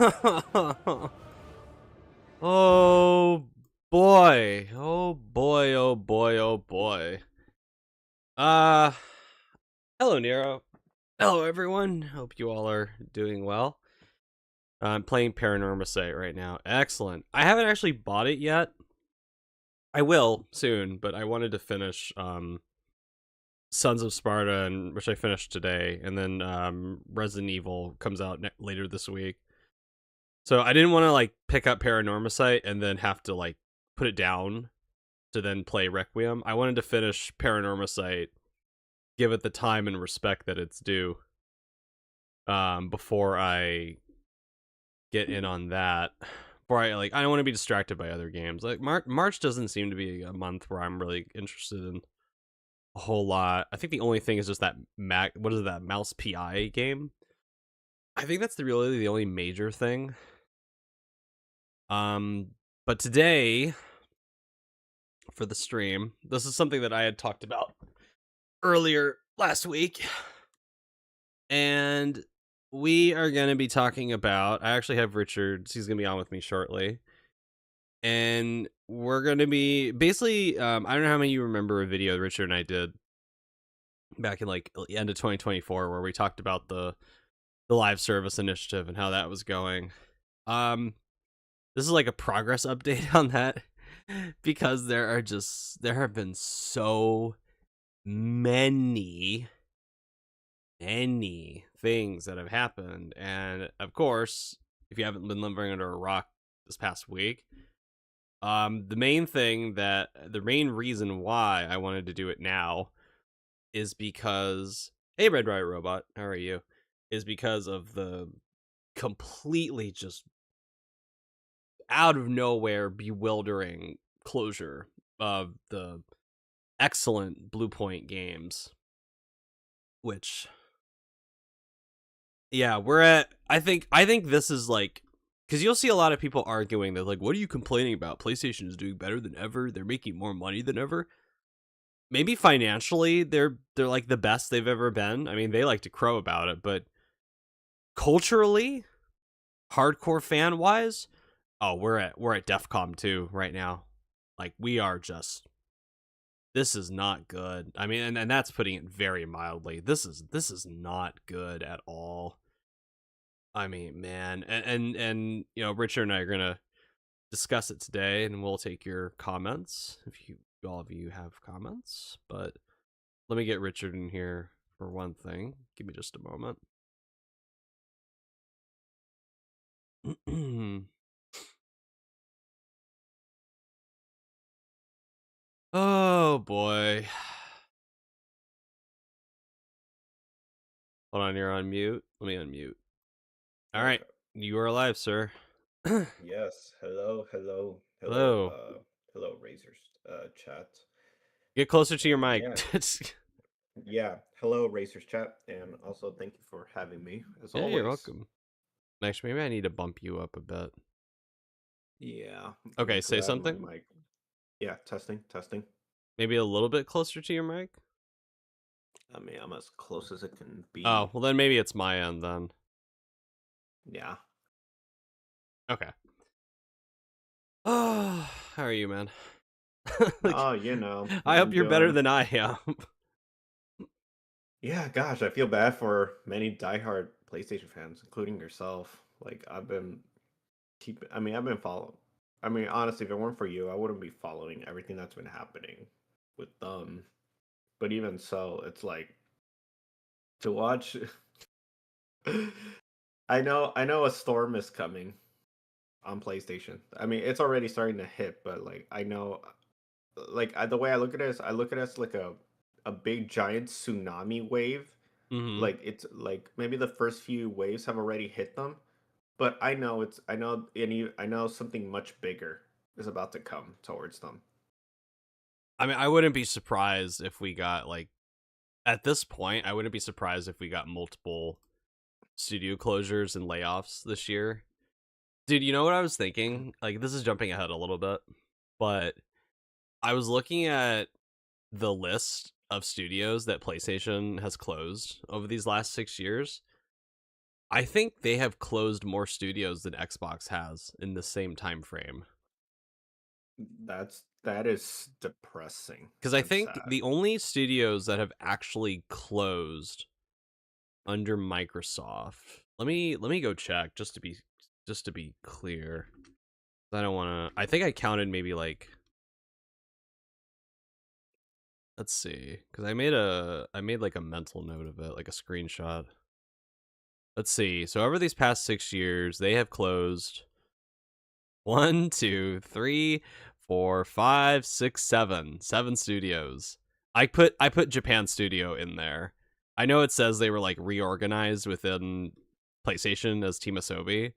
Oh boy. Oh boy, oh boy, oh boy. Uh Hello Nero. Hello everyone. Hope you all are doing well. I'm playing Paranormal Site right now. Excellent. I haven't actually bought it yet. I will soon, but I wanted to finish Sons of Sparta, which I finished today, and then Resident Evil comes out later this week. So I didn't want to like pick up Paranormal Site and then have to like put it down to then play Requiem. I wanted to finish Paranormal Site, give it the time and respect that it's due, before I get in on that. Before I don't want to be distracted by other games. Like March doesn't seem to be a month where I'm really interested in a whole lot. I think the only thing is just that what is that Mouse PI game? I think that's really the only major thing. But today for the stream, this is something that I had talked about earlier last week, and we are going to be talking about, I actually have Richard, he's going to be on with me shortly, and we're going to be basically, I don't know how many of you remember a video Richard and I did back in like the end of 2024 where we talked about the live service initiative and how that was going. This is like a progress update on that, because there have been so many things that have happened, and of course, if you haven't been living under a rock this past week, the main reason why I wanted to do it now is because, hey Red Riot Robot, how are you, is because of the completely just out of nowhere bewildering closure of the excellent Blue Point games, which, yeah, we're at, I think this is like, because you'll see a lot of people arguing that, like, what are you complaining about? PlayStation is doing better than ever. They're making more money than ever. Maybe financially, they're like the best they've ever been. I mean, they like to crow about it, but culturally, hardcore fan wise, oh, we're at DEFCON 2 right now. Like, we are just, this is not good. I mean, and that's putting it very mildly. This is not good at all. I mean, man, and you know, Richard and I are gonna discuss it today, and we'll take your comments if all of you have comments. But let me get Richard in here for one thing. Give me just a moment. Oh boy. Hold on, you're on mute. Let me unmute. All right, you are alive, sir. Yes. Hello. Hello. Hello, Razors. Chat. Get closer to your And mic. yeah, yeah. Hello, Razors chat, and also thank you for having me as Yeah, you're always. welcome. Actually, maybe I need to bump you up a bit. Yeah. Let me Okay, say grab my something. mic. Yeah. Testing. Maybe a little bit closer to your mic. I mean, I'm as close as it can Oh, be. well then maybe it's my end then. Yeah. Okay. Oh, how are you, man? Like, Oh, you know, I hope I'm you're better doing. than I am. Yeah. Gosh, I feel bad for many diehard PlayStation fans, including yourself. Like I've been I've been following. I mean, honestly, if it weren't for you, I wouldn't be following everything that's been happening with them. But even so, it's like to watch. I know a storm is coming on PlayStation. I mean, it's already starting to hit, but like I know, the way I look at it is, I look at it as like a big giant tsunami wave. Hmm. Like it's like maybe the first few waves have already hit them, but I know something much bigger is about to come towards them. I mean, I wouldn't be surprised if we got like, at this point, I wouldn't be surprised if we got multiple studio closures and layoffs this year. Dude, you know what I was thinking? Like, this is jumping ahead a little bit, but I was looking at the list of studios that PlayStation has closed over these last 6 years, I think they have closed more studios than Xbox has in the same time frame. That is depressing Because I and think sad. the only studios that have actually closed under Microsoft. Let me go check just to be clear. I don't want to. I think I counted maybe like, let's see, because I made like a mental note of it, like a screenshot. Let's see. So over these past 6 years, they have closed one, two, three, four, five, six, seven studios. I put Japan Studio in there. I know it says they were like reorganized within PlayStation as Team Asobi,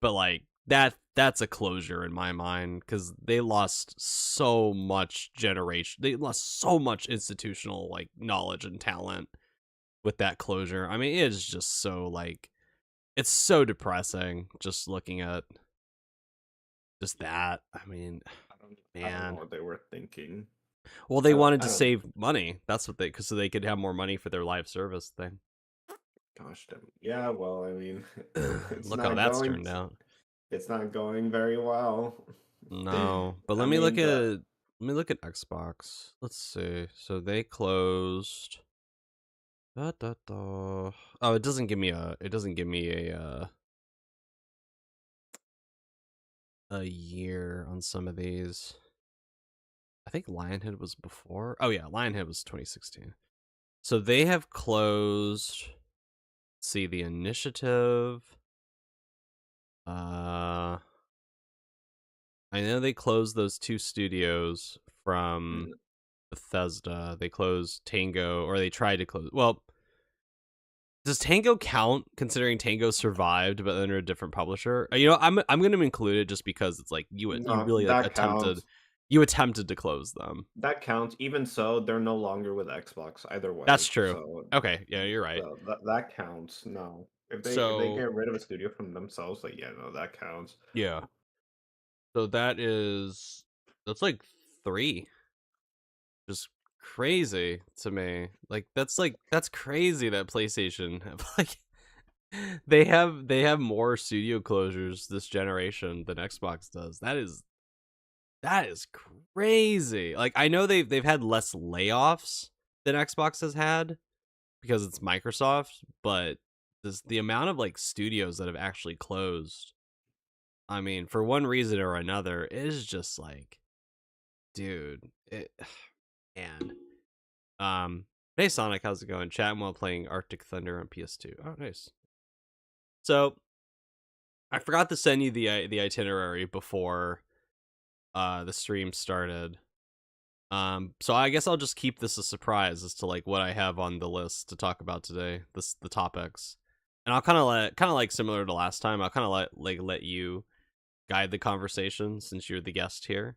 but like that's a closure in my mind because they lost so much generation. They lost so much institutional like knowledge and talent with that closure. I mean, it's just so like it's so depressing just looking at just that. I mean, I don't know man. what they were thinking. Well, they wanted I to don't know. save money. That's what they because so they could have more money for their live service thing. Gosh, damn. Yeah, well, I mean, it's Look how not that's going. turned out. It's not going very well. No, but I mean, let me look at Xbox. Let's see. So they closed. Da, da, da. Oh, it doesn't give me a year on some of these. I think Lionhead was before. Oh yeah, Lionhead was 2016. So they have closed. Let's see the initiative. I know they closed those two studios from mm, Bethesda. They closed Tango, or they tried to close. Well, does Tango count considering Tango survived but under a different publisher? You know, I'm gonna include it just because it's like you no, really like that counts. you attempted to close them. That counts. Even so, they're no longer with Xbox either That's way. true. So, Okay, yeah, you're right. that counts. No, if they So get rid of a studio from themselves, like yeah, no, that counts. yeah, so that's like three. Just crazy to me. Like that's crazy that PlayStation have like they have more studio closures this generation than Xbox does. That is crazy. Like I know they've had less layoffs than Xbox has had because it's Microsoft, but the amount of like studios that have actually closed, I mean, for one reason or another, is just like, dude, man. Hey Sonic, how's it going? Chatting while playing Arctic Thunder on PS2. Oh, nice. So I forgot to send you the itinerary before the stream started. So I guess I'll just keep this a surprise as to like what I have on the list to talk about today. The topics, and I'll kind of like similar to last time. I'll kind of let you guide the conversation since you're the guest here.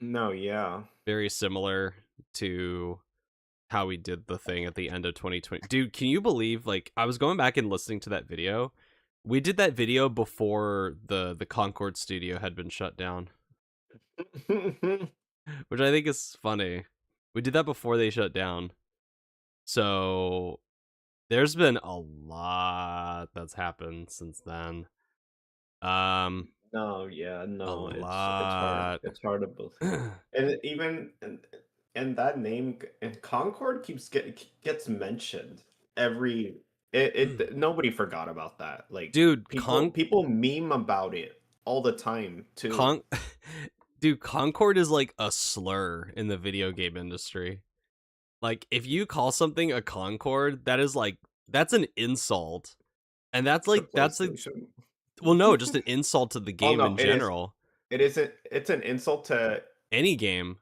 No, yeah. Very similar to how we did the thing at the end of 2020. Dude, can you believe like I was going back and listening to that video? We did that video before the Concord studio had been shut down, which I think is funny. We did that before they shut down. So there's been a lot that's happened since then. Um No, yeah, a no, it's hard. lot. It's hard to believe. And even and that name and Concord gets mentioned every nobody forgot about that. Like Dude, people meme about it all the time too. Con Dude, Concord is like a slur in the video game industry. Like if you call something a Concord, that is like that's an insult. And To that's a PlayStation. well no, just an insult to the Oh game no, in it is. general. It isn't. It's an insult to. Any game.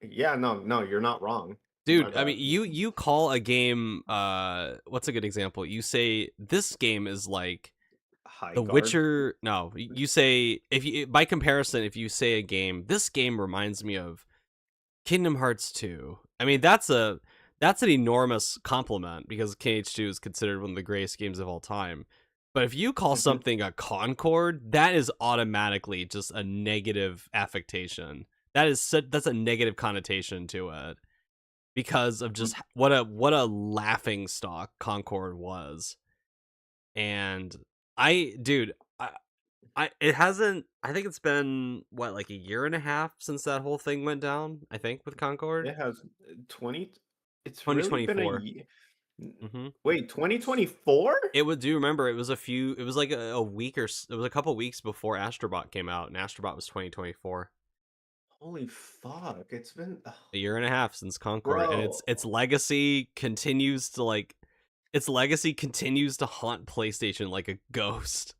Yeah, no, no, you're not wrong. My Dude, I mean bad. you call a game what's a good example? You say this game is like High The guard. Witcher. No, you say if you by comparison if you say a game, this game reminds me of Kingdom Hearts 2. I mean, that's an enormous compliment because KH2 is considered one of the greatest games of all time. But if you call something a Concord, that is automatically just a negative affectation. That's a negative connotation to it because of just what a laughing stock Concord was. and dude, it hasn't. I think it's been what, like a year and a half since that whole thing went down. I think with Concord, It has 20. It's really been a 2024. year. Mm-hmm. Wait, 2024? It was. Do you remember? It was a few. It was like a week it was a couple weeks before Astrobot came out, and Astrobot was 2024. Holy fuck! It's been, A year and a half since Concord, and bro. its legacy continues to haunt PlayStation like a ghost,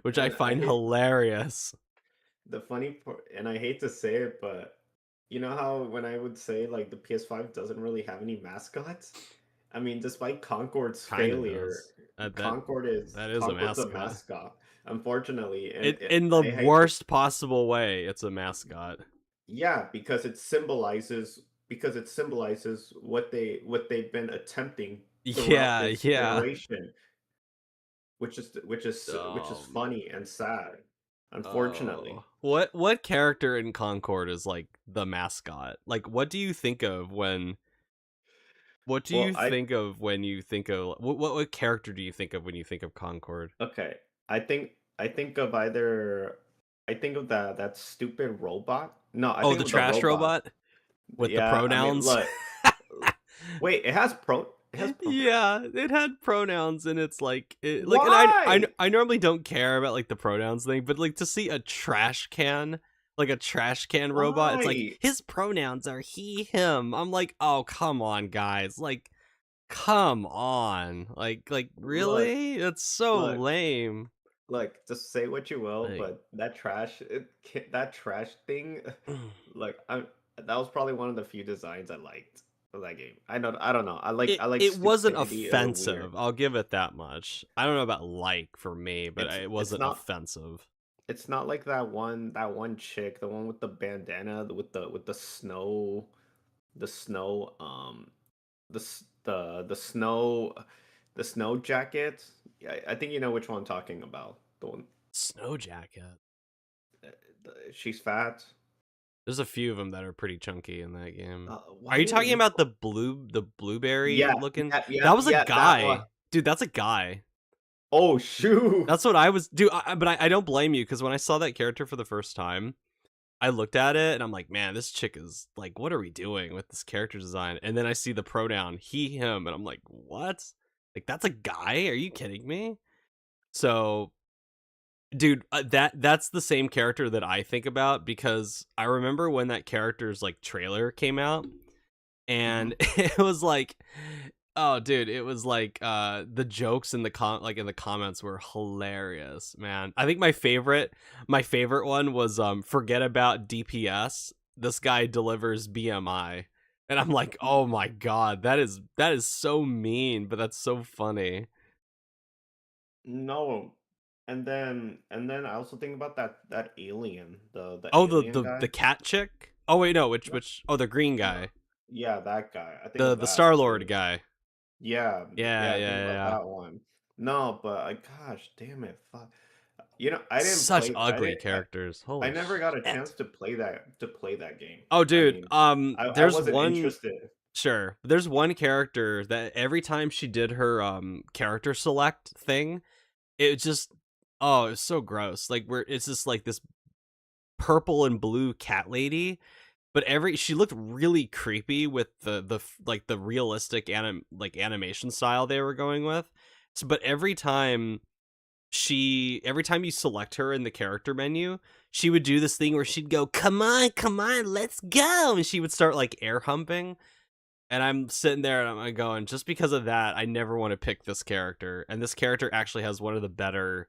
which I And I find hate hilarious. the funny part, and I hate to say it, but you know how when I would say like the PS5 doesn't really have any mascots? I mean, despite Concord's Kind of failure, does. That is a Concord's a mascot. mascot, unfortunately, and It in the I hate to, worst possible way. It's a mascot. yeah, because it symbolizes what they've been attempting throughout Yeah, this yeah. generation, which is Um. funny and sad, Oh, unfortunately. what character in Concord is like the mascot? Like, what do you think of when? What do Well, you think of when you think of what character do you think of when you think of Concord? okay. I think of either I think of that stupid robot. No, I Oh, think the of the trash robot. robot with the Yeah, I mean, pronouns. look. Wait, it has pro. Yeah, it had pronouns, and it's like, and Why? I normally don't care about like the pronouns thing, but like to see a trash can, like a trash can robot, it's like Why? his pronouns are he, him. I'm like, oh come on, guys, like come on, like Look, really? That's so look, lame. look. Just say what you will, Like, but that trash thing, like that was probably one of the few designs I liked of that game. I don't know. I like it wasn't stupidity or offensive. weird. I'll give it that much. I don't know about like for me, but It's it it's wasn't not offensive. It's not like that one chick, the one with the bandana, with the snow, the snow jacket. Yeah, I think you know which one I'm talking about. The one, Snow Jacket. she's fat. There's a few of them that are pretty chunky in that game. Are Why you didn't talking we? about the blueberry Yeah, looking? yeah, yeah, That was a yeah. That one. guy, dude. That's a guy. Oh shoot! That's what I was, dude. But I don't blame you because when I saw that character for the first time, I looked at it and I'm like, man, this chick is like, what are we doing with this character design? And then I see the pronoun he, him, and I'm like, what? Like that's a guy? Are you kidding me? So, dude, that's the same character that I think about because I remember when that character's like trailer came out Hmm. and it was like, oh dude, it was like the jokes in the in the comments were hilarious, man. I think my favorite one was forget about DPS, this guy delivers BMI. And I'm like, oh my god, that is so mean, but that's so funny. No, and then I also think about that alien, the Oh, the alien the guy. the cat chick. Oh wait, no, which No, oh, the green no, guy, yeah, that guy. I think of the that Star Lord too. guy. Yeah, Yeah, yeah, I yeah, think yeah, about yeah. that one. No, but gosh, damn it, fuck. I didn't Such play. ugly characters. I Holy never got a shit. chance to play that game. Oh, I dude. mean, I There's wasn't one. interested. Sure, there's one character that every time she did her character select thing, it just, oh, it's so gross. Like where it's just like this purple and blue cat lady, but she looked really creepy with like the realistic animation style they were going with. So, but every time you select her in the character menu, she would do this thing where she'd go, come on, let's go," and she would start like air humping. And I'm sitting there and I'm going, just because of that, I never want to pick this character. And this character actually has one of the better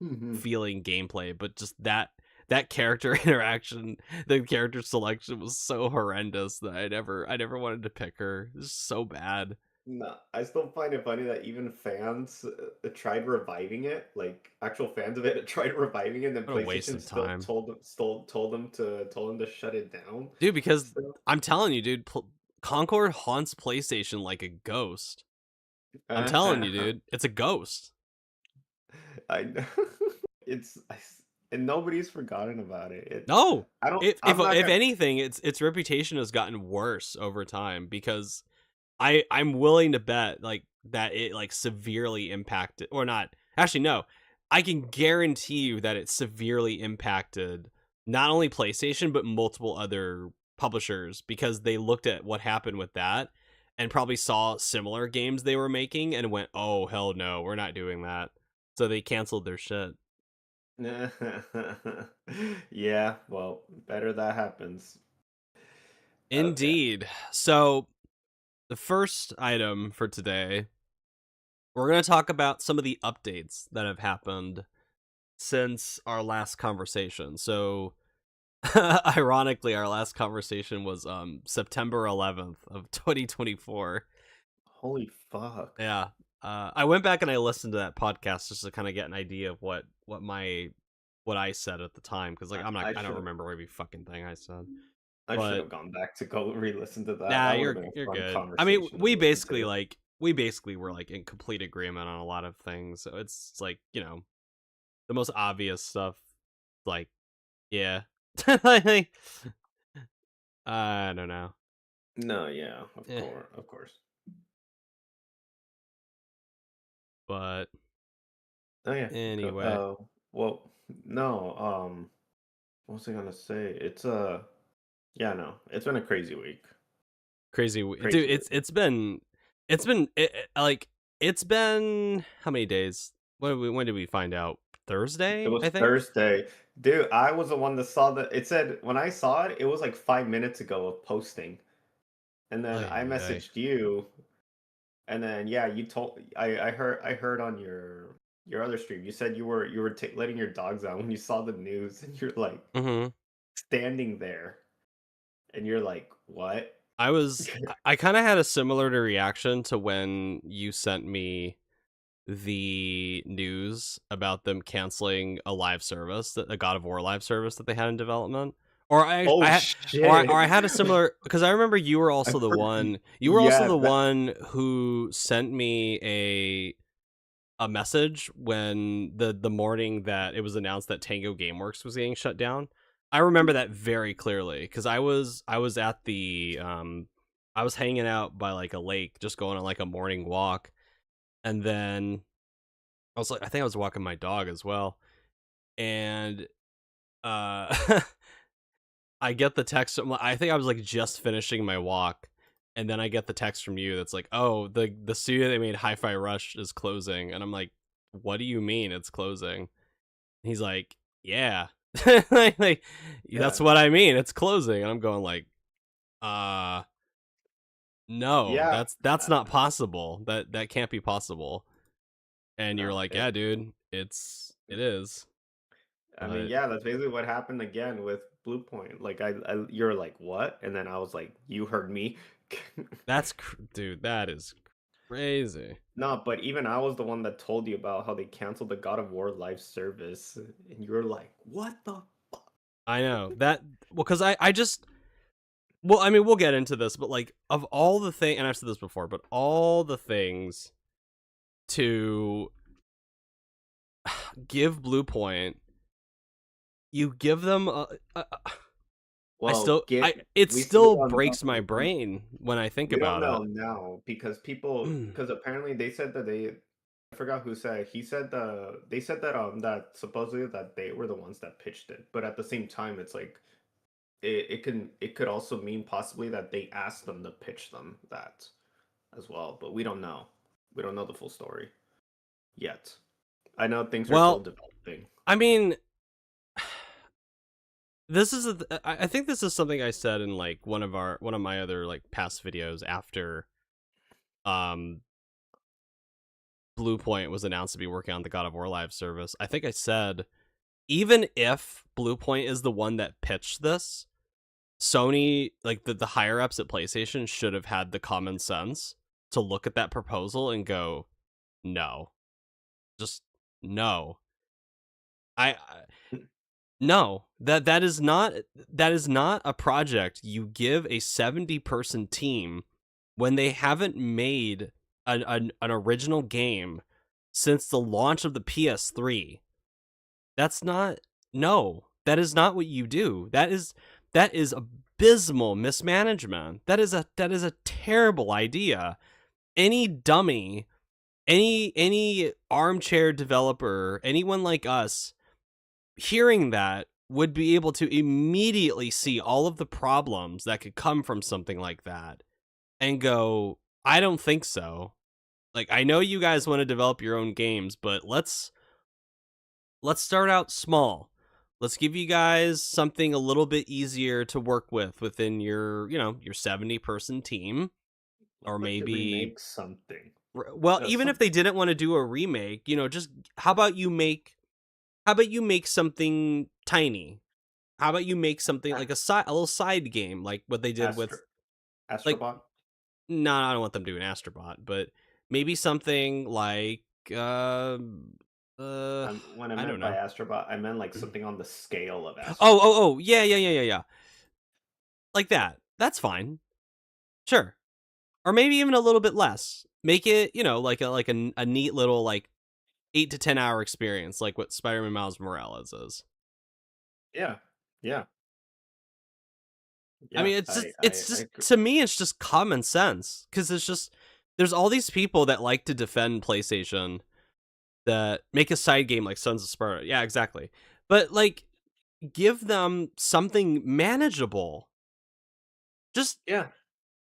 Hmm. feeling gameplay, but just that character interaction, the character selection was so horrendous that I never wanted to pick her. It's so bad. No, I still find it funny that even fans tried reviving it, like actual fans of it tried reviving it, and then What a waste PlayStation of still time. told them to shut it down. Dude, because So, I'm telling you, dude, Concord haunts PlayStation like a ghost. I'm telling you, dude, it's a ghost. I know. And nobody's forgotten about it. No, I don't. if I'm not if gonna. anything, its reputation has gotten worse over time because I'm willing to bet like that it like severely impacted, or not. Actually, no. I can guarantee you that it severely impacted not only PlayStation but multiple other publishers, because they looked at what happened with that and probably saw similar games they were making and went, "Oh hell no, we're not doing that." So they canceled their shit. Yeah, well, better that happens. Okay. Indeed. So the first item for today, we're going to talk about some of the updates that have happened since our last conversation. So ironically, our last conversation was September 11th of 2024. Holy fuck. Yeah. I went back and I listened to that podcast just to kind of get an idea of what I said at the time, cuz like I I don't should have remember every fucking thing I said. I should But have gone back to go re-listen to that. nah, That would have been a you're fun good. I mean, conversation to listen to. we basically were like in complete agreement on a lot of things. So it's like, the most obvious stuff, like, yeah. Like, I don't know. No, yeah, Eh, of course. but Oh yeah. anyway, Well, no. What was I gonna say? Yeah, no. It's been a crazy week. dude, Crazy week. like it's been how many days? When did we find out? It Thursday, was I think. Thursday, dude. I was the one that saw the. It said when I saw it, it was like 5 minutes ago of posting, and then Ay, I ay, ay. messaged you, and then yeah, you told. I heard on your other stream. You said you were letting your dogs out when you saw the news, and you're like Mm-hmm. standing there, and you're like, what? I kind of had a similar reaction to when you sent me the news about them canceling a live service, that a God of War live service that they had in development. Or Oh or shit! I had a similar, because I remember you were I also the forgot. one Yeah, who sent me a message when the morning that it was announced that Tango Gameworks was getting shut down. I remember that very clearly because I was at the I was hanging out by like a lake, just going on like a morning walk, and then I think I was walking my dog as well, and uh I get the text. I think I was like just finishing my walk, and then I get the text from you that's like, "Oh, the studio that made Hi-Fi Rush is closing," and I'm like, "What do you mean it's closing?" And he's like, "Yeah, like, yeah, that's what I mean. It's closing," and I'm going like, "Uh, no, yeah. that's not possible. That can't be possible." And you're No, like, "Yeah, dude, it is." I mean, But yeah, that's basically what happened again with Blue Point. Like, you're like, what? And then I was like, you heard me. dude, that is crazy. No, but even I was the one that told you about how they canceled the God of War live service, and you were like, what the fuck? I know that, well, because I just, well, I mean, we'll get into this, but like, of all the things, and I've said this before, but all the things to give Blue Point, you give them Well, it we still don't breaks my know. brain when I think We don't about know now because it. because apparently they said that I forgot who said, he said they said that that supposedly that they were the ones that pitched it, but at the same time, it's like it could also mean possibly that they asked them to pitch them that as well, but we don't know. We don't know the full story yet. I know things are still Well, developing. I mean, I think this is something I said in like one of my other like past videos after um Blue Point was announced to be working on the God of War live service. I think I said, even if Blue Point is the one that pitched this, Sony, like the higher ups at PlayStation, should have had the common sense to look at that proposal and go, no, just no. I no, that is not a project you give a 70-person team when they haven't made an original game since the launch of the PS3. That's not, no. That is not what you do. That is abysmal mismanagement. That is a terrible idea. Any dummy any armchair developer, anyone like us, hearing that would be able to immediately see all of the problems that could come from something like that and go, I don't think so. Like, I know you guys want to develop your own games, but let's start out small. Let's give you guys something a little bit easier to work with within your, your 70-person team, or Like to maybe, remake something. well, Just even if some they didn't want to do a remake, just how about you make something tiny? How about you make something like a little side game, like what they did Astro with, like, Astrobot. no, I don't want them doing Astrobot, but maybe something like, uh, uh, When I I don't meant by know. Astrobot, I meant like something on the scale of Oh, Astrobot. oh, oh, yeah, yeah, yeah, yeah, yeah. Like that. That's fine. Sure. Or maybe even a little bit less. Make it, like a neat little like 8 to 10 hour experience, like what Spider-Man Miles Morales is. Yeah, yeah, I yeah. mean, it's I just agree. to me, it's just common sense because there's all these people that like to defend PlayStation that make a side game like Sons of Sparta. Yeah, exactly. But like, give them something manageable. Just Yeah,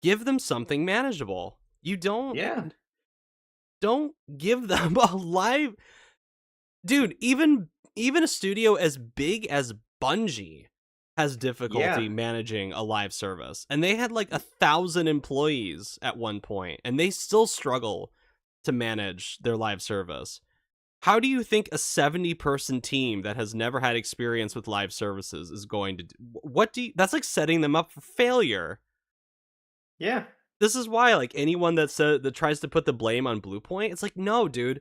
give them something manageable. You yeah, don't give them a live, dude. Even a studio as big as Bungie has yeah, difficulty managing a live service, and they had like 1,000 employees at one point, and they still struggle to manage their live service. How do you think a 70-person team that has never had experience with live services is going to do? What do you, that's like setting them up for failure. yeah, This is why, like, anyone that tries to put the blame on Bluepoint, it's like, no, dude.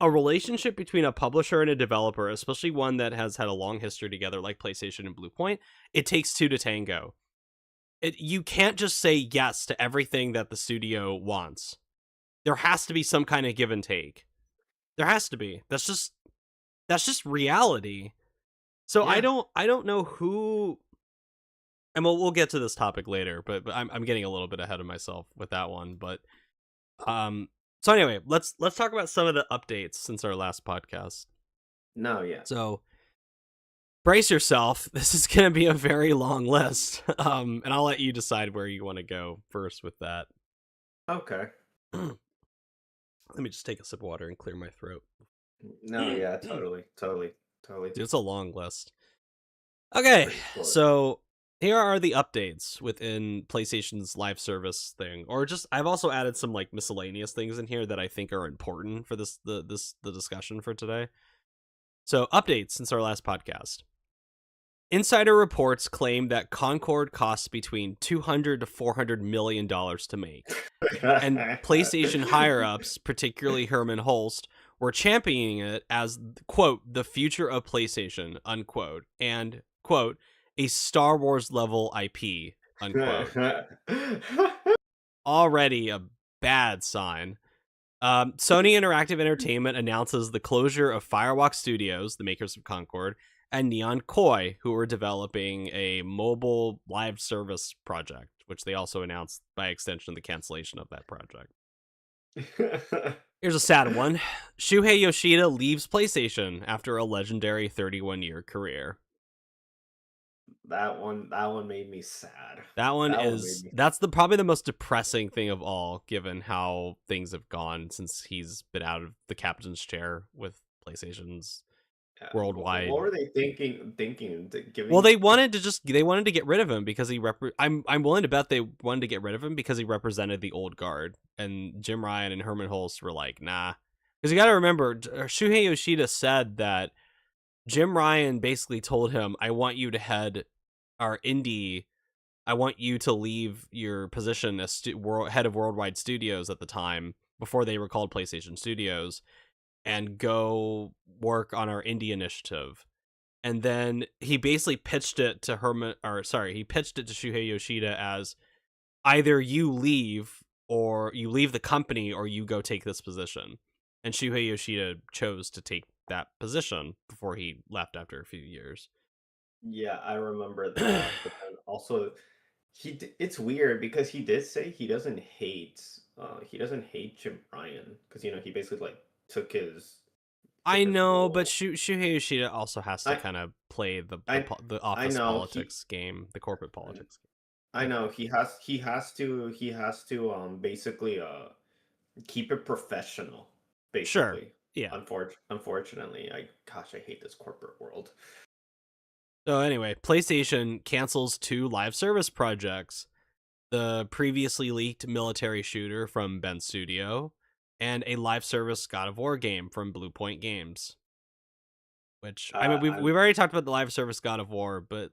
A relationship between a publisher and a developer, especially one that has had a long history together like PlayStation and Bluepoint, it takes two to tango. You can't just say yes to everything that the studio wants. There has to be some kind of give and take. There has to be. That's just reality. So I yeah. don't I don't know who, and we'll get to this topic later, but I'm getting a little bit ahead of myself with that one. But um so anyway, let's talk about some of the updates since our last podcast. No, yeah. So brace yourself. This is going to be a very long list. And I'll let you decide where you want to go first with that. Okay. Let me just take a sip of water and clear my throat. No, yeah, Dude, totally, totally, totally. it's a long list. Okay, Pretty short. so here are the updates within PlayStation's live service thing, or just I've also added some like miscellaneous things in here that I think are important for the discussion for today. So updates since our last podcast. Insider reports claim that Concord costs between $200 to $400 million to make, and PlayStation higher ups, particularly Herman Holst, were championing it as, quote, the future of PlayStation, unquote, and, quote, a Star Wars level IP, unquote. Already a bad sign. Sony Interactive Entertainment announces the closure of Firewalk Studios, the makers of Concord, and Neon Koi, who were developing a mobile live service project, which they also announced by extension the cancellation of that project. Here's a sad one. Shuhei Yoshida leaves PlayStation after a legendary 31-year career. That one made me sad. That one That one made is me that's the probably the most depressing thing of all, given how things have gone since he's been out of the captain's chair with PlayStation's what worldwide. were they thinking Well, giving they wanted to get rid of him because I'm willing to bet they wanted to get rid of him because he represented the old guard, and Jim Ryan and Herman Holst were like, nah, because you got to remember, Shuhei Yoshida said that Jim Ryan basically told him, I want you to head our indie. I want you to leave your position as head of Worldwide Studios at the time, before they were called PlayStation Studios, and go work on our indie initiative. And then he basically pitched it to he pitched it to Shuhei Yoshida as, either you leave the company, or you go take this position. And Shuhei Yoshida chose to take that position before he left after a few years. Yeah, I remember that. But then also It's weird because he did say he doesn't hate Jim Ryan because he basically like took I his know, but role. Shuhei Yoshida also has to I kind of play I the I office know politics game, the corporate politics I game. know he has to basically keep it professional, Sure. basically. Yeah. Unfortunately, I hate this corporate world. So anyway, PlayStation cancels 2 live service projects: the previously leaked military shooter from Ben Studio, and a live service God of War game from Blue Point Games. Which, I mean, we've I'm already talked about the live service God of War, but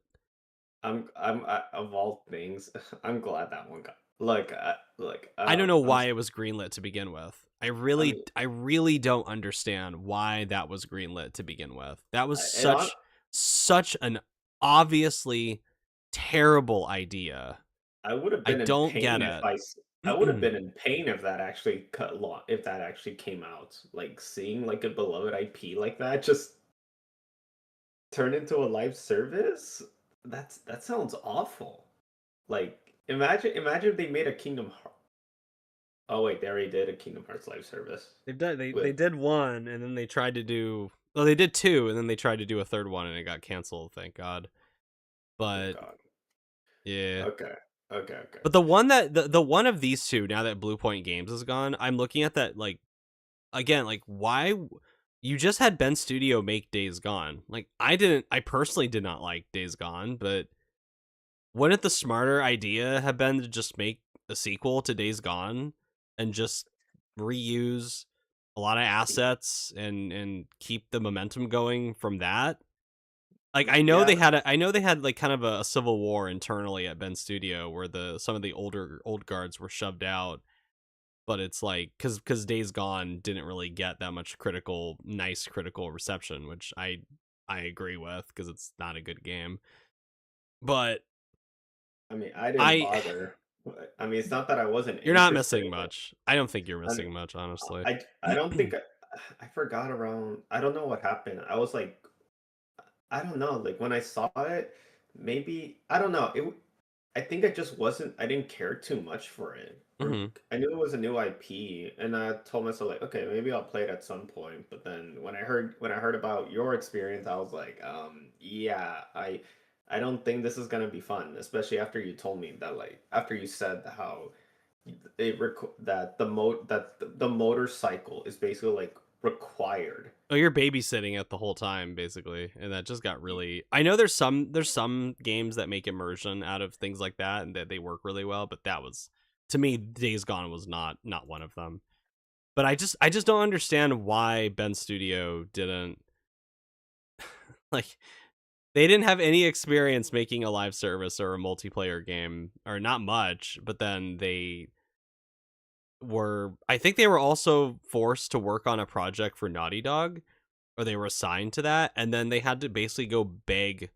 of all things, I'm glad that one got I don't know I'm why it was greenlit to begin with. I mean I really don't understand why that was greenlit to begin with. That was it on such an obviously terrible idea. I would have I been in don't get pain if I would have it. been in pain if that actually if that actually came out. Like seeing like a beloved IP like that just turn into a live service? That sounds awful. Like imagine if they made a Kingdom Hearts. Oh wait, they already did a Kingdom Hearts live service They with did one, and then they tried to do, well, they did two, and then they tried to do a third one, and it got canceled, thank God. oh But god. yeah. Okay. Okay. But the one that the one of these two, now that Blue Point Games is gone, I'm looking at that, like, again, like, why you just had Ben Studio make Days Gone. Like, I personally did not like Days Gone, but wouldn't the smarter idea have been to just make a sequel to Days Gone and just reuse a lot of assets and keep the momentum going from that? Like, Yeah, I know they had like kind of a civil war internally at Ben Studio where the some of the old guards were shoved out, but it's like cuz Days Gone didn't really get that much nice critical reception, which I agree with cuz it's not a good game. But I mean, I didn't I bother. I mean, it's not that I wasn't you're not interested missing in it. much. I don't think you're I mean, missing much, honestly. I don't think I forgot around. I don't know what happened. I was like, I don't know. Like when I saw it, maybe I don't know. I think I just wasn't. I didn't care too much for it. Mhm. I knew it was a new IP, and I told myself like, okay, maybe I'll play it at some point. But then when I heard about your experience, I was like, yeah, I don't think this is gonna be fun, especially after you told me that like after you said how that the motorcycle is basically like required. Oh, you're babysitting it the whole time, basically, and that just got really. I know there's some games that make immersion out of things like that, and that they work really well. But that was, to me, Days Gone was not one of them. But I just don't understand why Ben Studio didn't like they didn't have any experience making a live service or a multiplayer game, or not much. But then I think they were also forced to work on a project for Naughty Dog, or they were assigned to that, and then they had to basically go beg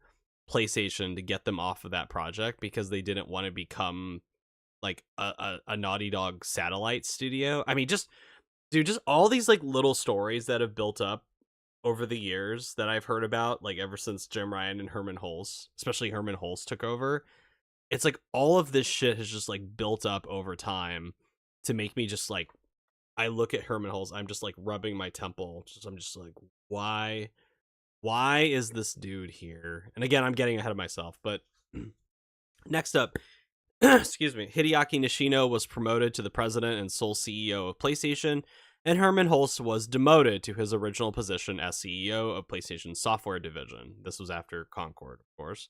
PlayStation to get them off of that project because they didn't want to become like a Naughty Dog satellite studio. I mean, just dude, just all these like little stories that have built up over the years that I've heard about, like ever since Jim Ryan and Herman Hulse, especially Herman Hulse, took over. It's like all of this shit has just like built up over time to make me just like, I look at Herman Hulse, I'm just like rubbing my temple. I'm just like, why? Why is this dude here? And again, I'm getting ahead of myself, but next up, excuse me, Hideaki Nishino was promoted to the president and sole CEO of PlayStation, and Herman Hulse was demoted to his original position as CEO of PlayStation's software division. This was after Concord, of course.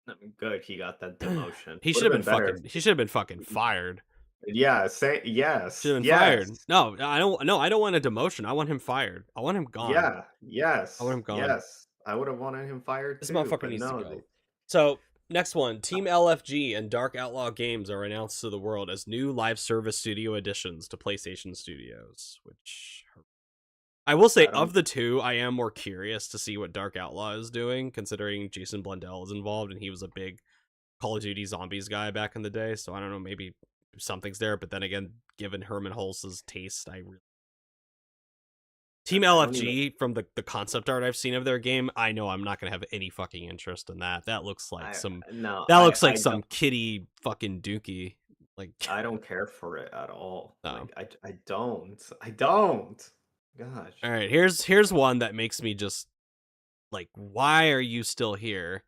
I mean, good, he got that demotion. He Would should have have been been better. he should have been fucking fired. Yeah, say Should yes, have been fired. yes, No, I don't. No, I don't want a demotion. I want him fired. I want him gone. yeah, I want yes, him gone. yes. I would have wanted him fired This too, motherfucker but needs to no, go. So, next one. Team LFG and Dark Outlaw Games are announced to the world as new live service studio additions to PlayStation Studios, which I will say, I of don't. the two, I am more curious to see what Dark Outlaw is doing, considering Jason Blundell is involved and he was a big Call of Duty Zombies guy back in the day. So I don't know, maybe something's there. But then again, given Herman Hulse's taste, Team I don't even. LFG, from the concept art I've seen of their game, I know I'm not gonna have any fucking interest in that. That looks like I some no. that looks like I some don't. kitty fucking dookie. Like I don't care for it at all. no. Like I don't. I don't. Gosh. All right, here's one that makes me just like, why are you still here?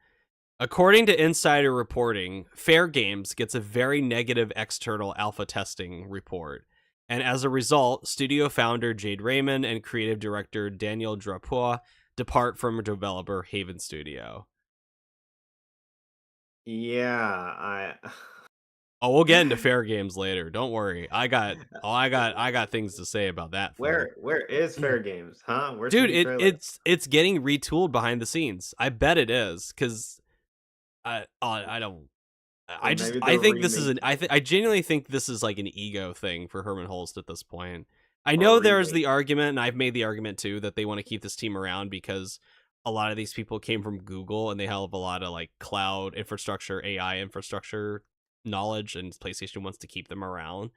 According to insider reporting, Fair Games gets a very negative external alpha testing report. And as a result, studio founder Jade Raymond and creative director Daniel Drapeau depart from developer Haven Studio. Yeah, I. Oh, we'll get into Fair Games later. Don't worry. I got things to say about that thing. Where is Fair Games? Huh? Where's the Dude, new trailer? it's getting retooled behind the scenes. I bet it is, cuz I don't Or maybe I they're think this is remaking I genuinely think this is like an ego thing for Herman Holst at this point. I or know there's remake. the argument, and I've made the argument too, that they want to keep this team around because a lot of these people came from Google and they have a lot of like cloud infrastructure, AI infrastructure knowledge, and PlayStation wants to keep them around.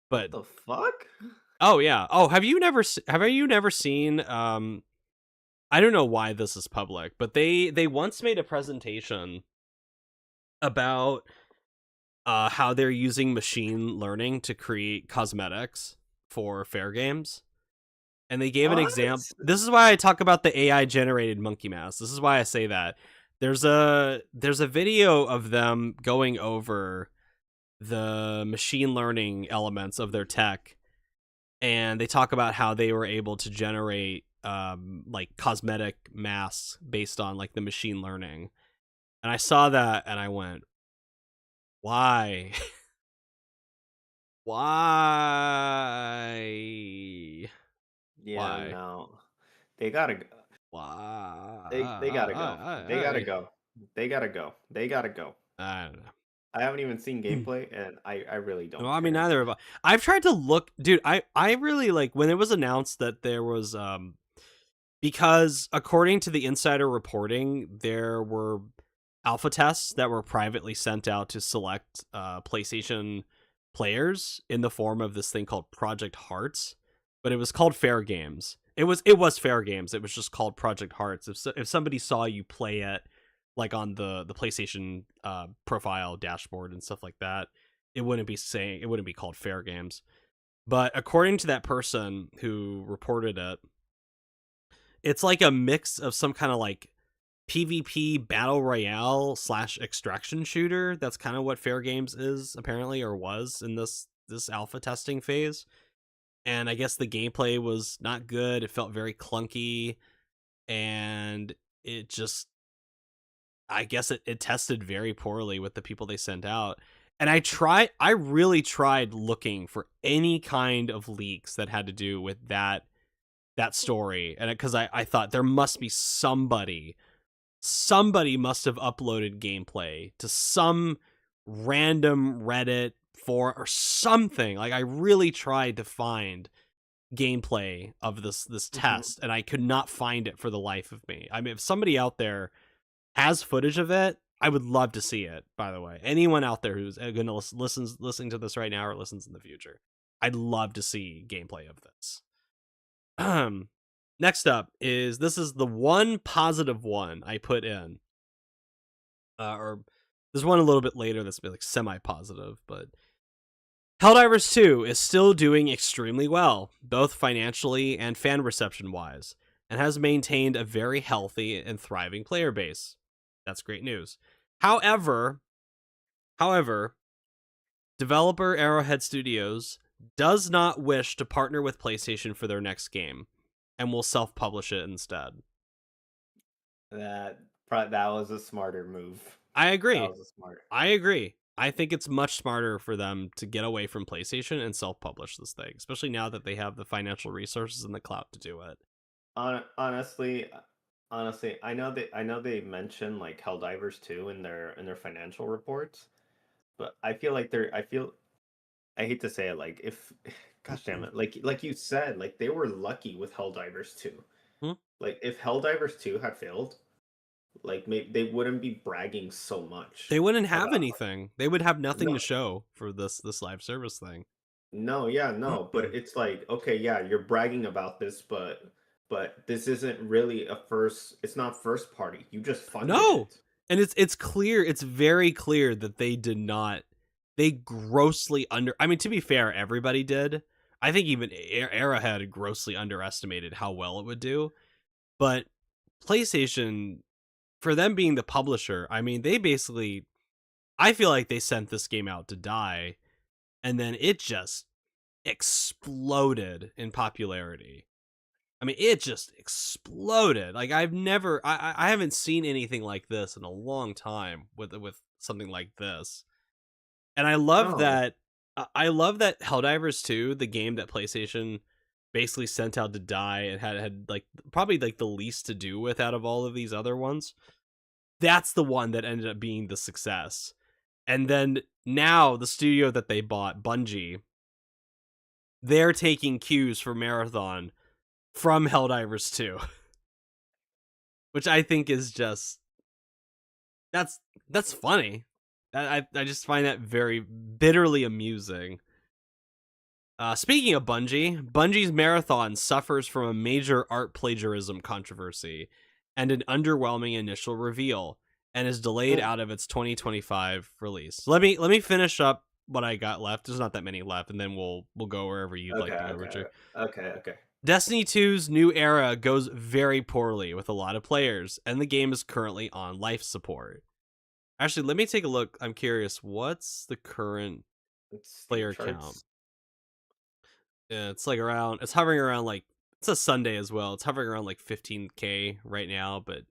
What But the fuck? oh yeah, oh have you never seen I don't know why this is public, but they once made a presentation about how they're using machine learning to create cosmetics for Fair Games. And they gave an example. What? This is why I talk about the AI generated monkey mask. This is why I say that. There's a video of them going over the machine learning elements of their tech, and they talk about how they were able to generate like cosmetic masks based on like the machine learning. And I saw that and I went, why? Why? Yeah, Why? no. They gotta go. They gotta go. They gotta Why? go. They gotta go. They gotta go. I don't know. I haven't even seen gameplay, and I really Well, don't I mean, care. neither have I. I've tried to look, dude. I really like when it was announced that there was because according to the insider reporting, there were alpha tests that were privately sent out to select PlayStation players in the form of this thing called Project Hearts, but it was called Fair Games. It was Fair Games. It was just called Project Hearts. If somebody saw you play it like on the PlayStation profile dashboard and stuff like that, it wouldn't be called Fair Games. But according to that person who reported it, it's like a mix of some kind of like PvP battle royale / extraction shooter. That's kind of what Fair Games is apparently, or was in this alpha testing phase. And I guess the gameplay was not good. It felt very clunky, and it just I guess it tested very poorly with the people they sent out. And I really tried looking for any kind of leaks that had to do with that story. And because I thought there must be somebody must have uploaded gameplay to some random Reddit for or something. Like I really tried to find gameplay of this Mhm. test and I could not find it for the life of me. I mean, if somebody out there has footage of it, I would love to see it, by the way. Anyone out there who's going to listening to this right now or listens in the future, I'd love to see gameplay of this. Next up is this is the one positive one I put in. Or there's one a little bit later that's been like semi-positive, but Helldivers 2 is still doing extremely well, both financially and fan reception wise, and has maintained a very healthy and thriving player base. That's great news. However, however, developer Arrowhead Studios does not wish to partner with PlayStation for their next game and will self-publish it instead. That was a smarter move. I That agree. was a smart. I agree. I think it's much smarter for them to get away from PlayStation and self-publish this thing, especially now that they have the financial resources and the clout to do it. Honestly, I know they mentioned like Helldivers 2 in their financial reports, but I hate to say it, like if gosh damn it, like you said, like they were lucky with Helldivers 2. Hmm? Like if Helldivers 2 had failed, like maybe they wouldn't be bragging so much They wouldn't have about anything. They would have nothing to no show for this live service thing. No, yeah, no, but it's like, okay, yeah, you're bragging about this, but this isn't really a first. It's not first party. You just funded No. it. And it's clear, it's very clear that they did not, they grossly under, I mean, to be fair, everybody did. I think even Era had grossly underestimated how well it would do. But PlayStation, for them being the publisher, I mean, they basically, I feel like they sent this game out to die, and then it just exploded in popularity. I mean, it just exploded. Like I haven't seen anything like this in a long time with something like this. And I love No, that. I love that Helldivers 2, the game that PlayStation basically sent out to die and had like probably like the least to do with out of all of these other ones. That's the one that ended up being the success. And then now the studio that they bought, Bungie, they're taking cues for Marathon from Helldivers 2, which I think is just that's that's funny. I just find that very bitterly amusing. Speaking of Bungie, Bungie's Marathon suffers from a major art plagiarism controversy and an underwhelming initial reveal, and is delayed mm, out of its 2025 release. Let me finish up what I got left. There's not that many left, and then we'll go wherever you'd okay, like to go, okay, Richard. okay, okay. Destiny 2's new era goes very poorly with a lot of players, and the game is currently on life support. Actually, let me take a look. I'm curious. What's the current It's Steam player count? charts. Yeah, it's like around. It's hovering around like. It's a Sunday as well. It's hovering around like 15K right now. But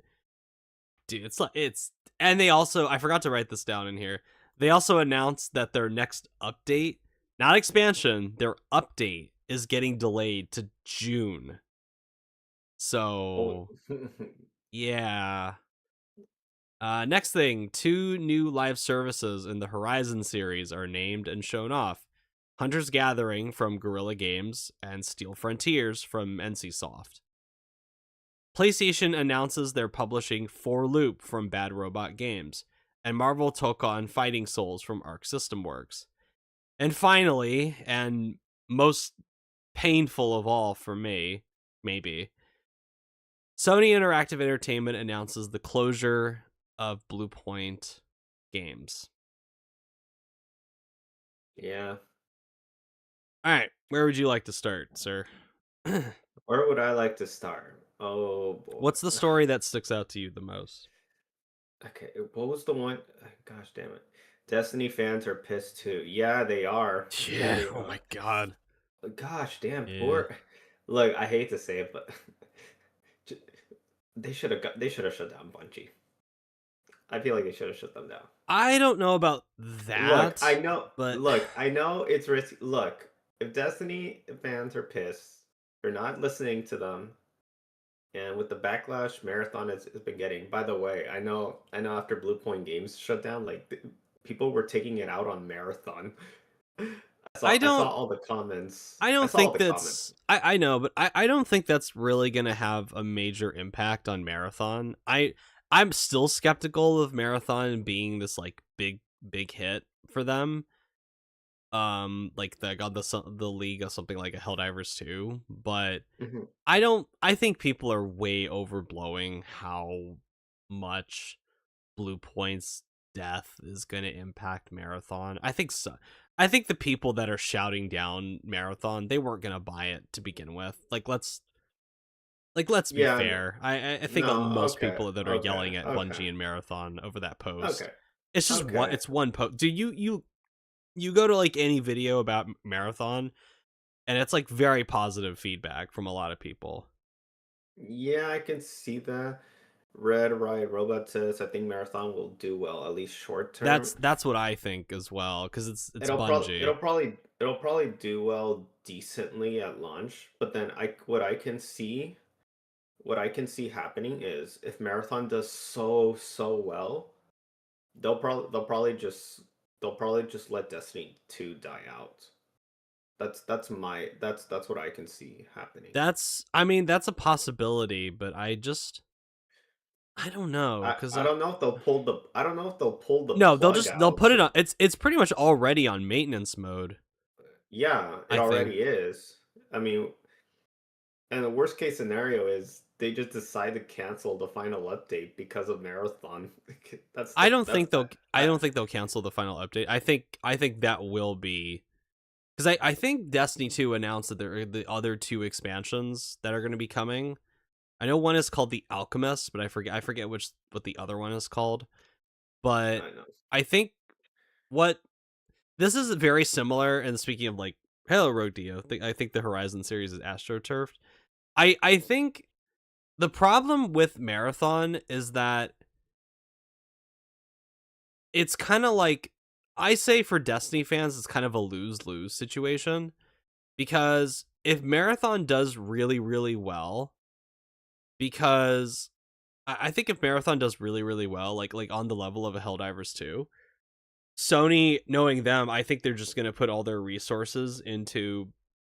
dude, it's like it's. And they also, I forgot to write this down in here. They also announced that their next update, not expansion, their update is getting delayed to June. Oh, So yeah. Next thing, 2 new live services in the Horizon series are named and shown off. Hunter's Gathering from Guerrilla Games and Steel Frontiers from NCSoft. PlayStation announces they're publishing For Loop from Bad Robot Games, and Marvel took on Fighting Souls from Arc System Works. And finally, and most painful of all for me, maybe, Sony Interactive Entertainment announces the closure of Blue Point Games. yeah. All right, where would you like to start, sir? Where would I like to start? Oh What's the boy. story that sticks out to you the most? Okay, what was the one? Gosh damn it. Destiny fans are pissed too. Yeah, they are. Yeah, Yeah. they Oh my are. god. Gosh damn, Yeah. poor. Look, I hate to say it, but j- they should have shut down Bungie. I feel like they should have shut them down. I don't know about Look, that, but I know it's risky. Look, if Destiny fans are pissed, they're not listening to them, and with the backlash Marathon has been getting. By the way, I know after Blue Point Games shut down, like people were taking it out on Marathon. I I saw don't all the comments. I I don't saw all think the comments. that's I know, but I don't think that's really gonna have a major impact on Marathon. I'm still skeptical of Marathon being this like big hit for them. Like the got the league of something like a Helldivers 2, but Mhm. I think people are way overblowing how much Blue Point's death is going to impact Marathon. I think so. I think the people that are shouting down Marathon, they weren't going to buy it to begin with. Let's be Yeah, fair. I think no, most okay, people that are okay, yelling at okay, Bungie and Marathon over that post, okay, it's just one. okay. It's one post. Do you go to like any video about Marathon, and it's like very positive feedback from a lot of people. Yeah, I can see that. Red Riot Robot says, I think Marathon will do well, at least short term. That's what I think as well, because it's Bungie. It'll probably do well decently at launch, but then what I can see happening is if Marathon does so well, they'll probably just let Destiny 2 die out. That's what I can see happening. That's I mean that's a possibility, but I don't know because I don't know if they'll pull the I don't know if they'll pull the no plug they'll out. put it on. It's pretty much already on maintenance mode. Yeah, it I think already is. I mean, and the worst case scenario is they just decide to cancel the final update because of Marathon. That's that. I don't think they'll cancel the final update. I think that will be because I think Destiny 2 announced that there are the other two expansions that are going to be coming. I know one is called the Alchemist, but I forget what the other one is called. But I know. I think what this is very similar. And speaking of like Halo Rogue Dio, I think the Horizon series is AstroTurf. I think the problem with Marathon is that it's kind of like I say for Destiny fans, it's kind of a lose-lose situation because if Marathon does really, really well, because I think if Marathon does really, really well, like on the level of a Helldivers 2, Sony, knowing them, I think they're just gonna put all their resources into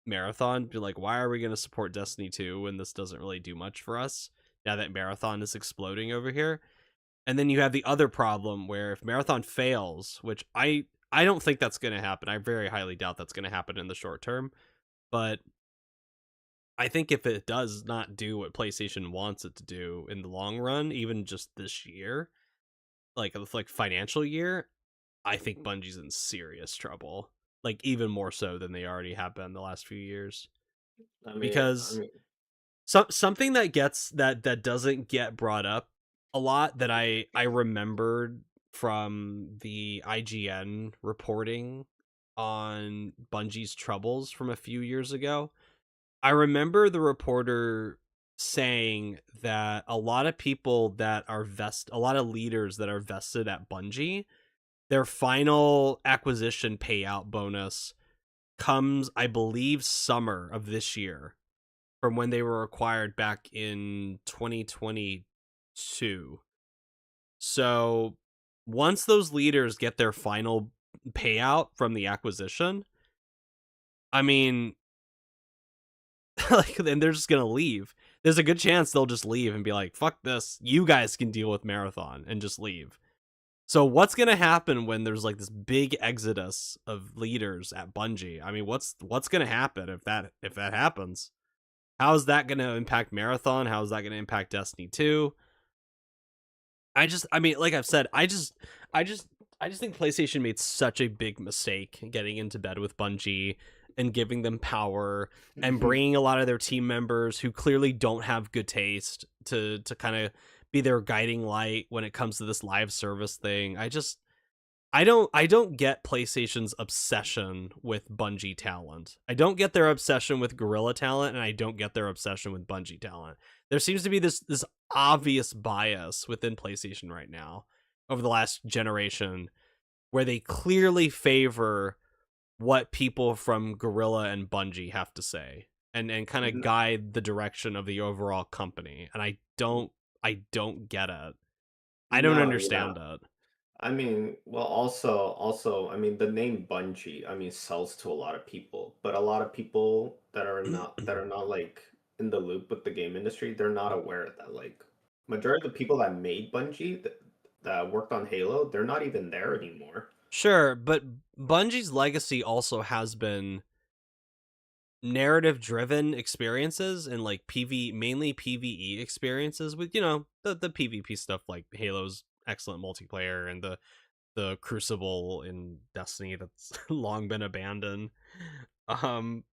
Marathon. Be like, why are we gonna support Destiny 2 when this doesn't really do much for us? Now that Marathon is exploding over here, and then you have the other problem where if Marathon fails, which I don't think that's gonna happen. I very highly doubt that's gonna happen in the short term. But I think if it does not do what PlayStation wants it to do in the long run, even just this year, like financial year, I think Bungie's in serious trouble. Like even more so than they already have been the last few years. I Because mean, something that gets that doesn't get brought up a lot that I remembered from the IGN reporting on Bungie's troubles from a few years ago. I remember the reporter saying that a lot of people that are a lot of leaders that are vested at Bungie, their final acquisition payout bonus comes, I believe, summer of this year from when they were acquired back in 2022. So once those leaders get their final payout from the acquisition, I mean, like, then they're just gonna leave. There's a good chance they'll just leave and be like, "Fuck this! You guys can deal with Marathon," and just leave. So what's gonna happen when there's like this big exodus of leaders at Bungie? I mean, what's gonna happen if that happens? How is that gonna impact Marathon? How is that gonna impact Destiny 2? I mean, like I've said, I just, I just think PlayStation made such a big mistake getting into bed with Bungie and giving them power and bringing a lot of their team members who clearly don't have good taste to kind of be their guiding light when it comes to this live service thing. I don't get PlayStation's obsession with Bungie talent. I don't get their obsession with Guerrilla talent, and I don't get their obsession with Bungie talent. There seems to be this obvious bias within PlayStation right now over the last generation where they clearly favor what people from Guerrilla and Bungie have to say and kind of guide the direction of the overall company. And I don't get it. I don't no, yeah. understand it. I mean, well, I mean, the name Bungie, I mean, sells to a lot of people, but a lot of people that are not like in the loop with the game industry, they're not aware that like majority of the people that made Bungie that worked on Halo, they're not even there anymore. Sure, but Bungie's legacy also has been narrative driven experiences and like mainly PvE experiences with, you know, the PvP stuff like Halo's excellent multiplayer and the Crucible in Destiny that's long been abandoned. Um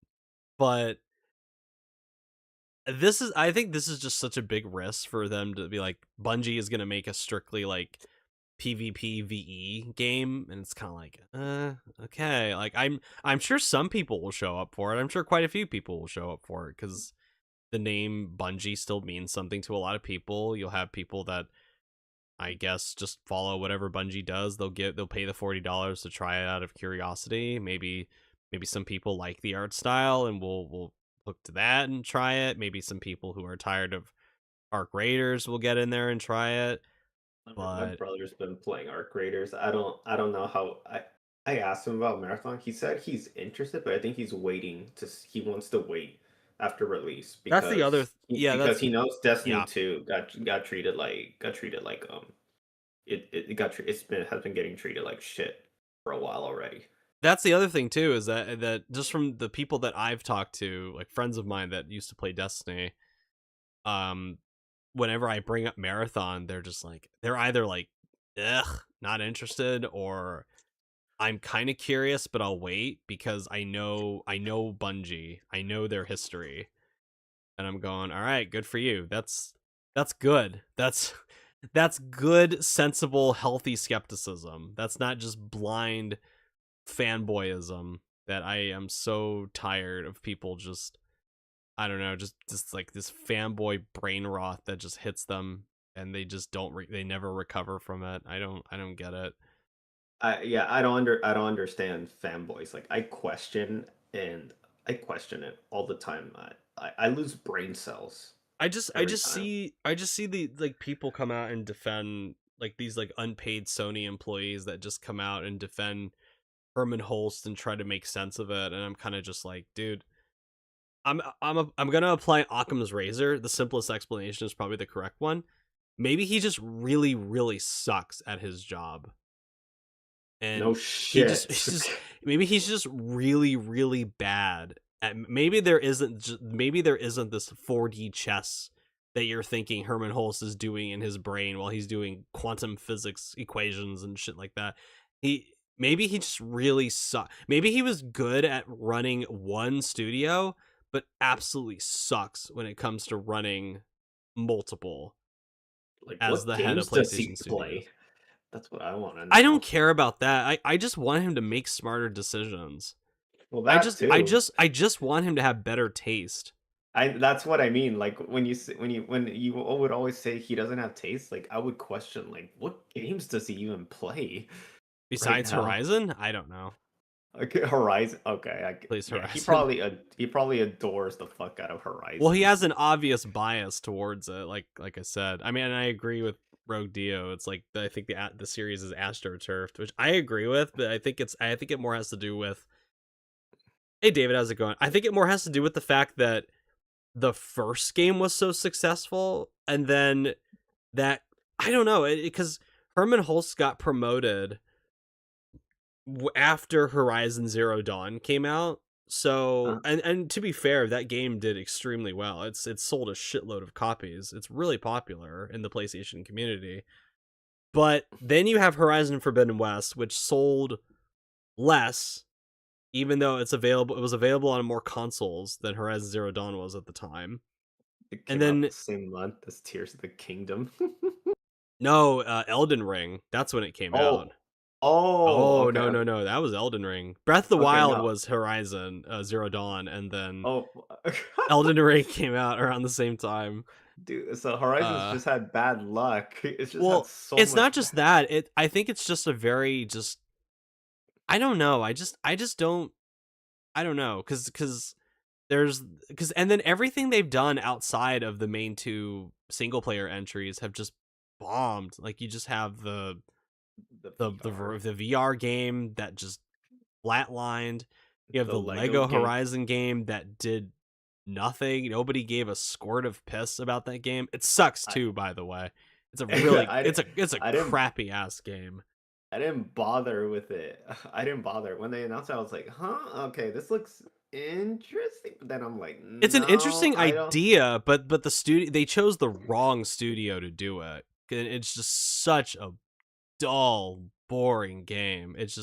but I think this is just such a big risk for them to be like Bungie is going to make a strictly like PvP VE game, and it's kind of like okay, like I'm sure some people will show up for it. I'm sure quite a few people will show up for it cuz the name Bungie still means something to a lot of people. You'll have people that I guess just follow whatever Bungie does. They'll pay the $40 to try it out of curiosity. Maybe some people like the art style and will look to that and try it. Maybe some people who are tired of Arc Raiders will get in there and try it. I mean, my But brother's been playing Arc Raiders. I don't know how I asked him about Marathon. He said he's interested, but I think he's waiting he wants to wait after release that's the other yeah, because he knows Destiny yeah. 2 got treated like it got it's been has been getting treated like shit for a while already. that's the other thing too, is that just from the people that I've talked to, like friends of mine that used to play Destiny, um, whenever I bring up Marathon, they're just like, they're either like, ugh, not interested, or I'm kind of curious, but I'll wait because I know Bungie, I know their history, and I'm going, all right, good for you. That's good. That's good, sensible, healthy skepticism. That's not just blind fanboyism that I am so tired of people just, I don't know, just like this fanboy brain rot that just hits them and they just they never recover from it. I don't get it. Yeah, I don't understand fanboys. Like and I question it all the time. I lose brain cells I every just time. see I just see the like people come out and defend like these like unpaid Sony employees that just come out and defend Herman Holst and try to make sense of it, and I'm kind of just like, dude, I'm gonna apply Occam's razor. The simplest explanation is probably the correct one. Maybe he just really really sucks at his job, No and shit. he's just maybe he's just really really bad at, maybe there isn't this 4D chess that you're thinking Herman Holst is doing in his brain while he's doing quantum physics equations and shit like that. Maybe he just really sucks. Maybe he was good at running one studio, but absolutely sucks when it comes to running multiple Like, as what the head of games does PlayStation he Studios. play? That's what I want to I don't know. care about that. I just want him to make smarter decisions. Well, that too. I just want him to have better taste. I That's what I mean. Like when you would always say he doesn't have taste, like I would question like what games does he even play right Besides now? Horizon, I don't know. Okay, Horizon. Okay, Plays yeah, Horizon. he probably adores the fuck out of Well, he Horizon. has an obvious bias towards it, like I said. I mean, and I agree with Rogue Dio. It's like I think the series is astroturfed, which I agree with, but I think it more has to do with. Hey, David, how's it going? I think it more has to do with the fact that the first game was so successful, and then that I don't know, because Herman Hulst got promoted after Horizon Zero Dawn came out. So, Uh, and to be fair, that game did extremely well. It's sold a shitload of copies. It's really popular in the PlayStation community. But then you have Horizon Forbidden West, which sold less, even though it was available on more consoles than Horizon Zero Dawn was at the time. it And came out then the same month as Tears of the Kingdom. no, Elden Ring. That's when it came out. Oh, oh, Oh okay, no no okay, no, that was Elden Ring. Breath of the okay, Wild no. was Horizon Zero Dawn, and then Oh, Elden Ring came out around the same time. dude. So Horizon's Uh, just had bad luck. It's just had well, so it's much not just bad. that. I think it's just a very just. I don't know. I just don't. I don't know because there's because and then everything they've done outside of the main two single player entries have just bombed. Like you just have The VR, the VR game that just flatlined. You have the the Lego Lego game. Horizon game that did nothing. Nobody gave a squirt of piss about that game. It sucks I too, by the way. It's a really it's a I didn't crappy ass game. I didn't bother with it. I didn't bother when they announced it. I was like, huh, okay, this looks interesting. But then I'm like, It's an no, interesting I don't. idea, but the studio they chose the wrong studio to do it. It's just such a dull, boring game. It's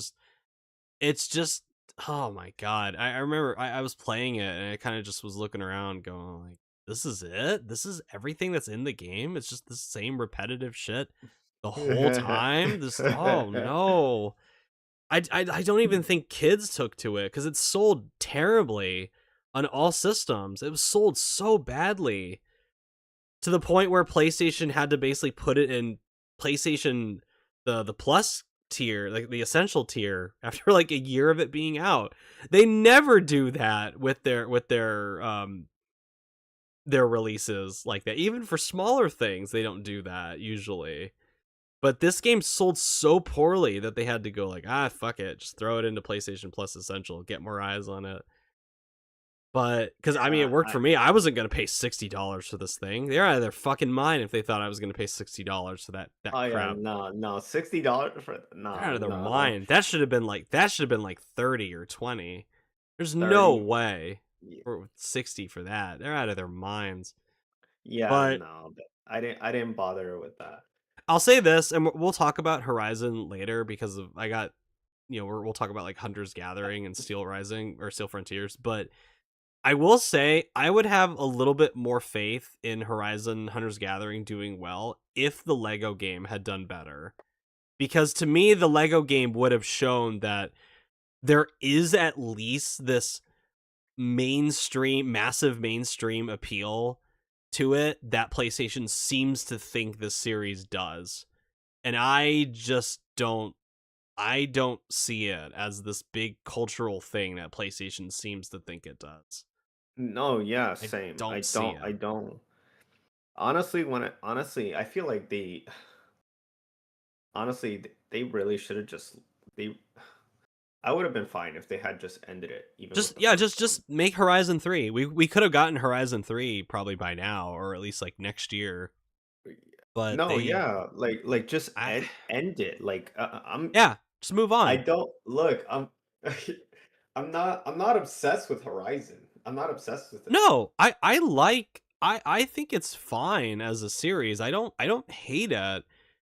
just oh my god. I remember I was playing it and I kind of just was looking around going like, this is it? This is everything that's in the game? It's just the same repetitive shit the whole time? This oh no. I don't even think kids took to it because it sold terribly on all systems. It was sold so badly to the point where PlayStation had to basically put it in PlayStation the plus tier, like the essential tier, after like a year of it being out. They never do that with their releases like that. Even for smaller things, they don't do that usually. But this game sold so poorly that they had to go like, ah, fuck it, just throw it into PlayStation Plus Essential, get more eyes on it. But because I mean, Yeah, it worked for me. I wasn't gonna pay $60 for this thing. They're out of their fucking mind if they thought I was gonna pay $60 for that oh yeah, crap. no, $60 for They're out no, of their no, mind. That should have been like 30 or 20. There's no 30. way y- for 60 for that. They're out of their minds. Yeah, But no, I didn't bother with that. I'll say this, and we'll talk about Horizon later because of I got we'll talk about like Hunter's Gathering and Steel Rising or Steel Frontiers. But I will say I would have a little bit more faith in Horizon Hunter's Gathering doing well if the Lego game had done better. Because to me, the Lego game would have shown that there is at least this massive mainstream appeal to it that PlayStation seems to think this series does. And I don't see it as this big cultural thing that PlayStation seems to think it does. No, yeah, I same. I don't see don't. I it. don't. Honestly, honestly, I feel like they really should have just they. I would have been fine if they had just ended it, even with Just the yeah, first just one. just make Horizon 3. We could have gotten Horizon 3 probably by now or at least like next year. But No, they yeah, like just I end it. Like yeah, just move I on. don't look. I'm not obsessed with Horizon. I'm not obsessed with it. No, I think it's fine as a series. I don't hate it.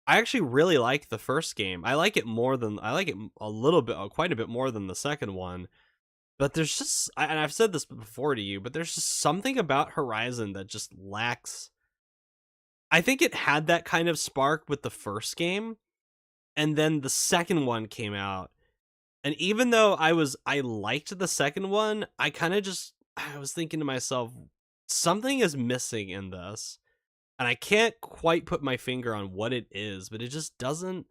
I actually really like the first game. I like it a little bit, quite a bit more than the second one. But there's just, and I've said this before to you, but there's just something about Horizon that just lacks. I think it had that kind of spark with the first game, and then the second one came out. And even though I liked the second one, I was thinking to myself, something is missing in this. And I can't quite put my finger on what it is, but it just doesn't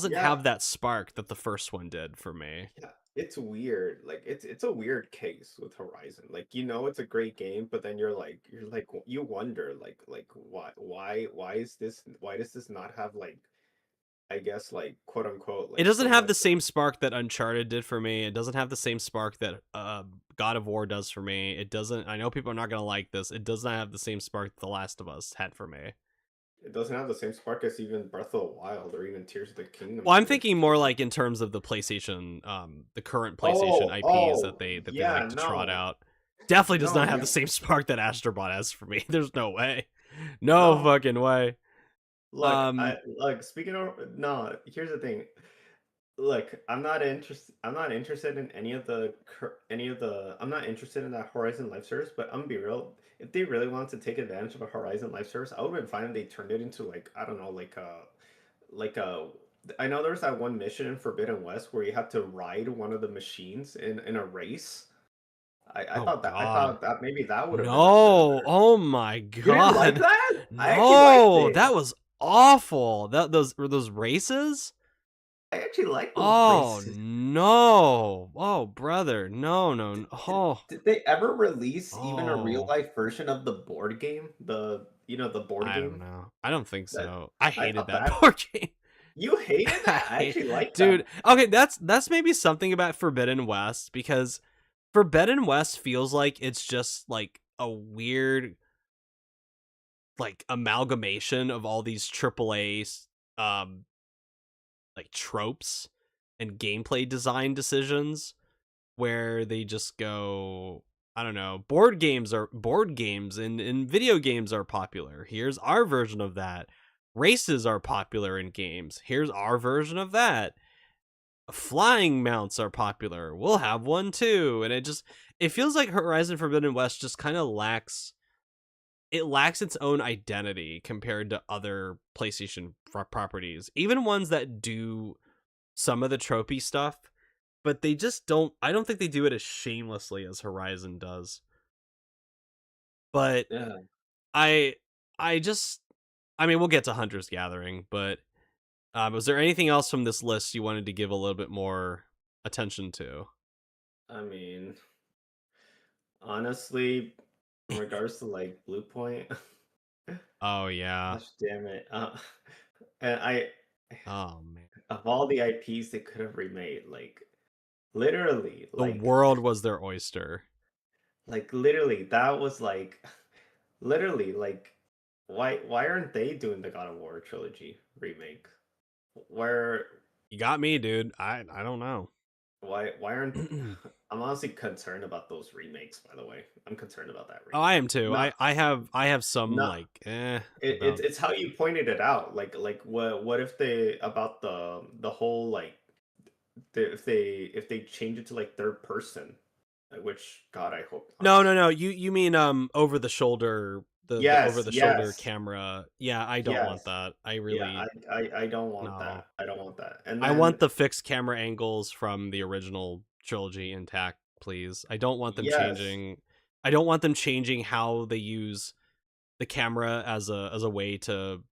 Yeah, have that spark that the first one did for me. yeah, it's weird. Like it's a weird case with Horizon. Like it's a great game, but then you're like you wonder like why does this not have like I guess like quote unquote It like doesn't so have the much same spark that Uncharted did for me. It doesn't have the same spark that God of War does for me. It doesn't. I know people are not gonna like this. It does not have the same spark that The Last of Us had for me. it doesn't have the same spark as even Breath of the Wild or even Tears of the Kingdom Well, I'm did thinking for more me. like in terms of the PlayStation, the current PlayStation Oh, IPs oh, that they yeah, like to trot no. out. Definitely does No, not have the you same spark that Astrobot has for me. There's no way. No no. fucking way. Look, Um, I look, speaking of no, here's the thing. Look, I'm not interested in I'm not interested in that Horizon Life Service, but I'm gonna be real. If they really wanted to take advantage of a Horizon Life Service, I would have been fine if they turned it into like I don't know, like a I know there's that one mission in Forbidden West where you have to ride one of the machines in a race. I oh thought that I god. thought that maybe that would have been a bit No. better. Oh my You didn't like god. that? I actually liked No. it. That was awful. That those races? I actually liked those Oh races. no. Oh brother. No, no. Did, did, Oh. did they ever release even a real Oh. life version of the board game? The board I don't game know. I don't think that so. I I hated thought that that board game. you hated I that. I hate, actually liked dude. that. Okay, that's maybe something about Forbidden West because Forbidden West feels like it's just like a weird like amalgamation of all these AAA um like tropes and gameplay design decisions where they just go I don't know, board games and video games are popular. Here's our version of that. Races are popular in games. Here's our version of that. Flying mounts are popular. We'll have one too. And it feels like Horizon Forbidden West just kind of lacks its own identity compared to other PlayStation properties. Even ones that do some of the tropey stuff, but they just don't I don't think they do it as shamelessly as Horizon does. But Yeah. I I just I mean, we'll get to Hunter's Gathering, but was there anything else from this list you wanted to give a little bit more attention to? I mean, honestly, in regards to like Blue Point, Oh yeah. gosh damn it. And Oh man. of all the IPs they could have remade, like literally, The world was their oyster. literally, that was like, literally, like, why aren't they doing the God of War trilogy remake? Where You got me, dude. I don't know. why aren't I'm honestly concerned about those remakes, by the way. I'm concerned about that Oh, I remake. am too. Not I have some not like it's about. it's how you pointed it out. Like what if they about the whole like if they change it to like third person, which God I hope not. No. You mean over the shoulder, the over Yes, the shoulder yes, camera. Yeah, I don't want yes. that. I Yeah, really I don't want no. that. I don't want that. And I want then the fixed camera angles from the original trilogy intact, please. I don't want them yes. changing. I don't want them changing how they use the camera as a way to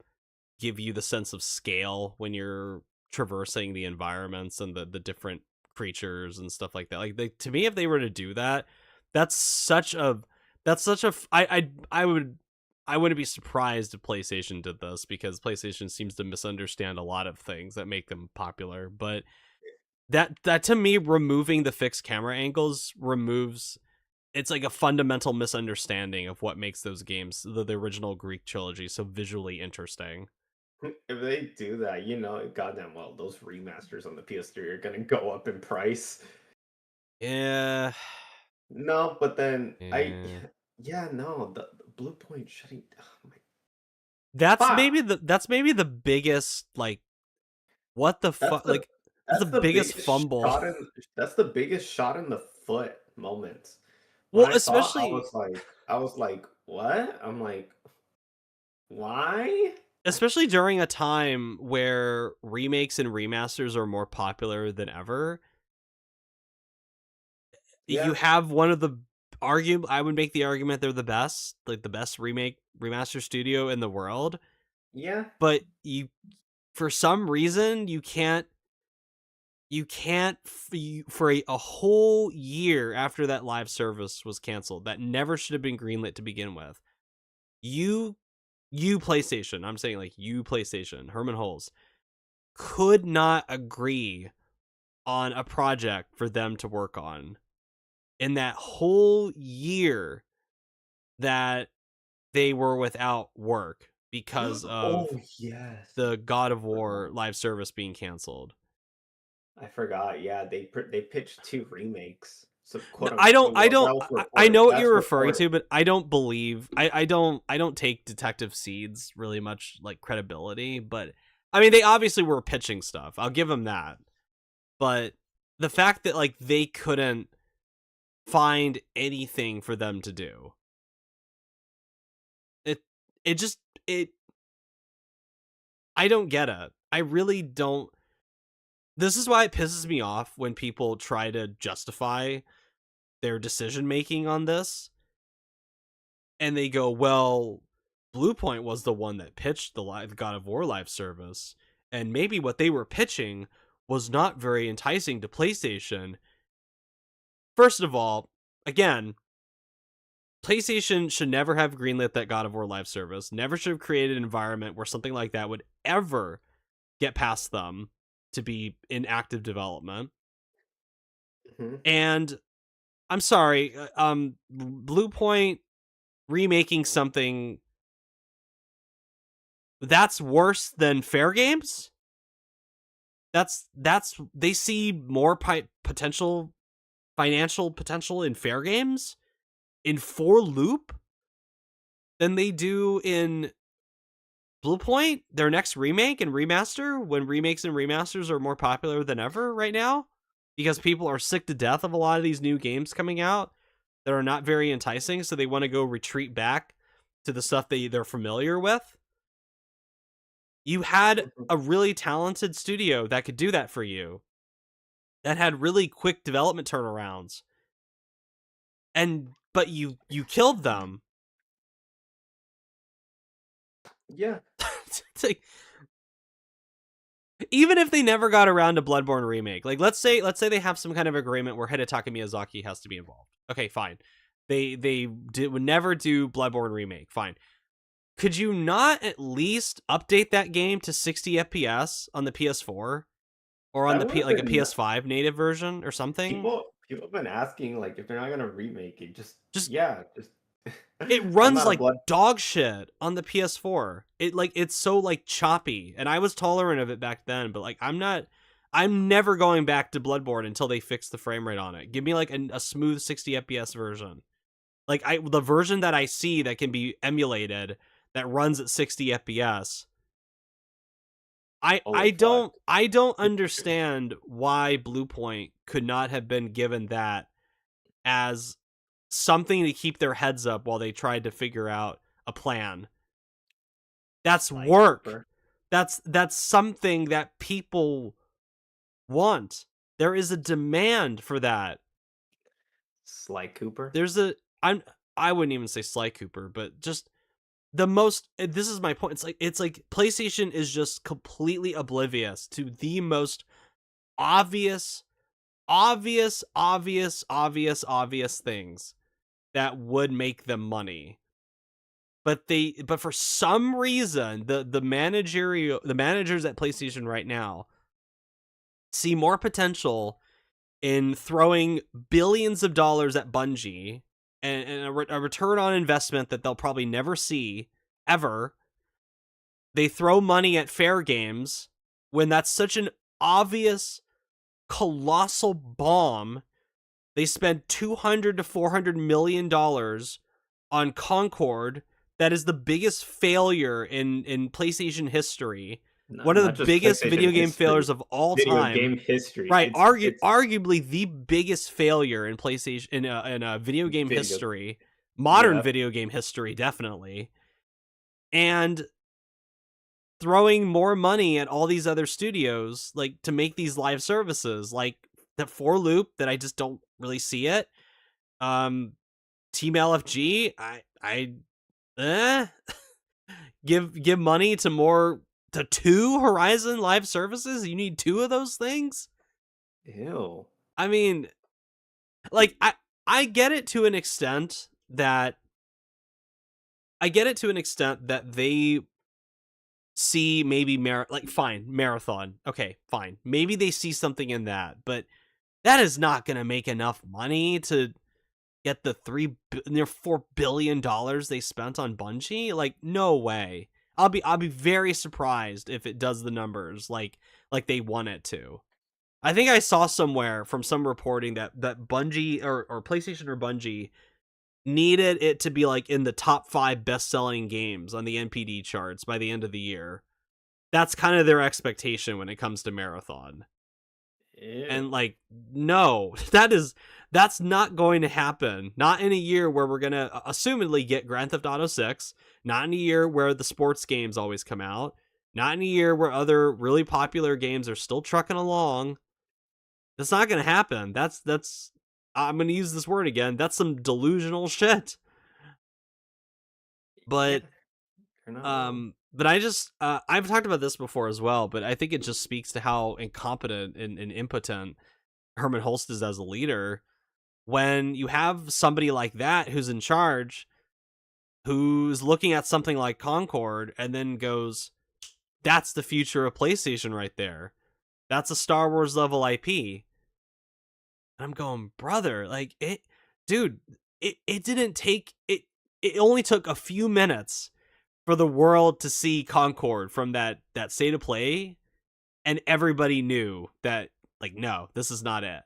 give you the sense of scale when you're traversing the environments and the different creatures and stuff like that. Like to me, if they were to do that, that's such a I wouldn't be surprised if PlayStation did this because PlayStation seems to misunderstand a lot of things that make them popular. But that to me, removing the fixed camera angles removes it's like a fundamental misunderstanding of what makes those games, the original Greek trilogy, so visually interesting. If they do that, you know, goddamn well, those remasters on the PS3 are gonna go up in price. Yeah. No, but then Yeah. yeah, no, the Blue Point shutting. Oh my That's fuck! maybe the biggest like what the That's fuck the like that's the biggest fumble. that's the biggest shot in the foot moment. When Well, I saw it, especially I was like, what? I'm like, why? especially during a time where remakes and remasters are more popular than ever. You Yeah, have one of the I would make the argument they're the best, like the best remake remaster studio in the world, yeah, but you for some reason you can't for a whole year after that live service was canceled that never should have been greenlit to begin with. You you PlayStation, I'm saying like you PlayStation, Herman Hulse could not agree on a project for them to work on in that whole year that they were without work because oh of yes, the God I of War forgot. live service being canceled. I forgot. Yeah, they pitched two remakes. So No, quote I don't. unquote. I Well, don't. that was I reported. know what That's you're referring reported. to, but I don't believe. I don't. I don't take Detective Seed's really much like credibility. But I mean, they obviously were pitching stuff. I'll give them that. But the fact that like they couldn't find anything for them to do, it it just it. I don't get it. I really don't. This is why it pisses me off when people try to justify their decision making on this and they go, well, Bluepoint was the one that pitched the God of War live service, and maybe what they were pitching was not very enticing to PlayStation. First of all, again, PlayStation should never have greenlit that God of War live service, never should have created an environment where something like that would ever get past them to be in active development. Hmm. And I'm sorry, Bluepoint remaking something that's worse than Fair Games? That's they see more potential financial potential in Fair Games in For Loop than they do in Bluepoint, their next remake and remaster, when remakes and remasters are more popular than ever right now because people are sick to death of a lot of these new games coming out that are not very enticing, so they want to go retreat back to the stuff they're familiar with. You had a really talented studio that could do that for you, that had really quick development turnarounds, and but you killed them. Yeah. It's like, even if they never got around to Bloodborne remake, like let's say they have some kind of agreement where Hidetaka Miyazaki has to be involved. Okay, fine. Would never do Bloodborne remake. Fine. Could you not at least update that game to 60 FPS on the PS4 or on That the would have like a been PS5 native version or something. people have been asking like if they're not gonna remake it, just Just yeah, just it I'm runs out of like blood. dog shit on the PS4. It's so like choppy, and I was tolerant of it back then, but like I'm never going back to Bloodborne until they fix the frame rate on it. Give me like a smooth 60 FPS version. Like the version that I see that can be emulated that runs at 60 FPS. I Holy I fuck! don't I don't understand why Bluepoint could not have been given that as something to keep their heads up while they tried to figure out a plan. That's Sly work. Cooper, That's something that people want. There is a demand for that. Sly Cooper. There's a I wouldn't even say Sly Cooper, but just the most this is my point. It's like PlayStation is just completely oblivious to the most obvious obvious things that would make them money. But for some reason the managers at PlayStation right now see more potential in throwing billions of dollars at Bungie and a return on investment that they'll probably never see ever. They throw money at fair games when that's such an obvious colossal bomb. They spend 200 to 400 million dollars on Concord. That is the biggest failure in PlayStation history. One of the Not just biggest video PlayStation game failures history, of all video time. game history. Right, It's arguably the biggest failure in PlayStation in video game video. history, modern Yep. video game history, definitely. And throwing more money at all these other studios, like to make these live services, like the 4 Loop that I just don't really see it. Team LFG, I eh, give money to 2 Horizon live services. You need 2 of those things. Ew. I mean, like I get it to an extent that they see maybe like fine marathon. Okay, fine. Maybe they see something in that, but that is not going to make enough money to get the near $4 billion they spent on Bungie. Like no way. I'll be very surprised if it does the numbers like they want it to. I think I saw somewhere from some reporting that Bungie or PlayStation or Bungie needed it to be like in the top 5 best-selling games on the NPD charts by the end of the year. That's kind of their expectation when it comes to Marathon. And Ew. like no, that's not going to happen. Not in a year where we're going to assumedly get Grand Theft Auto 6, not in a year where the sports games always come out, not in a year where other really popular games are still trucking along. That's not going to happen. That's I'm going to use this word again. That's some delusional shit. Yeah, But you're not wrong. but I just I've talked about this before as well, but I think it just speaks to how incompetent and impotent Herman Holst is as a leader. When you have somebody like that who's in charge, who's looking at something like Concord and then goes, that's the future of PlayStation right there. That's a Star Wars level IP. And I'm going, brother, like dude, it didn't take it only took a few minutes for the world to see Concord from that state of play, and everybody knew that like no, this is not it.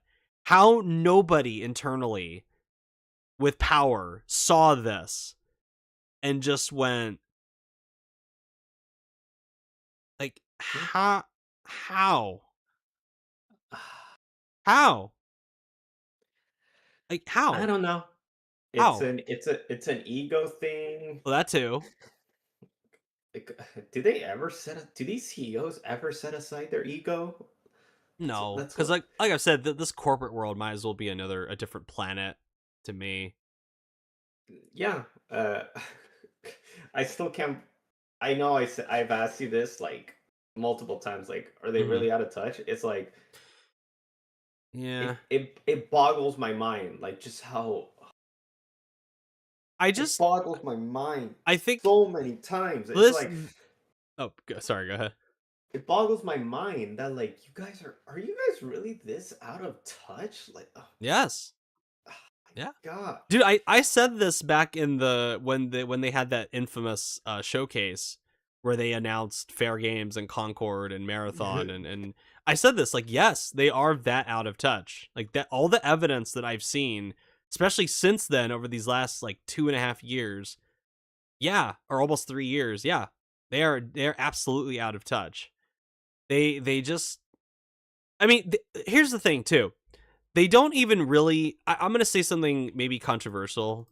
How nobody internally with power saw this and just went like Yeah. how how like I don't know. how It's an ego thing. well that too. Like, do they ever do these CEOs ever set aside their ego? No, That's because what. like I've said, this corporate world might as well be a different planet to me. Yeah. I still can't. I know I've asked you this like multiple times. Like, are they Hmm. really out of touch? It's like Yeah, it boggles my mind. Like just how I it just boggles my mind I think so many times. It's this. like Oh, sorry. Go ahead. it boggles my mind that like you guys are you guys really this out of touch? Like, oh, Yes. oh my Yeah. god. Dude, I said this back in the when they had that infamous showcase where they announced Fair Games and Concord and Marathon and I said this like yes, they are that out of touch. Like that all the evidence that I've seen, especially since then over these last like 2.5 years, yeah, or almost 3 years, yeah, they're absolutely out of touch. They just I mean, here's the thing too. They don't even really I'm going to say something maybe controversial.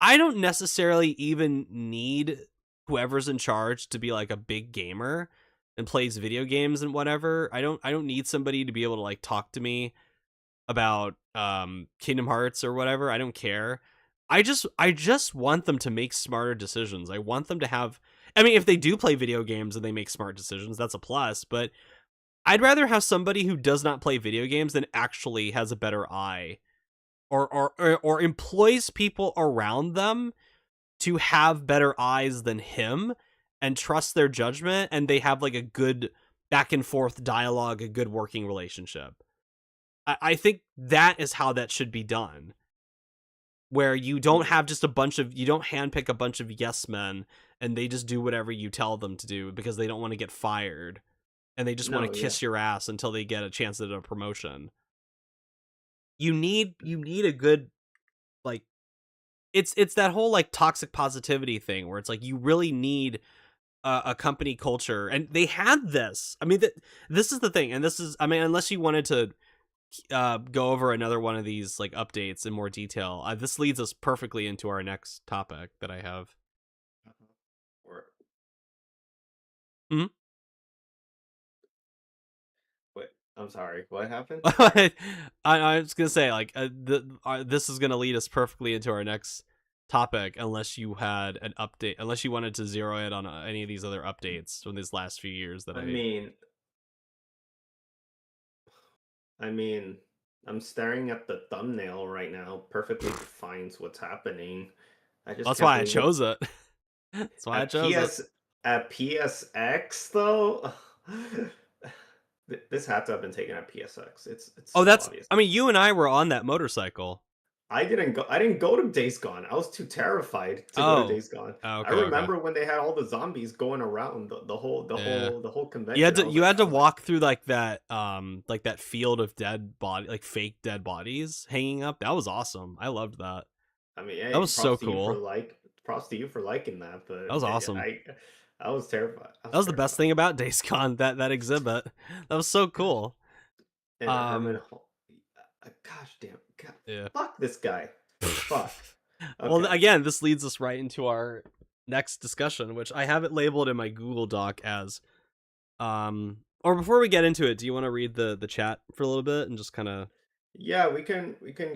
I don't necessarily even need whoever's in charge to be like a big gamer and plays video games and whatever. I don't need somebody to be able to like talk to me about Kingdom Hearts or whatever. I don't care. I just want them to make smarter decisions. I want them to have I mean if they do play video games and they make smart decisions, that's a plus, but I'd rather have somebody who does not play video games than actually has a better eye or employs people around them to have better eyes than him and trust their judgment and they have like a good back and forth dialogue, a good working relationship. I think that is how that should be done. Where you don't have just you don't handpick a bunch of yes men and they just do whatever you tell them to do because they don't want to get fired and they just want No, to yeah. kiss your ass until they get a chance at a promotion. You need a good like it's that whole like toxic positivity thing where it's like you really need a company culture and they had this. I mean this is the thing and this is I mean unless you wanted to go over another one of these like updates in more detail, this leads us perfectly into our next topic that I have. Or Mhm. wait, I'm sorry. What happened? Sorry. I was gonna say like this is gonna lead us perfectly into our next topic unless you had an update unless you wanted to zero in on any of these other updates from these last few years that I I mean, I mean, I'm staring at the thumbnail right now. Perfectly defines what's happening. I just that's can't why I believe it. chose it. That's why I At chose it. PS at PSX though. This had to have been taken at PSX. It's Oh, so that's obvious. I mean you and I were on that motorcycle. I didn't go to Days Gone. I was too terrified to go to Oh. Days Gone. Oh, I okay, okay. remember when they had all the zombies going around Yeah. the whole convention. You had to walk through like that field of dead body like fake dead bodies hanging up. That was awesome. I loved that. I mean, That hey, was so cool. props to you for liking that, That but was awesome. I was terrified. I That was was the best terrified. thing about Days Gone, that exhibit. That was so cool. And Um gosh damn, God, yeah. fuck this guy. Fuck. Well, Okay. again, this leads us right into our next discussion, which I have it labeled in my Google Doc as or before we get into it, do you want to read the chat for a little bit and just kind of Yeah, we can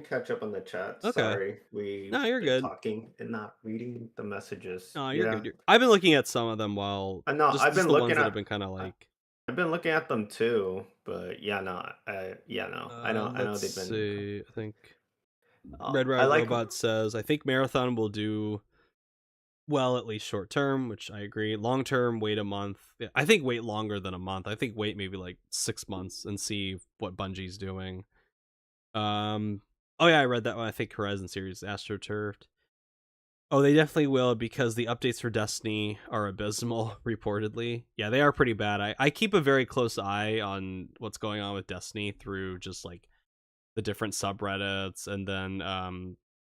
catch up on the chat. okay. Sorry, we've No, you're been good. talking and not reading the messages. No, you're Yeah, good. I've been looking at some of them while I know. just the ones that have been kind of I- like I've been looking at them too, but yeah, no, yeah, no. I know let's they've been. see. I think Red I Rat like. Robot says I think Marathon will do well at least short term, which I agree. Long term, wait a month. Yeah, I think wait longer than a month. I think wait maybe like 6 months and see what Bungie's doing. Um oh yeah, I read that one. I think Horizon series AstroTurfed. Oh, they definitely will because the updates for Destiny are abysmal, reportedly. Yeah, they are pretty bad. I keep a very close eye on what's going on with Destiny through just like the different subreddits and then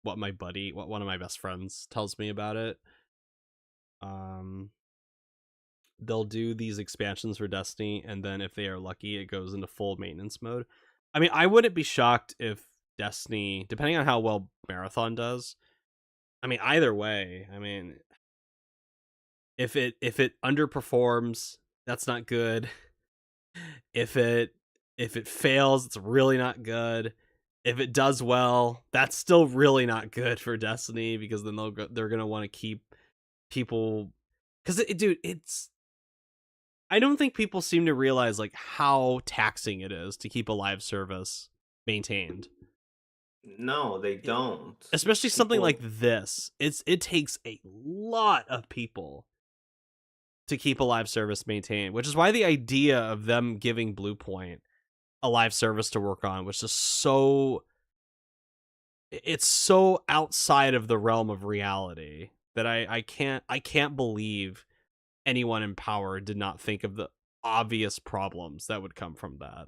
what one of my best friends tells me about it. Um they'll do these expansions for Destiny and then if they are lucky it goes into full maintenance mode. I mean, I wouldn't be shocked if Destiny, depending on how well Marathon does, I mean either way, I mean if it underperforms, that's not good. If it fails, it's really not good. If it does well, that's still really not good for Destiny because then they're gonna want to keep people because dude, it's I don't think people seem to realize like how taxing it is to keep a live service maintained. No, they don't. Especially something like People. this. It takes a lot of people to keep a live service maintained, which is why the idea of them giving Bluepoint a live service to work on was just so, it's so outside of the realm of reality that I can't believe anyone in power did not think of the obvious problems that would come from that.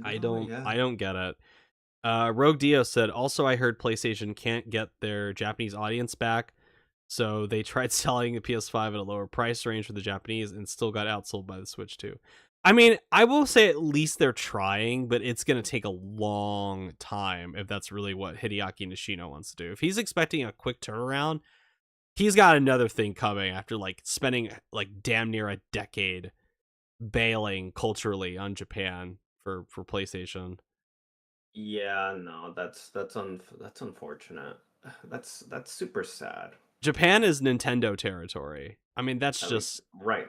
I No, don't yeah. I don't get it. Rogue Dio said, also I heard PlayStation can't get their Japanese audience back, so they tried selling the PS5 at a lower price range for the Japanese and still got outsold by the Switch too. I mean, I will say at least they're trying, but it's going to take a long time if that's really what Hideaki Nishino wants to do. If he's expecting a quick turnaround, he's got another thing coming after like spending like damn near a decade bailing culturally on Japan for PlayStation. Yeah, no, that's unfortunate. That's super sad. Japan is Nintendo territory. I mean, that's At least, just right.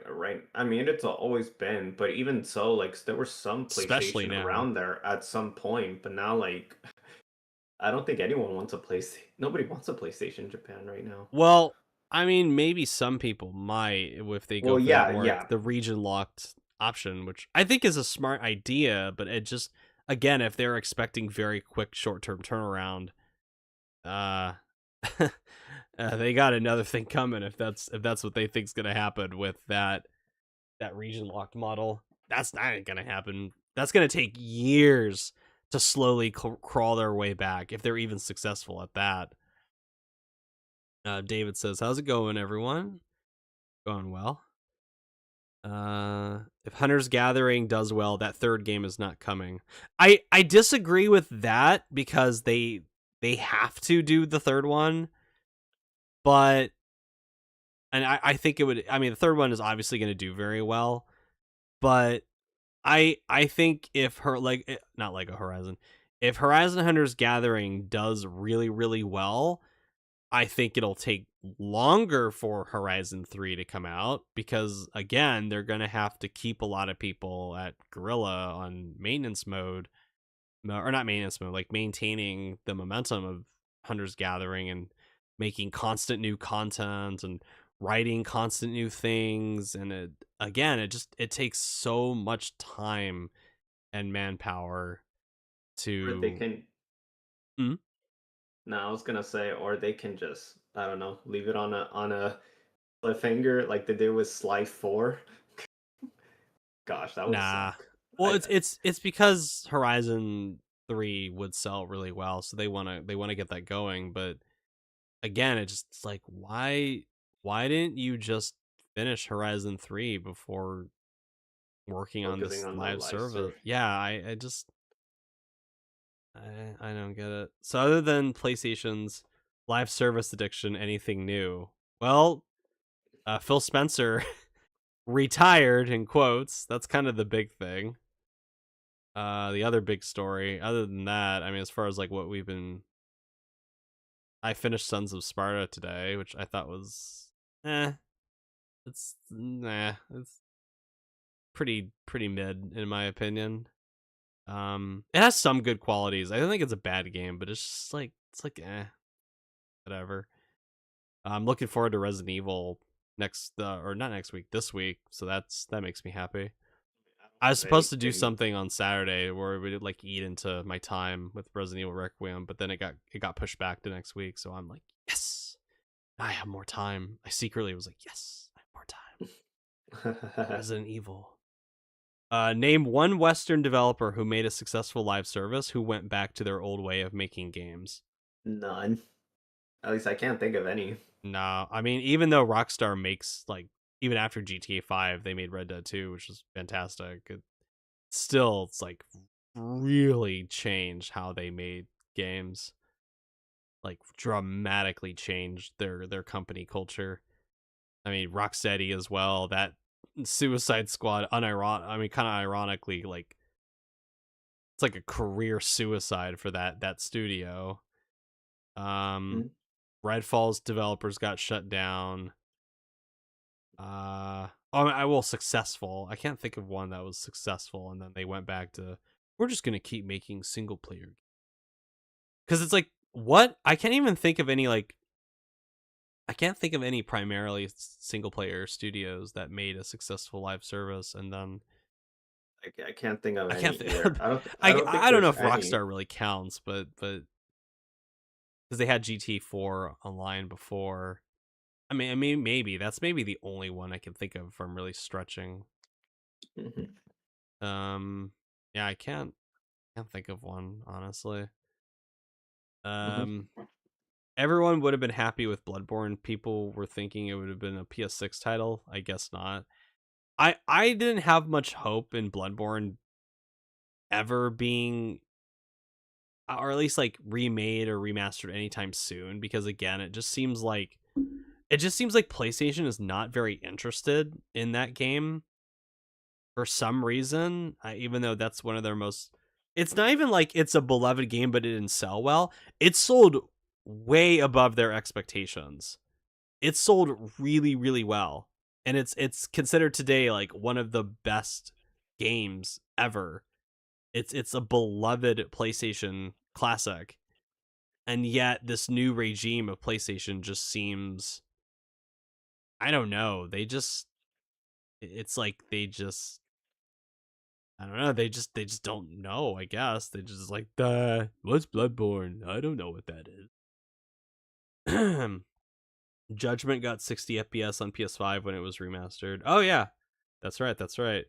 I mean, it's always been, but even so, like, there was some especially PlayStation now. around there at some point, but now, like, I don't think anyone wants a PlayStation. Nobody wants a PlayStation in Japan right now. Well, I mean, maybe some people might if they go Well, for that yeah, more yeah, the region locked option, which I think is a smart idea, but it just again, if they're expecting very quick short term turnaround, uh, they got another thing coming if that's what they think's gonna happen with that region locked model. That's not gonna happen. That's gonna take years to slowly crawl their way back if they're even successful at that. David says, "How's it going, everyone? Going well. If Hunter's Gathering does well, that third game is not coming. I disagree with that because they have to do the third one, but and I think it would. I mean, the third one is obviously going to do very well, but I think if her like not like a Horizon, if Horizon Hunter's Gathering does really well, I think it'll take longer for Horizon 3 to come out because again, they're going to have to keep a lot of people at Gorilla on maintenance mode or not maintenance mode, like maintaining the momentum of Hunter's Gathering and making constant new content and writing constant new things and it takes so much time and manpower or they to can. Mm? No, I was gonna say, or they can just, I don't know, leave it on a cliffhanger like they did with Sly 4. Gosh, that would Nah. suck. Well, I it's because Horizon 3 would sell really well, so they want to get that going, but again, it's like why didn't you just finish Horizon 3 before working on focusing this on the live live service? serve. Yeah, I just I don't get it. So other than PlayStation's live service addiction, anything new? Well, Phil Spencer retired in quotes. That's kind of the big thing. The other big story. Other than that, I mean, as far as like what we've been, I finished Sons of Sparta today, which I thought was, it's pretty mid in my opinion. It has some good qualities. I don't think it's a bad game, but it's just like whatever. I'm looking forward to Resident Evil next, or not next week, this week. So that makes me happy. I don't I was have any supposed to do any something on Saturday where we would like eat into my time with Resident Evil Requiem, but then it got pushed back to next week. So I'm like, yes, I have more time. I secretly was like, yes, I have more time. Resident Evil. Name one Western developer who made a successful live service who went back to their old way of making games. None. At least I can't think of any. No, I mean even though Rockstar makes like even after GTA 5 they made Red Dead 2, which was fantastic. It's like really changed how they made games, like dramatically changed their company culture. I mean Rocksteady as well, that Suicide Squad kind of ironically, like it's like a career suicide for that studio. um Mm. Redfall's developers got shut down. I will successful. I can't think of one that was successful, and then they went back to we're just gonna keep making single player because it's like what I can't even think of any like I can't think of any primarily single player studios that made a successful live service and then I can't think of I can't any think. either. I don't think I don't know there's if any. Rockstar really counts, but because they had GT4 online before. I mean, maybe that's maybe the only one I can think of from really stretching. Mhm, Yeah, I can't think of one honestly. mhm. Um, everyone would have been happy with Bloodborne. People were thinking it would have been a PS6 title. I guess not. I didn't have much hope in Bloodborne ever being, or at least like remade or remastered anytime soon, because again, it just seems like PlayStation is not very interested in that game for some reason. Even though that's one of their most, it's not even like it's a beloved game, but it didn't sell well. It sold way above their expectations. It sold really, really well, and it's considered today like one of the best games ever. It's a beloved PlayStation classic, and yet this new regime of PlayStation just seems, I don't know, it's like they just, I don't know, they just don't know, I guess. They just like, what's Bloodborne? I don't know what that is. Judgment got 60 FPS on PS5 when it was remastered. Oh yeah. That's right, that's right.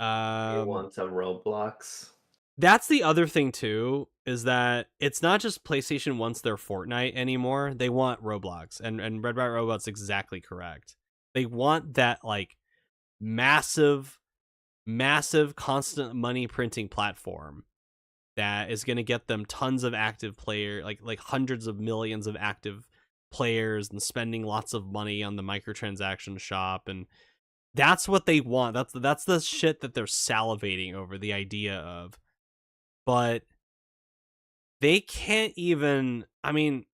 You Um want some Roblox? that's the other thing too, is that it's not just PlayStation wants their Fortnite anymore. They want Roblox, and Red Bright Robot's exactly correct. They want that like massive, massive, constant money printing platform that is going to get them tons of active player, like hundreds of millions of active players, and spending lots of money on the microtransaction shop, and that's what they want. That's the shit that they're salivating over the idea of. But they can't even, I mean,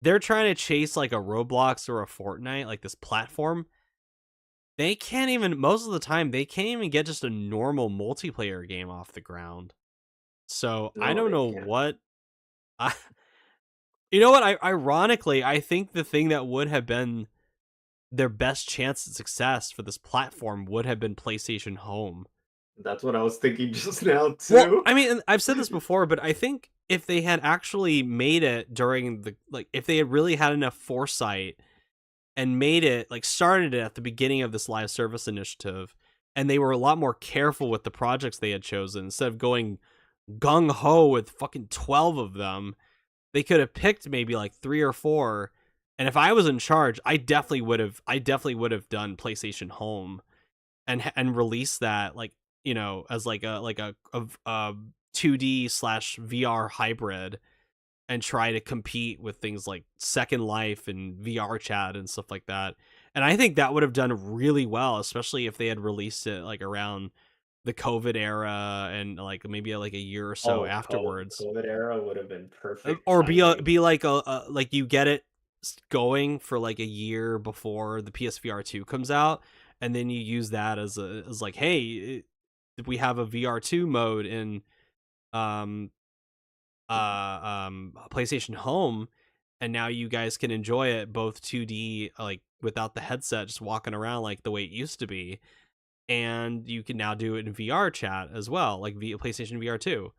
they're trying to chase like a Roblox or a Fortnite, like this platform. They can't even, most of the time, they can't even get just a normal multiplayer game off the ground. So I No, don't they know can't. what. I, you know what? Ironically, I think the thing that would have been their best chance at success for this platform would have been PlayStation Home. That's what I was thinking just now Well, too. I mean, I've said this before, but I think if they had actually made it during the, like, if they had really had enough foresight and made it, like, started it at the beginning of this live service initiative, and they were a lot more careful with the projects they had chosen instead of going gung ho with fucking 12 of them, they could have picked maybe like 3 or 4. And if I was in charge, I definitely would have done PlayStation Home and released that, like, as like a 2D slash VR hybrid, and try to compete with things like Second Life and VR chat and stuff like that. And I think that would have done really well, especially if they had released it like around the COVID era, and like maybe like a year or so Oh, afterwards. COVID era would have been perfect Or timing. be like a like you get it going for like a year before the PSVR 2 comes out, and then you use that as like, hey, we have a VR2 mode in um PlayStation Home, and now you guys can enjoy it both 2D, like without the headset, just walking around like the way it used to be, and you can now do it in VR chat as well, like via PlayStation VR2.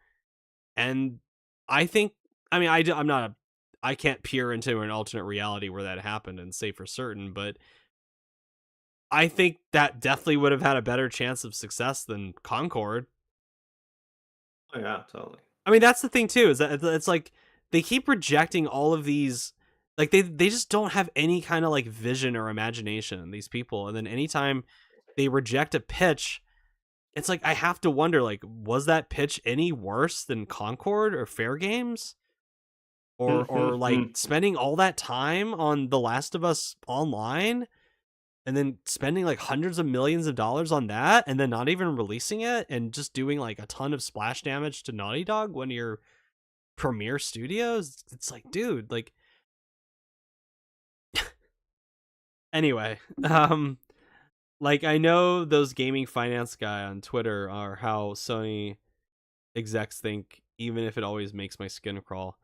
And I think, I mean, I'm not a, I can't peer into an alternate reality where that happened and say for certain, but I think that definitely would have had a better chance of success than Concord. Oh yeah, totally. I mean, that's the thing too, is that it's like they keep rejecting all of these, like they just don't have any kind of like vision or imagination, these people. And then anytime they reject a pitch, it's like I have to wonder, like, was that pitch any worse than Concord or Fair Games? Or like spending all that time on The Last of Us Online, and then spending like hundreds of millions of dollars on that, and then not even releasing it, and just doing like a ton of splash damage to Naughty Dog, one of your premier studios. It's like, dude, like, anyway. Like, I know those gaming finance guy on Twitter are how Sony execs think, even if it always makes my skin crawl.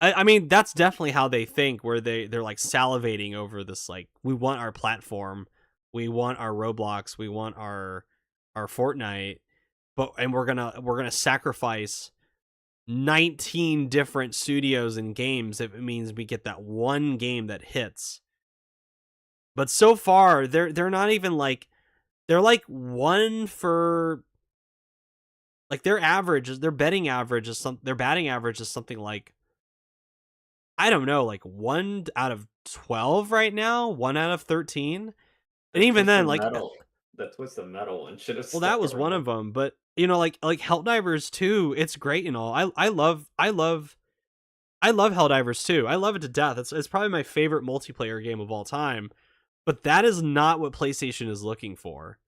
I mean, that's definitely how they think, where they're like salivating over this. Like, we want our platform, we want our Roblox, we want our Fortnite, but and we're gonna sacrifice 19 different studios and games if it means we get that one game that hits. But so far, they're not even like, they're like one for, like, their betting average is their batting average is something like, I don't know, like 1 out of 12 right now, 1 out of 13. And That even then, twisted like, metal. That twisted metal and should have well, that stuck was one of around. them. But like Helldivers 2, it's great and all. I love Helldivers 2. I love it to death. It's probably my favorite multiplayer game of all time. But that is not what PlayStation is looking for.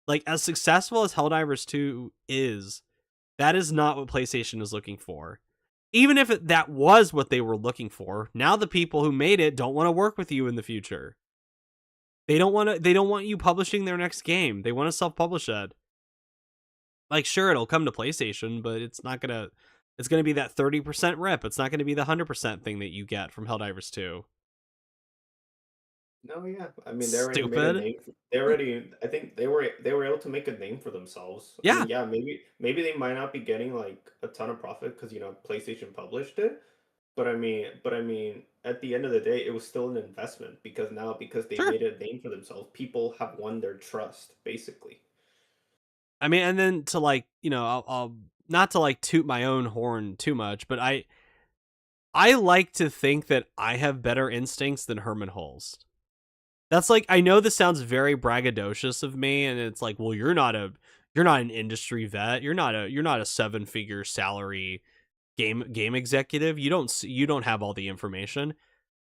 Like, as successful as Helldivers 2 is, that is not what PlayStation is looking for. Even if that was what they were looking for, now the people who made it don't want to work with you in the future. They don't want to. They don't want you publishing their next game. They want to self-publish it. Like, sure, it'll come to PlayStation, but it's not gonna. It's gonna be that 30% rip. It's not gonna be the 100% thing that you get from Helldivers 2. No, yeah. I mean, they already made a Stupid. name. They already. I think they were able to make a name for themselves. I Yeah, mean, yeah, maybe they might not be getting like a ton of profit because PlayStation published it. But I mean, at the end of the day, it was still an investment because they sure. made a name for themselves, people have won their trust, basically. I mean, and then to, like, I'll not to like toot my own horn too much, but I like to think that I have better instincts than Herman Holst. That's like, I know this sounds very braggadocious of me, and it's like, well, you're not an industry vet. You're not a 7-figure salary game executive. You don't have all the information.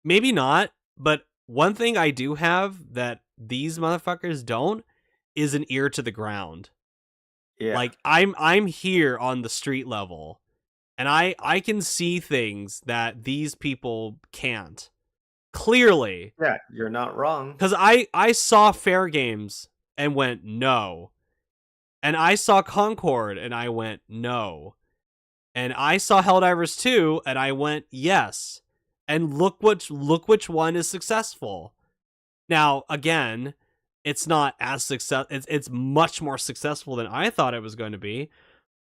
Maybe not, but one thing I do have that these motherfuckers don't is an ear to the ground. Yeah. Like, I'm here on the street level, and I can see things that these people can't. Clearly, Yeah, you're not wrong. because I saw Fair Games and went no, and I saw Concord and I went no, and I saw Helldivers 2 and I went yes, and look which one is successful. Now, again, it's not as success. It's much more successful than I thought it was going to be,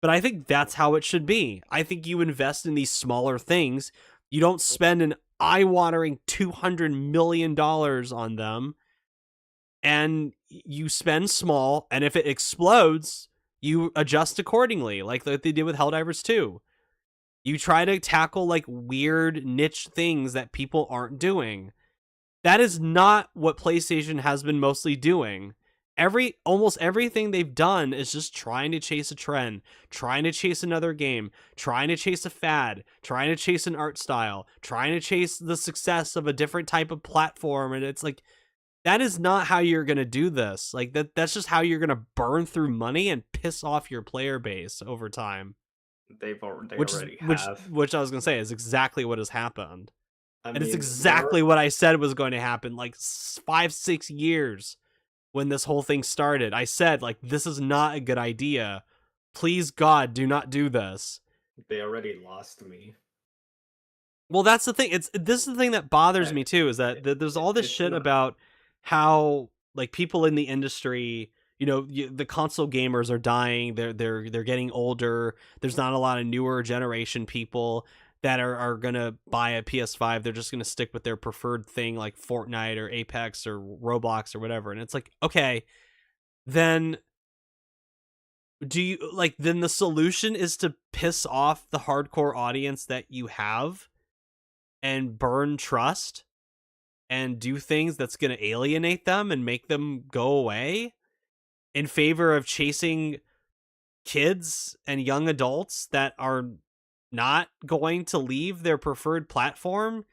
but I think that's how it should be. I think you invest in these smaller things. You don't spend an eye-watering $200 million on them, and you spend small, and if it explodes, you adjust accordingly, like they did with Helldivers 2. You try to tackle like weird niche things that people aren't doing. That is not what PlayStation has been mostly doing. Almost everything they've done is just trying to chase a trend, trying to chase another game, trying to chase a fad, trying to chase an art style, trying to chase the success of a different type of platform. And it's like, that is not how you're going to do this. Like, that's just how you're going to burn through money and piss off your player base over time. They Which is already which have. which I was going to say is exactly what has happened. I And it's mean, exactly what I said was going to happen like 5-6 years when this whole thing started. I said, like, this is not a good idea. Please, God, do not do this. they already lost me. Well, that's the thing. This is the thing that bothers I- me too, is that there's all this it's shit not. about how, like, people in the industry, the console gamers are dying. They're getting older. There's not a lot of newer generation people that are gonna buy a PS5. They're just gonna stick with their preferred thing, like Fortnite or Apex or Roblox or whatever. And it's like, okay, then then the solution is to piss off the hardcore audience that you have and burn trust and do things that's going to alienate them and make them go away in favor of chasing kids and young adults that are not going to leave their preferred platform,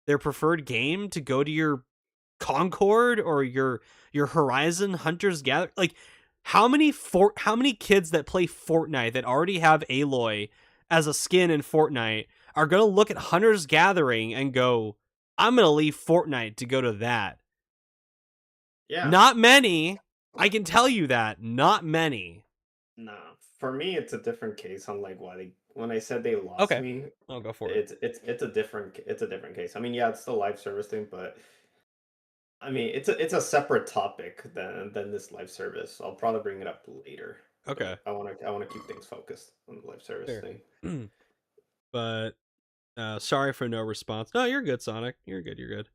their preferred game, to go to your Concord or your Horizon Hunters Gather. Like, how many kids that play Fortnite that already have Aloy as a skin in Fortnite are going to look at Hunter's Gathering and go, I'm going to leave Fortnite to go to that? Yeah. Not many. I can tell you that. Not many. No. For me, it's a different case on like why when I said they lost Okay, me, I'll go for it. it's a different case. I mean, yeah, it's the live service thing, but I mean, it's a separate topic than this live service. I'll probably bring it up later, Okay, but I want to keep things focused on the live service fair. thing. But sorry for no response. No, you're good, Sonic. You're good. You're good.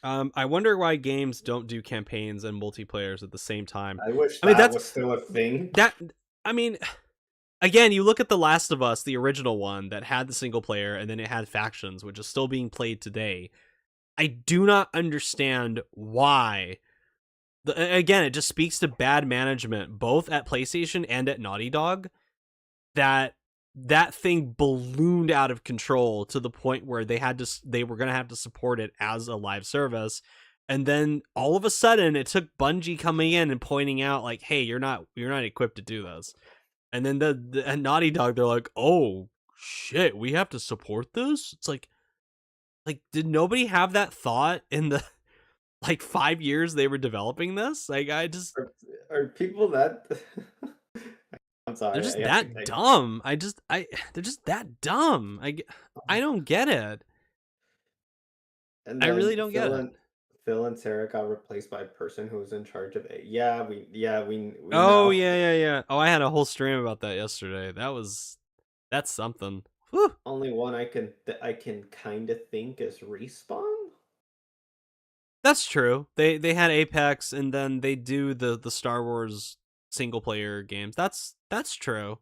I wonder why games don't do campaigns and multiplayers at the same time. I wish I mean, that was still a thing. that. I mean, again, you look at The Last of Us, the original one that had the single player and then it had factions, which is still being played today. I do not understand why. Again, it just speaks to bad management, both at PlayStation and at Naughty Dog, that that thing ballooned out of control to the point where they were going to have to support it as a live service. And then all of a sudden it took Bungie coming in and pointing out like, hey, you're not equipped to do this. And then the Naughty Dog, they're like, oh shit, we have to support this. It's like did nobody have that thought in the like 5 years they were developing this? Like I just Are people that? I'm they're sorry. just I have to. that dumb. They're just that dumb. I don't get it. And I really then don't get it. Phil and Sarah got replaced by a person who was in charge of it. Yeah, we Oh know. yeah, yeah, yeah. Oh, I had a whole stream about that yesterday. That's something. Whew. Only one I can kind of think is Respawn. That's true. They had Apex and then they do the Star Wars single player games. That's true.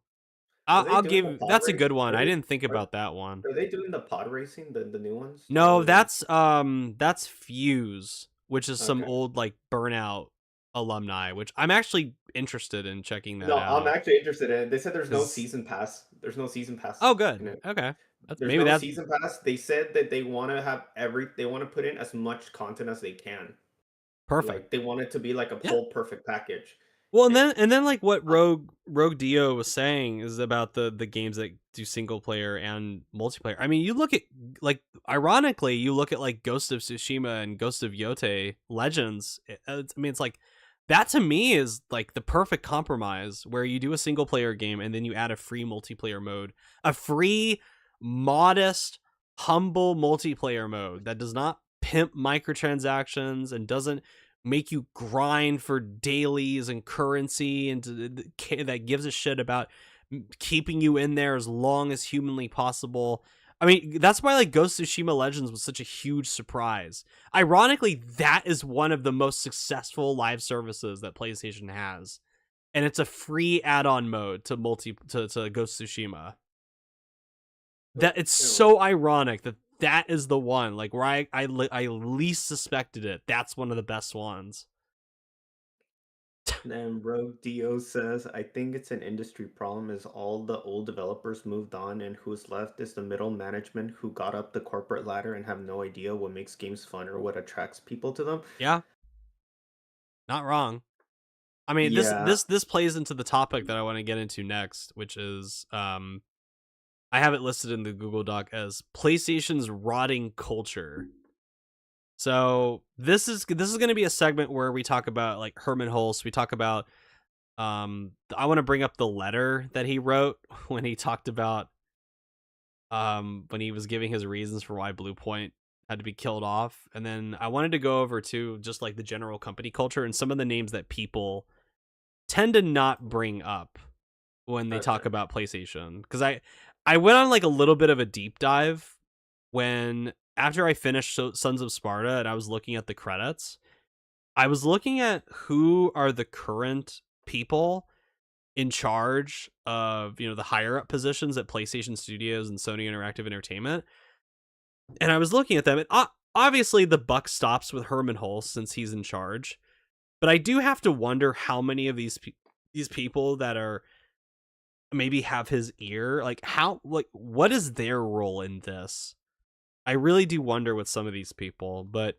Are they I'll doing the give pod that's a race? good one. Are I they didn't think are, about that one. are they doing the pod racing, the new ones? No, that's Fuse, which is some Okay. old like Burnout alumni, which I'm actually interested in checking that No, I'm out. actually interested in it. They said there's no Cause season pass. There's no season pass oh, in good. it. Okay, that's There's maybe no that's season pass. They said that they want to put in as much content as they can. perfect. Like they want it to be like a Yeah. whole perfect package. Well, And and then like what uh, Rogue Dio was saying is about the games that do single player and multiplayer. I mean, you look at like ironically, you look at like Ghost of Tsushima and Ghost of Yote Legends. I mean, it's like that to me is like the perfect compromise where you do a single player game and then you add a free multiplayer mode, a free, modest, humble multiplayer mode that does not pimp microtransactions and doesn't make you grind for dailies and currency and that gives a shit about keeping you in there as long as humanly possible. I mean, that's why like Ghost of Tsushima Legends was such a huge surprise. Ironically, that is one of the most successful live services that PlayStation has. And it's a free add-on mode to Ghost of Tsushima. That it's you know, so ironic that that is the one like where I least suspected it. That's one of the best ones. then Rogue Dio says, I think it's an industry problem is all the old developers moved on and who's left is the middle management who got up the corporate ladder and have no idea what makes games fun or what attracts people to them. Yeah, not wrong. I mean, Yeah, this plays into the topic that I want to get into next, which is I have it listed in the Google Doc as PlayStation's rotting culture. So this is going to be a segment where we talk about like Herman Hulst. We talk about I want to bring up the letter that he wrote when he talked about when he was giving his reasons for why Blue Point had to be killed off, and then I wanted to go over to just like the general company culture and some of the names that people tend to not bring up when they talk okay. about PlayStation, because I went on like a little bit of a deep dive when after I finished Sons of Sparta and I was looking at the credits. I was looking at who are the current people in charge of, the higher up positions at PlayStation Studios and Sony Interactive Entertainment, and I was looking at them, and obviously the buck stops with Herman Hulst since he's in charge. But I do have to wonder how many of these people that are maybe have his ear, like what is their role in this? I really do wonder with some of these people, but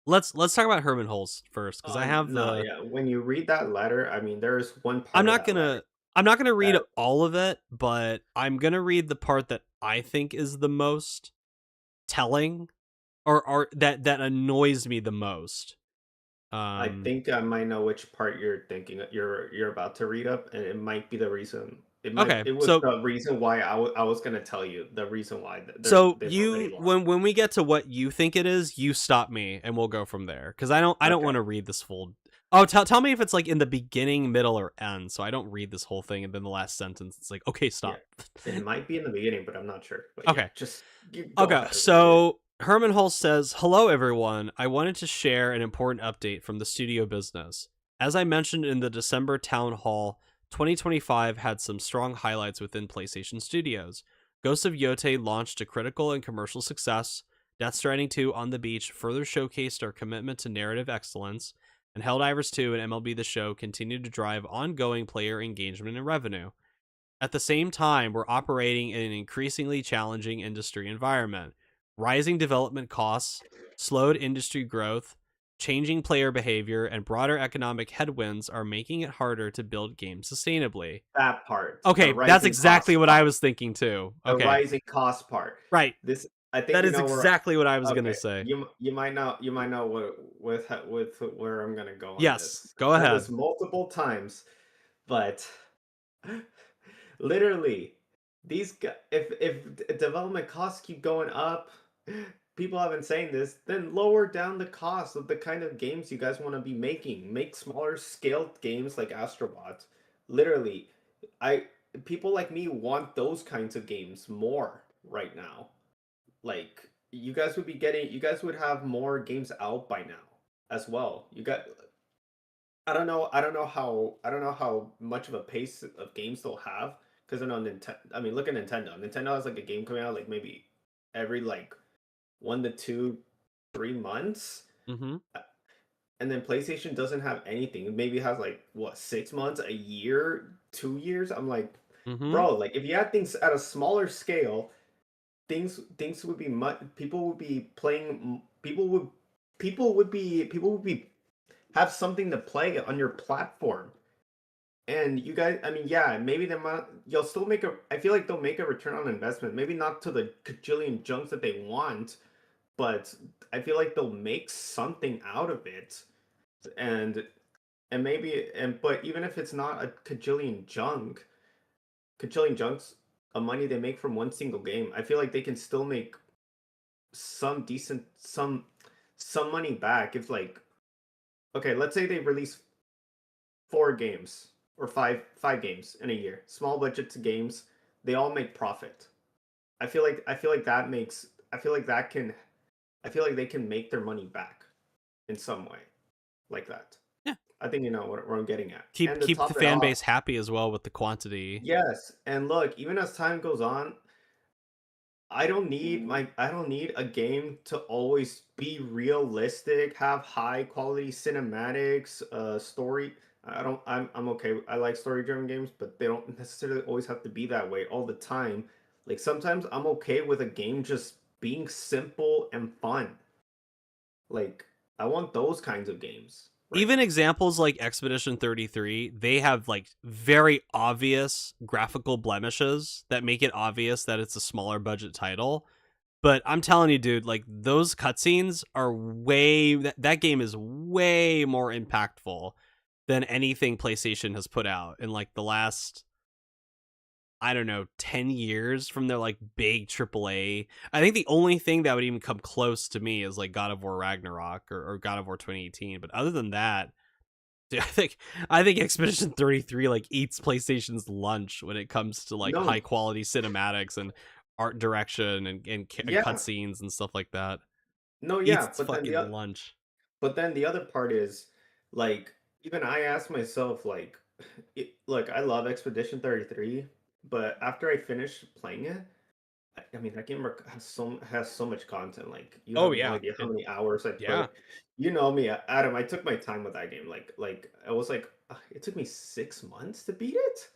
let's talk about Herman Hulst first because I have No, the yeah. When you read that letter, I mean, there is one I'm part of not that gonna letter I'm not gonna read that all of it, but I'm gonna read the part that I think is the most telling or that annoys me the most. I Um, think I might know which part you're thinking you're about to read up, and it might be the reason. Okay, it was so the reason why I was gonna tell you the reason why they've already you lost. when we get to what you think it is, you stop me and we'll go from there because I don't Okay. want to read this full. Oh, tell me if it's like in the beginning, middle, or end, so I don't read this whole thing and then the last sentence it's like okay, Yeah. stop. It might be in the beginning, but I'm not sure. But yeah, Okay, just you go okay. ahead and read it. So Herman Hulse says, "Hello, everyone. I wanted to share an important update from the studio business. As I mentioned in the December town hall, 2025 had some strong highlights within PlayStation Studios. Ghost of Yote launched to critical and commercial success. Death Stranding 2 on the Beach further showcased our commitment to narrative excellence, and Helldivers 2 and MLB The Show continued to drive ongoing player engagement and revenue. At the same time, we're operating in an increasingly challenging industry environment. Rising development costs, slowed industry growth, changing player behavior, and broader economic headwinds are making it harder to build games sustainably." That part, Okay, that's exactly what I part, was thinking too. the Okay, rising cost part. right. This, I think That you is know where. exactly what I was gonna Okay, say. you might know what with where I'm gonna go on Yes, this. I've go said ahead. this multiple times, but literally, if development costs keep going up, people have been saying this, then lower down the cost of the kind of games you guys want to be making. Make smaller scaled games like Astrobot. Literally, I people like me want those kinds of games more right now. Like you guys would have more games out by now as well. You got I don't know how much of a pace of games they'll have because I know Nintendo. I mean, look at Nintendo. Nintendo has like a game coming out like maybe every like 1 to 2, 3 months, Mm-hmm. and then PlayStation doesn't have anything. It maybe has like what 6 months, a year, 2 years. I'm like, Mm-hmm. bro, like if you had things at a smaller scale, things would be much. People would be playing. People would be have something to play on your platform. And you guys, I mean, yeah, maybe they might, you'll still make a, I feel like they'll make a return on investment. Maybe not to the cajillion junks that they want, but I feel like they'll make something out of it. And, but even if it's not a cajillion junks of money they make from one single game, I feel like they can still make some decent, some money back if like, okay, let's say they release 4 games or five games in a year. Small budget games, they all make profit. I feel like that makes I feel like that can I feel like they can make their money back in some way like that. Yeah. I think you know what I'm getting at. Keep And to keep the top it fan off, base happy as well with the quantity. yes, and look, even as time goes on, I don't need a game to always be realistic, have high quality cinematics, story. I'm okay. I like story driven games, but they don't necessarily always have to be that way all the time. Like sometimes I'm okay with a game just being simple and fun. Like I want those kinds of games right Even now. examples like Expedition 33, they have like very obvious graphical blemishes that make it obvious that it's a smaller budget title. But I'm telling you, dude, like those cutscenes are that game is way more impactful than anything PlayStation has put out in like the last, I don't know, 10 years from their like big AAA. I think the only thing that would even come close to me is like God of War Ragnarok or God of War 2018. But other than that, dude, I think Expedition 33 like eats PlayStation's lunch when it comes to like high No, quality cinematics and art direction and yeah, cutscenes and stuff like that. no, Eats yeah, its fucking lunch. but then the other part is like even I ask myself like look, I love Expedition 33, but after I finished playing it, I mean that has so much content. Like you Oh have no yeah, idea how many hours I yeah. put. You know me, Adam. I took my time with that game. Like I was like, it took me 6 months to beat it.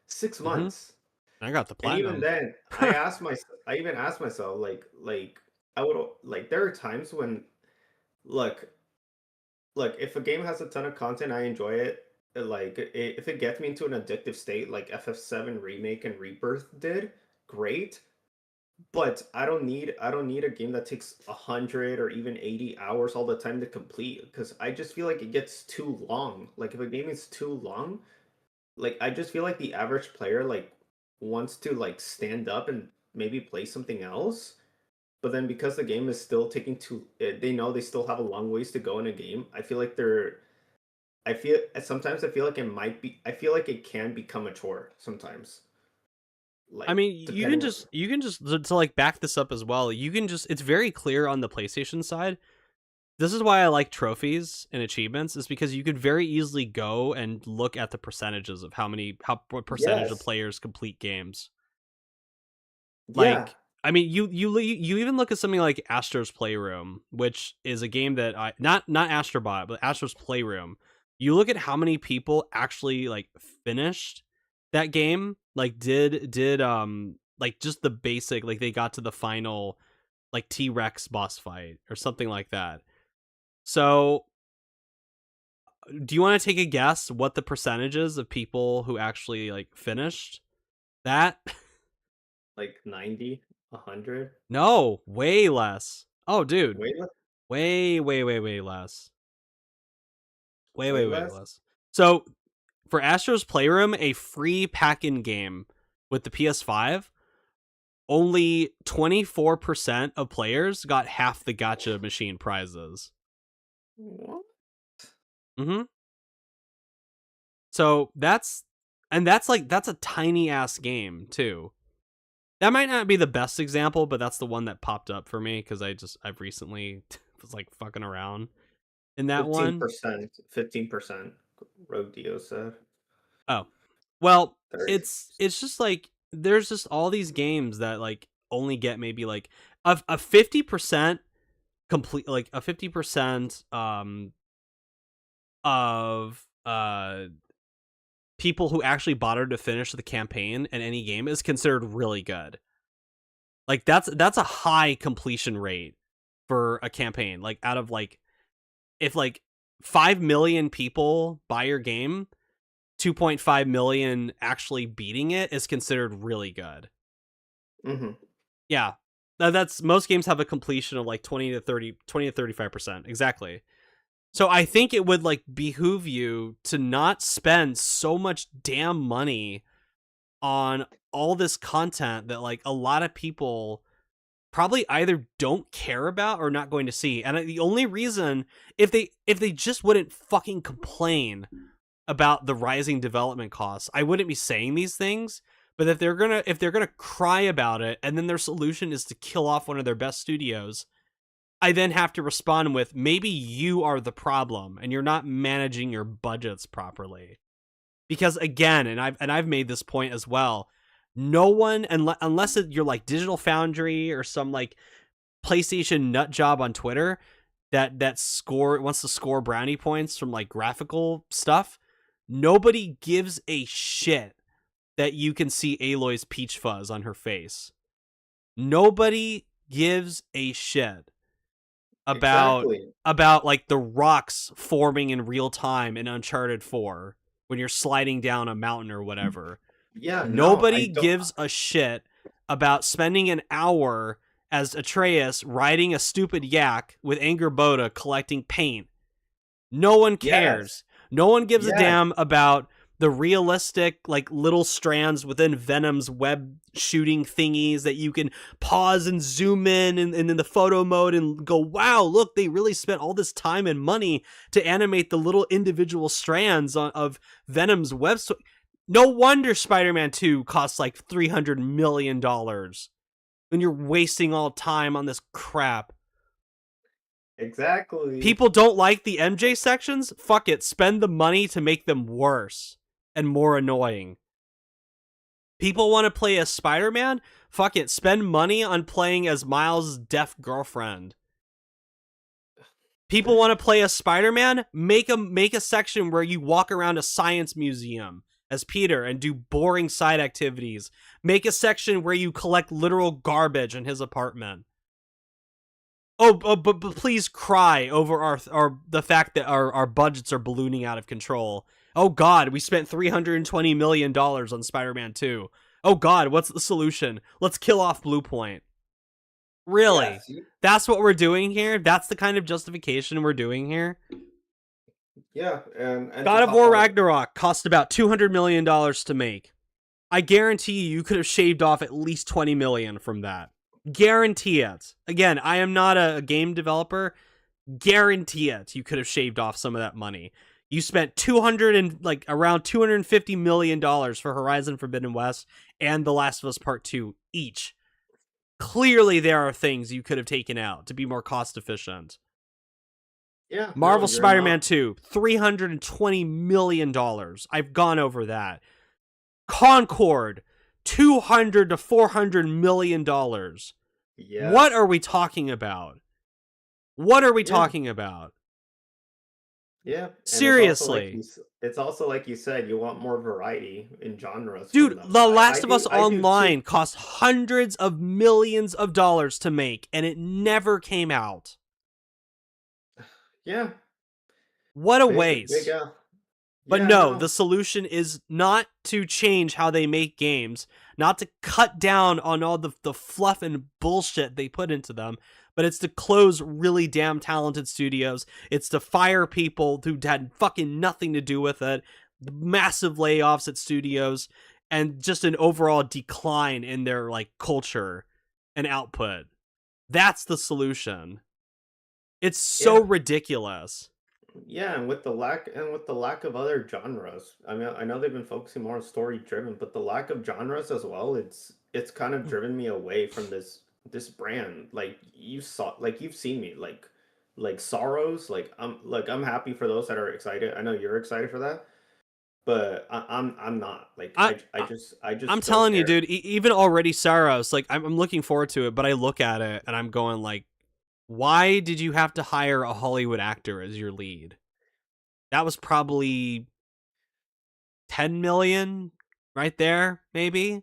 Six Mm-hmm. months, I got the and even platinum. then, I even asked myself like I would like there are times when look if a game has a ton of content, I enjoy it. If it gets me into an addictive state, like FF7 Remake and Rebirth did, great. But I don't need a game that takes 100 or even 80 hours all the time to complete because I just feel like it gets too long. Like if a game is too long, like I just feel like the average player like wants to like stand up and maybe play something else, but then because the game is still taking they know they still have a long ways to go in a game. I feel like they're I feel sometimes I feel like it might be I feel like it can become a chore sometimes. I Like mean, depending on you can just to like back this up as well. You can just it's very clear on the PlayStation side. This is why I like trophies and achievements, is because you could very easily go and look at the percentages of what percentage of yes. players complete games. Yeah. Like, I mean, you even look at something like Astro's Playroom, which is a game that I not Astrobot, but Astro's Playroom. You look at how many people actually like finished that game, like did like just the basic, like they got to the final like T-Rex boss fight or something like that. So, do you want to take a guess what the percentages of people who actually like finished that? Like 90, 100. No, way less. Oh, dude, Way less. way less. Way Way less. less. So for Astro's Playroom, a free pack-in game with the PS5, only 24% of players got half the gacha machine prizes. What? Mm-hmm. So that's a tiny ass game too. That might not be the best example, but that's the one that popped up for me because I've recently was like fucking around in that one. 15%. 15%. Rogue Dio said. Oh, well, 30. it's just like there's just all these games that like only get maybe like a 50% complete, like a 50% of people who actually bothered to finish the campaign in any game is considered really good. Like that's a high completion rate for a campaign. Like out of like if like 5 million people buy your game, 2.5 million actually beating it is considered really good. Mm-hmm. Yeah. That's most games have a completion of like 20 to 35%. Exactly. So I think it would like behoove you to not spend so much damn money on all this content that like a lot of people probably either don't care about or not going to see. And the only reason, if they just wouldn't fucking complain about the rising development costs, I wouldn't be saying these things. But if they're gonna cry about it and then their solution is to kill off one of their best studios, I then have to respond with, maybe you are the problem and you're not managing your budgets properly. Because again, and I've made this point as well, no one, unless you're like Digital Foundry or some like PlayStation nut job on Twitter that score wants to score brownie points from like graphical stuff, nobody gives a shit that you can see Aloy's peach fuzz on her face. Nobody gives a shit about Exactly. like the rocks forming in real time in Uncharted 4 when you're sliding down a mountain or whatever. Yeah, no, I Nobody don't. gives a shit about spending an hour as Atreus riding a stupid yak with Angerboda collecting paint. No one Yes. cares. No one gives a Yes. damn about the realistic, like, little strands within Venom's web shooting thingies that you can pause and zoom in and in the photo mode and go, wow, look, they really spent all this time and money to animate the little individual strands of Venom's web. No wonder Spider-Man 2 costs like $300 million when you're wasting all time on this crap. Exactly. People don't like the MJ sections? Fuck it, spend the money to make them worse and more annoying. People want to play as Spider-Man? Fuck it, spend money on playing as Miles' deaf girlfriend. People want to play as Spider-Man? Make a section where you walk around a science museum as Peter and do boring side activities. Make a section where you collect literal garbage in his apartment. But please cry over our the fact that our budgets are ballooning out of control. Oh God, we spent $320 million on Spider-Man 2. Oh God, what's the solution? Let's kill off Blue Point. Really? Yes. That's what we're doing here? That's the kind of justification we're doing here? Yeah, and to God of top War all, Ragnarok cost about $200 million to make. I guarantee you could have shaved off at least 20 million from that. Guarantee it. Again, I am not a game developer. Guarantee it. You could have shaved off some of that money. You spent around $250 million for Horizon Forbidden West and The Last of Us Part 2 each. Clearly there are things you could have taken out to be more cost efficient. Yeah, no, Marvel you're Spider-Man not. 2, $320 million. I've gone over that. Concord, $200 to $400 million. What Yes. are we talking about? What are we Yeah. talking about? Yeah, and Seriously. it's also like you said, you want more variety in genres from Dude, them. The I Last of do Us I do too. Online cost hundreds of millions of dollars to make, and it never came out. Yeah, What a big waste. But yeah, no, no. the solution is not to change how they make games, not to cut down on all the fluff and bullshit they put into them, but it's to close really damn talented studios. It's to fire people who had fucking nothing to do with it, massive layoffs at studios, and just an overall decline in their like culture and output. That's the solution. It's so Yeah. ridiculous. Yeah, and with the lack of other genres. I mean, I know they've been focusing more on story driven, but the lack of genres as well, it's kind of driven me away from this brand. Like you've seen me like Sorrows, I'm happy for those that are excited. I know you're excited for that, but I'm not. Like I, I I'm just don't telling you, care. dude. Even already Saros, like I'm looking forward to it, but I look at it and I'm going like, why did you have to hire a Hollywood actor as your lead? That was probably 10 million right there, maybe.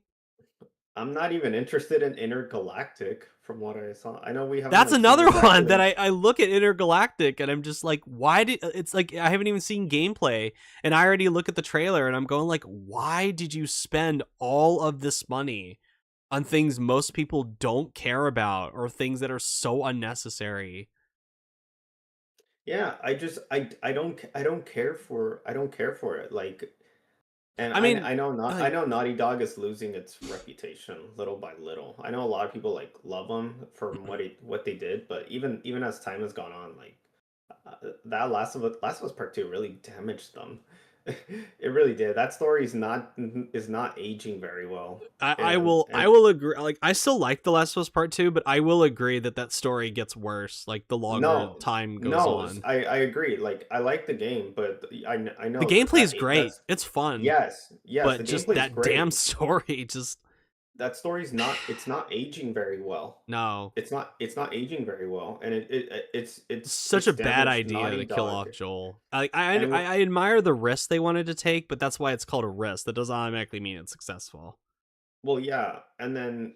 I'm not even interested in Intergalactic from what I saw. I know we haven't That's like seen another one that exactly. I look at Intergalactic and I'm just like, why did it's like I haven't even seen gameplay and I already look at the trailer and I'm going like, why did you spend all of this money on things most people don't care about or things that are so unnecessary? Yeah, I don't care for it. Like, and I mean, I like, know Naughty Dog is losing its reputation little by little. I know a lot of people like love them from what they did, but even as time has gone on, like that Last of Us Part Two really damaged them. It really did. That story is not aging very well, I and will agree. Like, I still like The Last of Us Part Two, but I will agree that that story gets worse. Like the longer no, time goes no, on, I agree. Like I like the game, but I the know gameplay is great. that's It's fun, yes, but the just gameplay is that damn great. story, just That story's not it's not aging very well. no. It's not aging very well, and Such it's a bad damaged idea Naughty to kill Dog. off Joel. I And with I admire the risk they wanted to take, but that's why it's called a risk. That doesn't automatically mean it's successful. well, yeah, and then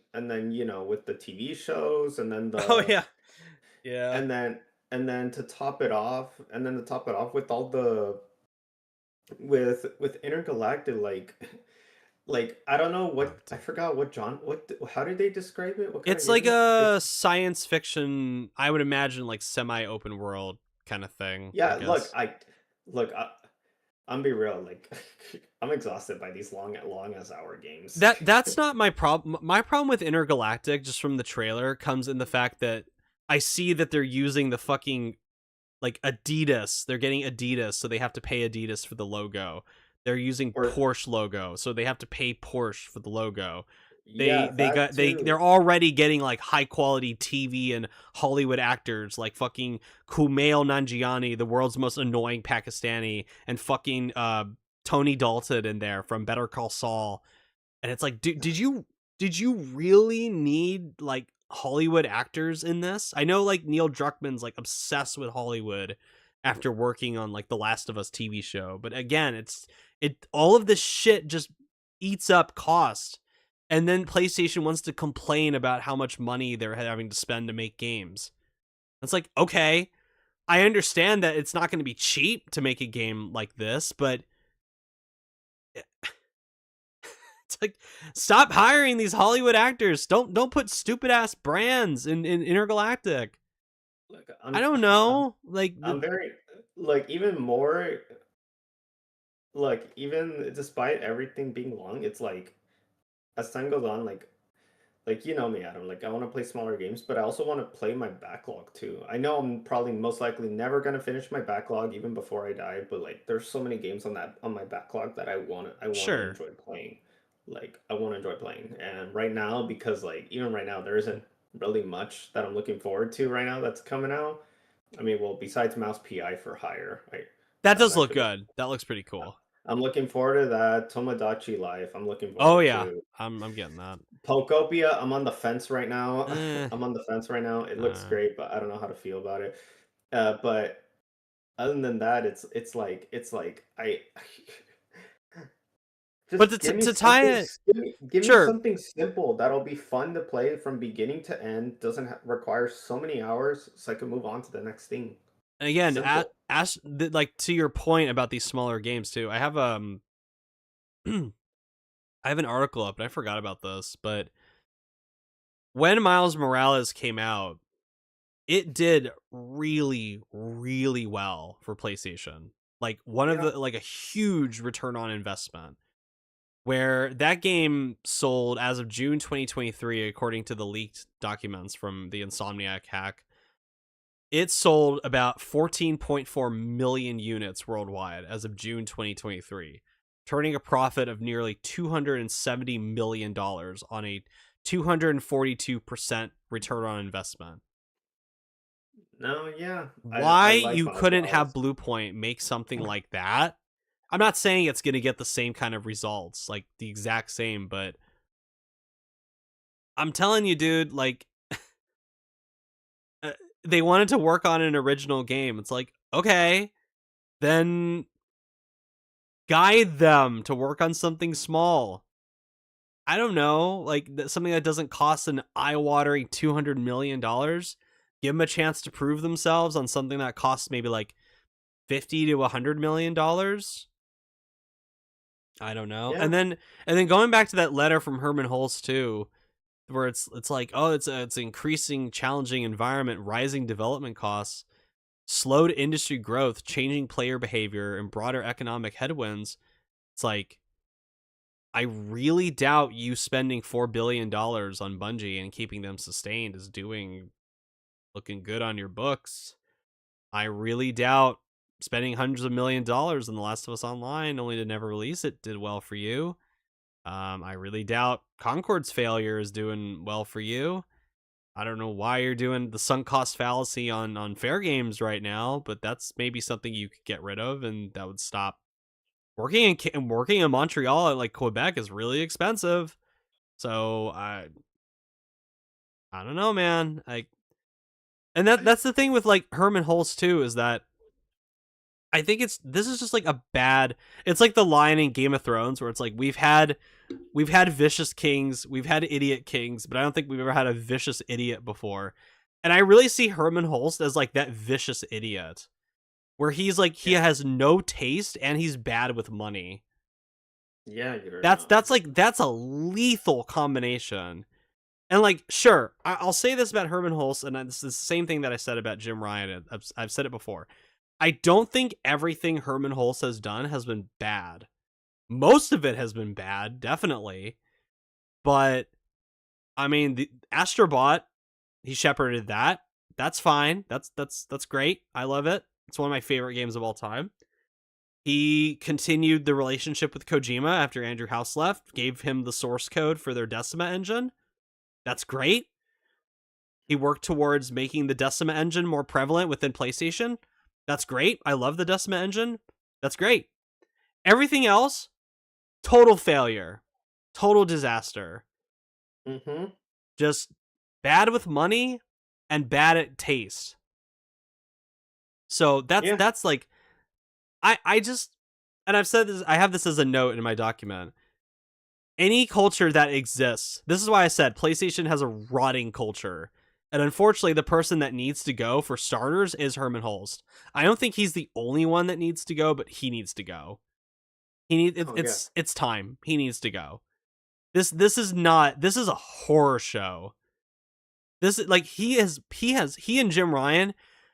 you know with the TV shows, Oh yeah, yeah. and then and then to top it off, with all the with Intergalactic, like I don't know what I forgot what John what how did they describe it? What kind of It's game like is a it's science fiction, I would imagine like semi open world kind of thing, I yeah. guess. Look. I'm be real, like I'm exhausted by these long as hour games. That's not my problem. My problem with Intergalactic, just from the trailer, comes in the fact that I see that they're using the fucking like Adidas. They're getting Adidas, so they have to pay Adidas for the logo. They're using Or Porsche logo, so they have to pay Porsche for the logo. yeah, that They're too. already getting like high quality TV and Hollywood actors like fucking Kumail Nanjiani, the world's most annoying Pakistani, and fucking Tony Dalton in there from Better Call Saul. And it's like, did you really need like Hollywood actors in this? I know like Neil Druckmann's like obsessed with Hollywood after working on like the Last of Us TV show, but again, it all of this shit just eats up cost. And then PlayStation wants to complain about how much money they're having to spend to make games. It's like, okay, I understand that it's not going to be cheap to make a game like this, but it's like, stop hiring these Hollywood actors. Don't put stupid ass brands in Intergalactic. Like I don't know. Like I'm very like even more like even despite everything being long, it's like as time goes on, like you know me, Adam. Like I want to play smaller games, but I also want to play my backlog too. I know I'm probably most likely never gonna finish my backlog even before I die, but like there's so many games on my backlog that I want to Sure. enjoy playing. Like I want to enjoy playing, and right now because like even right now there isn't really much that I'm looking forward to right now that's coming out. I mean, well, besides Mouse PI for Hire, right? That I'm does look actually looking. good. That looks pretty cool. I'm looking forward to that. Tomodachi Life. I'm looking Oh forward yeah, to. I'm getting that. Pokopia, I'm on the fence right now. Eh, I'm on the fence right now. It looks uh, great, but I don't know how to feel about it. But other than that, it's like I but just to tie it, give me sure. something simple that'll be fun to play from beginning to end. Doesn't require so many hours, so I can move on to the next thing. And again, Simple. like to your point about these smaller games too. I have I have an article up, and I forgot about this, but when Miles Morales came out, it did really, really well for PlayStation. Like one of Yeah. the like a huge return on investment. Where that game sold as of June 2023, according to the leaked documents from the Insomniac hack, it sold about 14.4 million units worldwide as of June 2023, turning a profit of nearly $270 million on a 242% return on investment. No, yeah. I Why like you Miles couldn't have Morales. Bluepoint make something like that? I'm not saying it's going to get the same kind of results, like the exact same, but I'm telling you, dude, like uh, they wanted to work on an original game. It's like, okay, then guide them to work on something small. I don't know, like something that doesn't cost an eye-watering $200 million. Give them a chance to prove themselves on something that costs maybe like 50 to $100 million. I don't know. Yeah. And then going back to that letter from Herman Hulse too, where it's like, oh, it's increasing challenging environment, rising development costs, slowed industry growth, changing player behavior, and broader economic headwinds. It's like, I really doubt you spending $4 billion on Bungie and keeping them sustained is looking good on your books. I really doubt spending hundreds of $1 millions on The Last of Us Online only to never release it did well for you. I really doubt Concord's failure is doing well for you. I don't know why you're doing the sunk cost fallacy on fair games right now, but that's maybe something you could get rid of, and that would stop working in Montreal like Quebec is really expensive. So I don't know, man. Like, and that's the thing with like Herman Hulse too, is that I think this is just like a bad. It's like the line in Game of Thrones where it's like we've had vicious kings, we've had idiot kings, but I don't think we've ever had a vicious idiot before. And I really see Herman Hulst as like that vicious idiot, where he's like he Yeah. has no taste and he's bad with money. Yeah, you're That's like that's a lethal combination. And like, sure, I'll say this about Herman Hulst, and this is the same thing that I said about Jim Ryan. I've said it before. I don't think everything Herman Hulst has done has been bad. Most of it has been bad, definitely. But I mean, the Astrobot, he shepherded that. That's fine. That's great. I love it. It's one of my favorite games of all time. He continued the relationship with Kojima after Andrew House left, gave him the source code for their Decima engine. That's great. He worked towards making the Decima engine more prevalent within PlayStation. That's great. I love the Decima engine. That's great. Everything else, total failure. Total disaster. Mm-hmm. Just bad with money and bad at taste. So Yeah. that's like I just, and I've said this, I have this as a note in my document. Any culture that exists, this is why I said PlayStation has a rotting culture. And unfortunately, the person that needs to go for starters is Herman Hulst. I don't think he's the only one that needs to go, but he needs to go. Oh yeah. It's time. He needs to go. This is a horror show. This is like he and Jim Ryan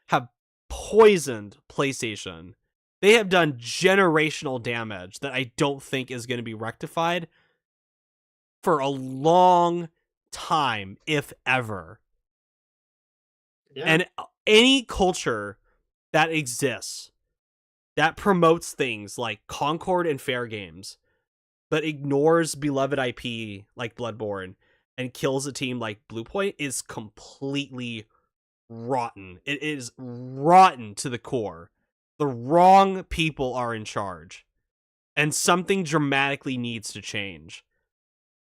have poisoned PlayStation. They have done generational damage that I don't think is going to be rectified. for a long time, if ever. Yeah. And any culture that exists that promotes things like Concord and fair games, but ignores beloved IP like Bloodborne and kills a team like Bluepoint is completely rotten. It is rotten to the core. The wrong people are in charge, and something dramatically needs to change.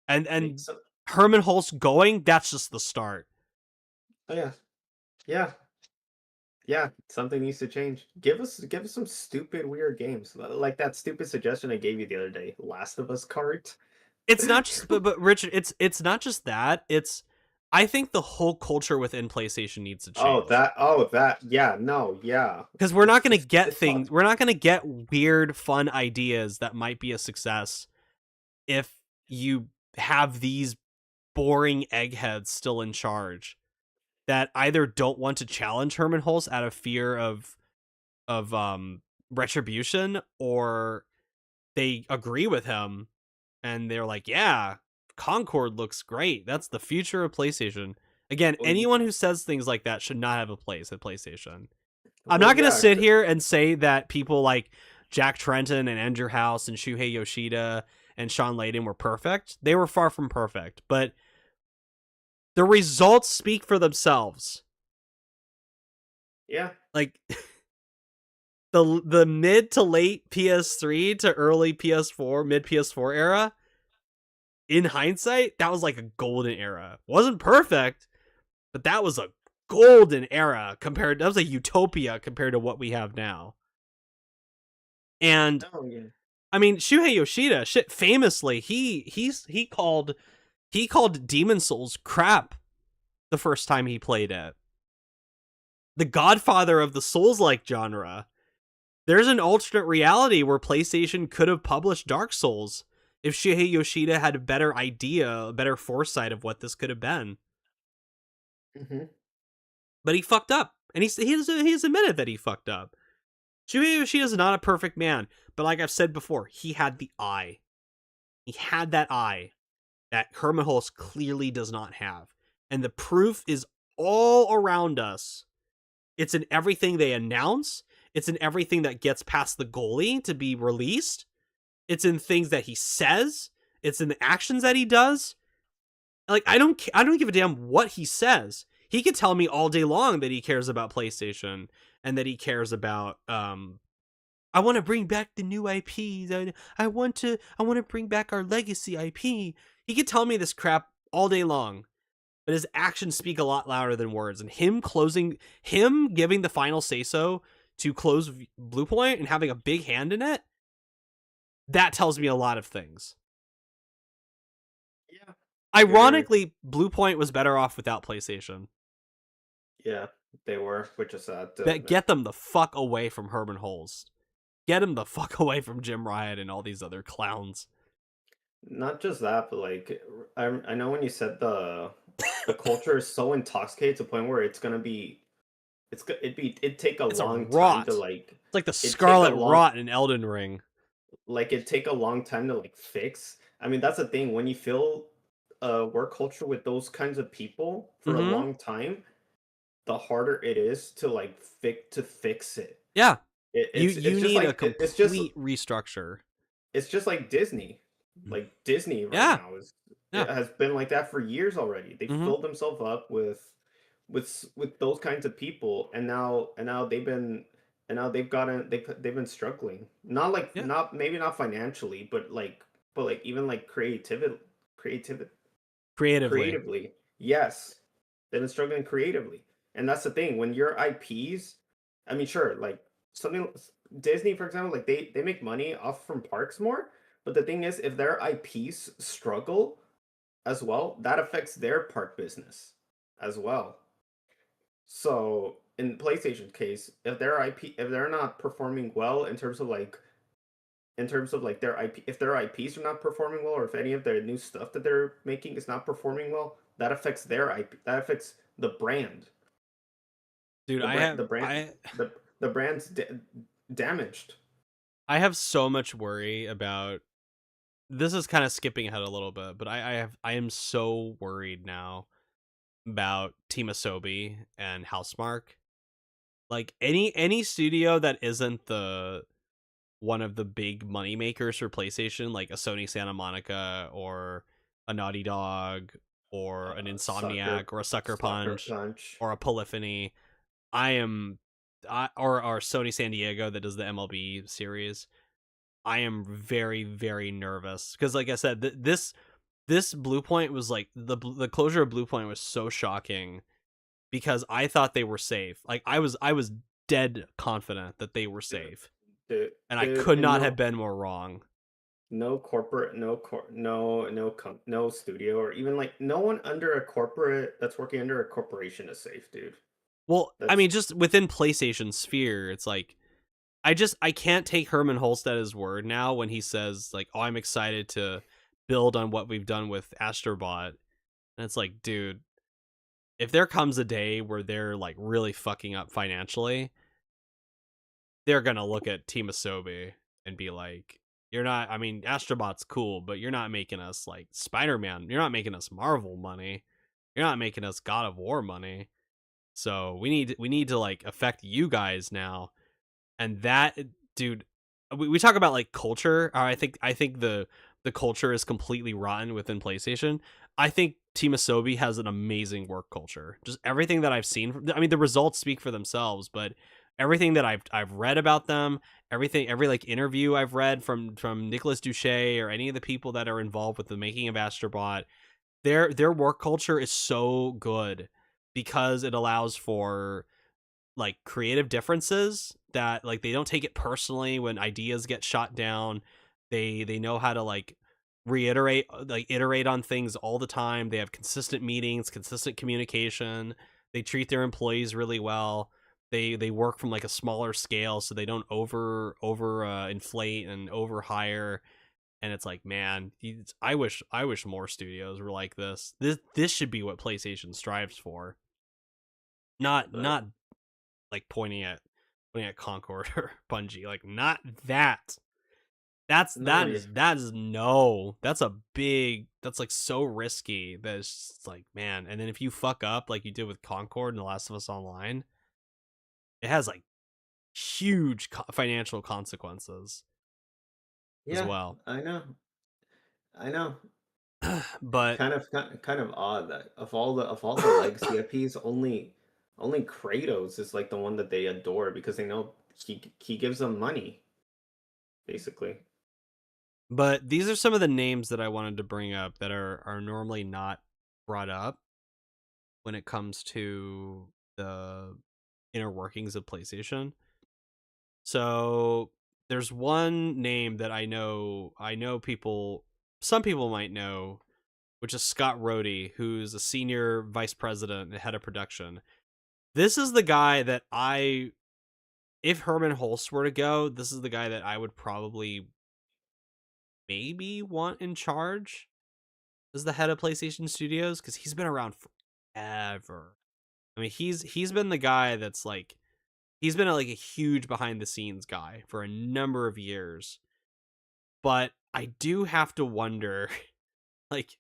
And So, Herman Hulst going, that's just the start. oh yeah, yeah, yeah. Something needs to change. Give us some stupid weird games like that stupid suggestion I gave you the other day, Last of Us cart. It's not just but Richard, it's not just that. It's I think the whole culture within PlayStation needs to change. Yeah, no, yeah. Because we're not going to get It's not. things, we're not going to get weird, fun ideas that might be a success if you have these boring eggheads still in charge that either don't want to challenge Herman Hulst out of fear of retribution, or they agree with him and they're like, yeah, Concord looks great. That's the future of PlayStation. Again, Well, anyone who says things like that should not have a place at PlayStation. I'm well, not going to yeah. sit here and say that people like Jack Trenton and Andrew House and Shuhei Yoshida and Sean Layden were perfect. They were far from perfect, but the results speak for themselves. Yeah. Like the mid to late PS3 to early PS4, mid PS4 era, in hindsight, that was like a golden era. Wasn't perfect, but that was a golden era that was a utopia compared to what we have now. And Oh yeah. I mean, Shuhei Yoshida, shit, famously, he called Demon Souls crap the first time he played it. The godfather of the Souls-like genre. There's an alternate reality where PlayStation could have published Dark Souls if Shuhei Yoshida had a better idea, a better foresight of what this could have been. Hmm. But he fucked up, and he's admitted that he fucked up. Shuhei Yoshida is not a perfect man, but like I've said before, he had the eye. He had that eye that Herman Hulst clearly does not have. And the proof is all around us. It's in everything they announce. It's in everything that gets past the goalie to be released. It's in things that he says. It's in the actions that he does. Like I don't give a damn what he says. He could tell me all day long that he cares about PlayStation and that he cares about I want to bring back the new IPs. I want to bring back our legacy IP. He could tell me this crap all day long, but his actions speak a lot louder than words. And him giving the final say so to close Bluepoint and having a big hand in it, that tells me a lot of things. Yeah. You're. Ironically, Bluepoint was better off without PlayStation. Yeah. They were, which is sad to That admit. get them the fuck away from Herman Hulst. Get him the fuck away from Jim Riot and all these other clowns. Not just that, but like I know when you said the culture is so intoxicated to the point where it's gonna be it'd take a It's a long time to rot. like It's like the it'd take a Scarlet long Rot in Elden Ring. like it'd take a long time to like fix. I mean that's the thing when you fill work culture with those kinds of people for a Mm-hmm. long time, the harder it is to like fix it. Yeah. It it's You just need a like it's just complete restructure. it's just like Disney. Like Disney right Yeah. now is Yeah. it has been like that for years already. They Mm-hmm. filled themselves up with those kinds of people, and now they've gotten they've been struggling. Not like Yeah. not maybe not financially, but like even like creativity Creatively. creatively. Yes, they've been struggling creatively, and that's the thing. When your IPs, I mean, sure, like something Disney, for example, like they make money off from parks more. But the thing is, if their IPs struggle as well, that affects their park business as well. So in PlayStation's case, if they're not performing well in terms of like their IP, if their IPs are not performing well, or if any of their new stuff that they're making is not performing well, that affects their IP. That affects the brand. Dude, The brand. The brand. The brand's damaged. I have so much worry about this is kind of skipping ahead a little bit, but I am so worried now about Team Asobi and Housemark. Like any studio that isn't the one of the big money makers for PlayStation, like a Sony Santa Monica or a Naughty Dog or an Sucker, Insomniac or a Sucker Sucker Punch Punch. or a Polyphony. Or Sony San Diego that does the MLB series. I am very very nervous because, like I said, this Blue Point was like the closure of Blue Point was so shocking because I thought they were safe. Like I was dead confident that they were Dude, safe, dude, and I dude, could and not have no, been more wrong. no corporate, no studio, or even like no one under a corporate that's working under a corporation is safe, dude. Well, I That's mean, just within PlayStation sphere, it's like I can't take Herman Holst at his word now when he says like, "Oh, I'm excited to build on what we've done with Astrobot." And it's like, dude, if there comes a day where they're like really fucking up financially, they're gonna look at Team Asobi and be like, "You're not. I mean, Astrobot's cool, but you're not making us like Spider-Man. You're not making us Marvel money. You're not making us God of War money. So we need to like affect you guys now." And that, dude, we talk about like culture. I think the culture is completely rotten within PlayStation. I think Team Asobi has an amazing work culture. Just everything that I've seen. I mean, the results speak for themselves, but everything that I've read about them, every like interview I've read from Nicolas Duche or any of the people that are involved with the making of Astrobot, their work culture is so good because it allows for like creative differences that like they don't take it personally when ideas get shot down. They know how to like iterate on things all the time. They have consistent meetings, consistent communication. They treat their employees really well. They work from like a smaller scale so they don't over inflate and over hire. And it's like, man, I wish more studios were like this. This should be what PlayStation strives for. but Not like pointing at Concord or Bungie. Like not that. That's no, that is that is no. That's like so risky that it's just like, man. And then if you fuck up like you did with Concord and The Last of Us Online, it has like huge financial consequences as yeah, well. I know, I know. But Kind of odd that of all the legacy IPs, only Kratos is like the one that they adore because they know he gives them money basically. but these are some of the names that I wanted to bring up that are normally not brought up when it comes to the inner workings of PlayStation. So there's one name that I know people some people might know, which is Scott Rohde, who's a senior vice president and head of production. This is the guy that if Herman Holst were to go, this is the guy that I would probably maybe want in charge as the head of PlayStation Studios because he's been around forever. I mean, he's been the guy that's like he's been like a huge behind the scenes guy for a number of years. But I do have to wonder, like,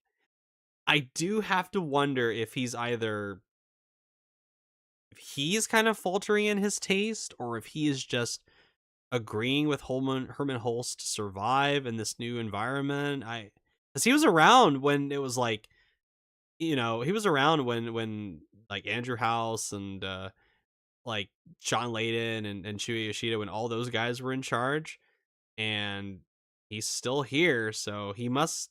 I do have to wonder if he's kind of faltering in his taste or if he is just agreeing with Herman Holst to survive in this new environment. Because he was around when it was like, he was around when like Andrew House and like John Layden and Shuei Yoshida when all those guys were in charge, and he's still here, so he must,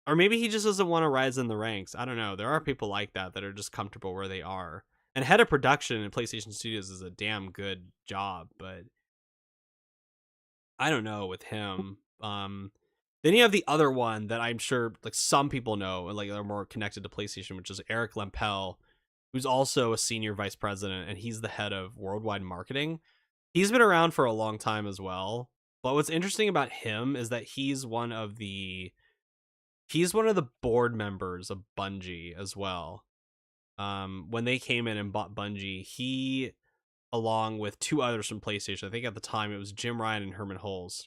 or maybe he just doesn't want to rise in the ranks. I don't know. There are people like that are just comfortable where they are. And head of production in PlayStation Studios is a damn good job, but I don't know with him. Then you have the other one that I'm sure like some people know and like they're more connected to PlayStation, which is Eric Lempel, who's also a senior vice president and he's the head of worldwide marketing. He's been around for a long time as well. But what's interesting about him is that he's one of the board members of Bungie as well. When they came in and bought Bungie, he, along with two others from PlayStation, I think at the time it was Jim Ryan and Herman Hulse.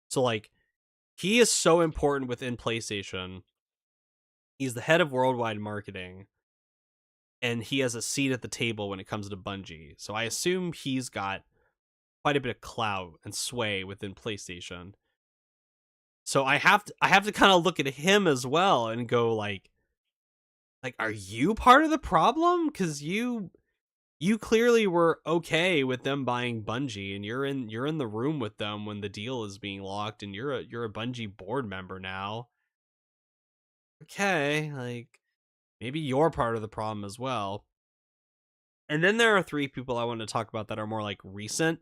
So like He is so important within PlayStation. He's the head of worldwide marketing, and he has a seat at the table when it comes to Bungie. So I assume he's got quite a bit of clout and sway within PlayStation. So I have to kind of look at him as well and go like are you part of the problem? Cuz you clearly were okay with them buying Bungie, and you're in the room with them when the deal is being locked, and you're a Bungie board member now. Okay, like maybe you're part of the problem as well. And then there are three people I want to talk about that are more like recent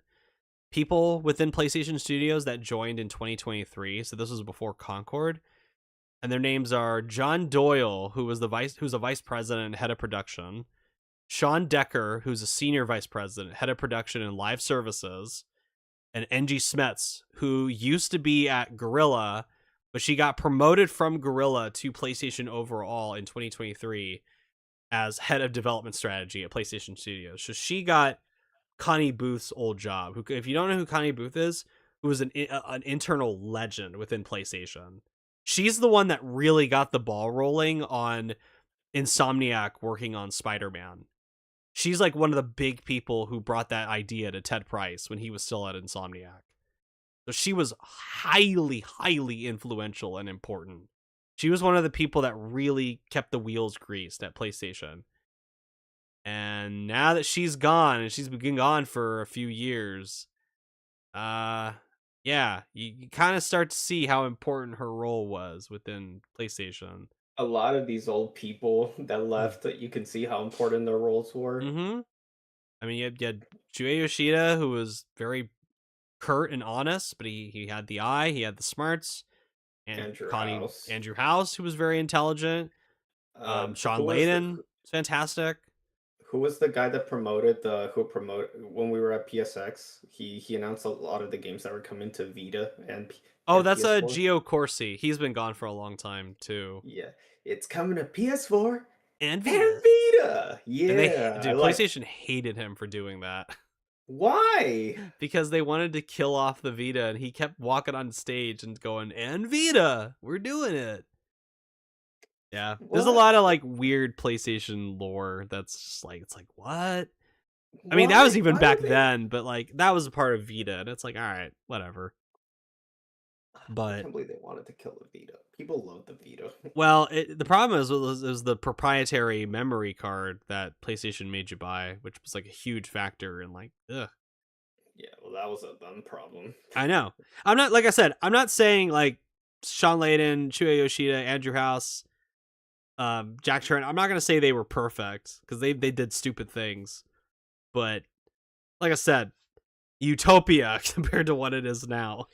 people within PlayStation Studios that joined in 2023. So this was before Concord, and their names are John Doyle, who's a vice president and head of production, Sean Decker, who's a senior vice president, head of production and live services, and Angie Smets, who used to be at Gorilla, but she got promoted from Gorilla to PlayStation overall in 2023 as head of development strategy at PlayStation Studios. So she got Connie Booth's old job. Who, if you don't know who Connie Booth is, who was an internal legend within PlayStation. She's the one that really got the ball rolling on Insomniac working on Spider-Man. She's like one of the big people who brought that idea to Ted Price when he was still at Insomniac. So she was highly, highly influential and important. She was one of the people that really kept the wheels greased at PlayStation. And now that she's gone, and she's been gone for a few years, yeah, you kind of start to see how important her role was within PlayStation. A lot of these old people that left, you can see how important their roles were. Mm-hmm. I mean, you had Shuei Yoshida, who was very curt and honest, but he had the eye, he had the smarts, and Andrew House. Andrew House, who was very intelligent. Sean Who was Layden, fantastic. the guy that promoted the who promoted when we were at PSX? He announced a lot of the games that were coming to Vita Oh, and that's a PS4. Gio Corsi. He's been gone for a long time too. Yeah, it's coming to PS4 And and Vita. Vita. And Yeah, I like. PlayStation hated him for doing that Why? because they wanted to kill off the Vita, and he kept walking on stage and going, "And Vita, we're doing it." Yeah, there's a What? lot of like weird PlayStation lore that's just like it's like what? I mean, that was Why? even Why back would they? then, but like that was a part of Vita, and it's like all right, whatever. I But can't believe they wanted to kill the Vita. People love the Vita. well, the problem is it was the proprietary memory card that PlayStation made you buy, which was like a huge factor in like, ugh. Yeah, well, that was a them problem. I know. I'm not like I said. I'm not saying like Sean Layden, Shuei Yoshida, Andrew House, Jack Turner. I'm not gonna say they were perfect because they did stupid things, but like I said, utopia compared to what it is now.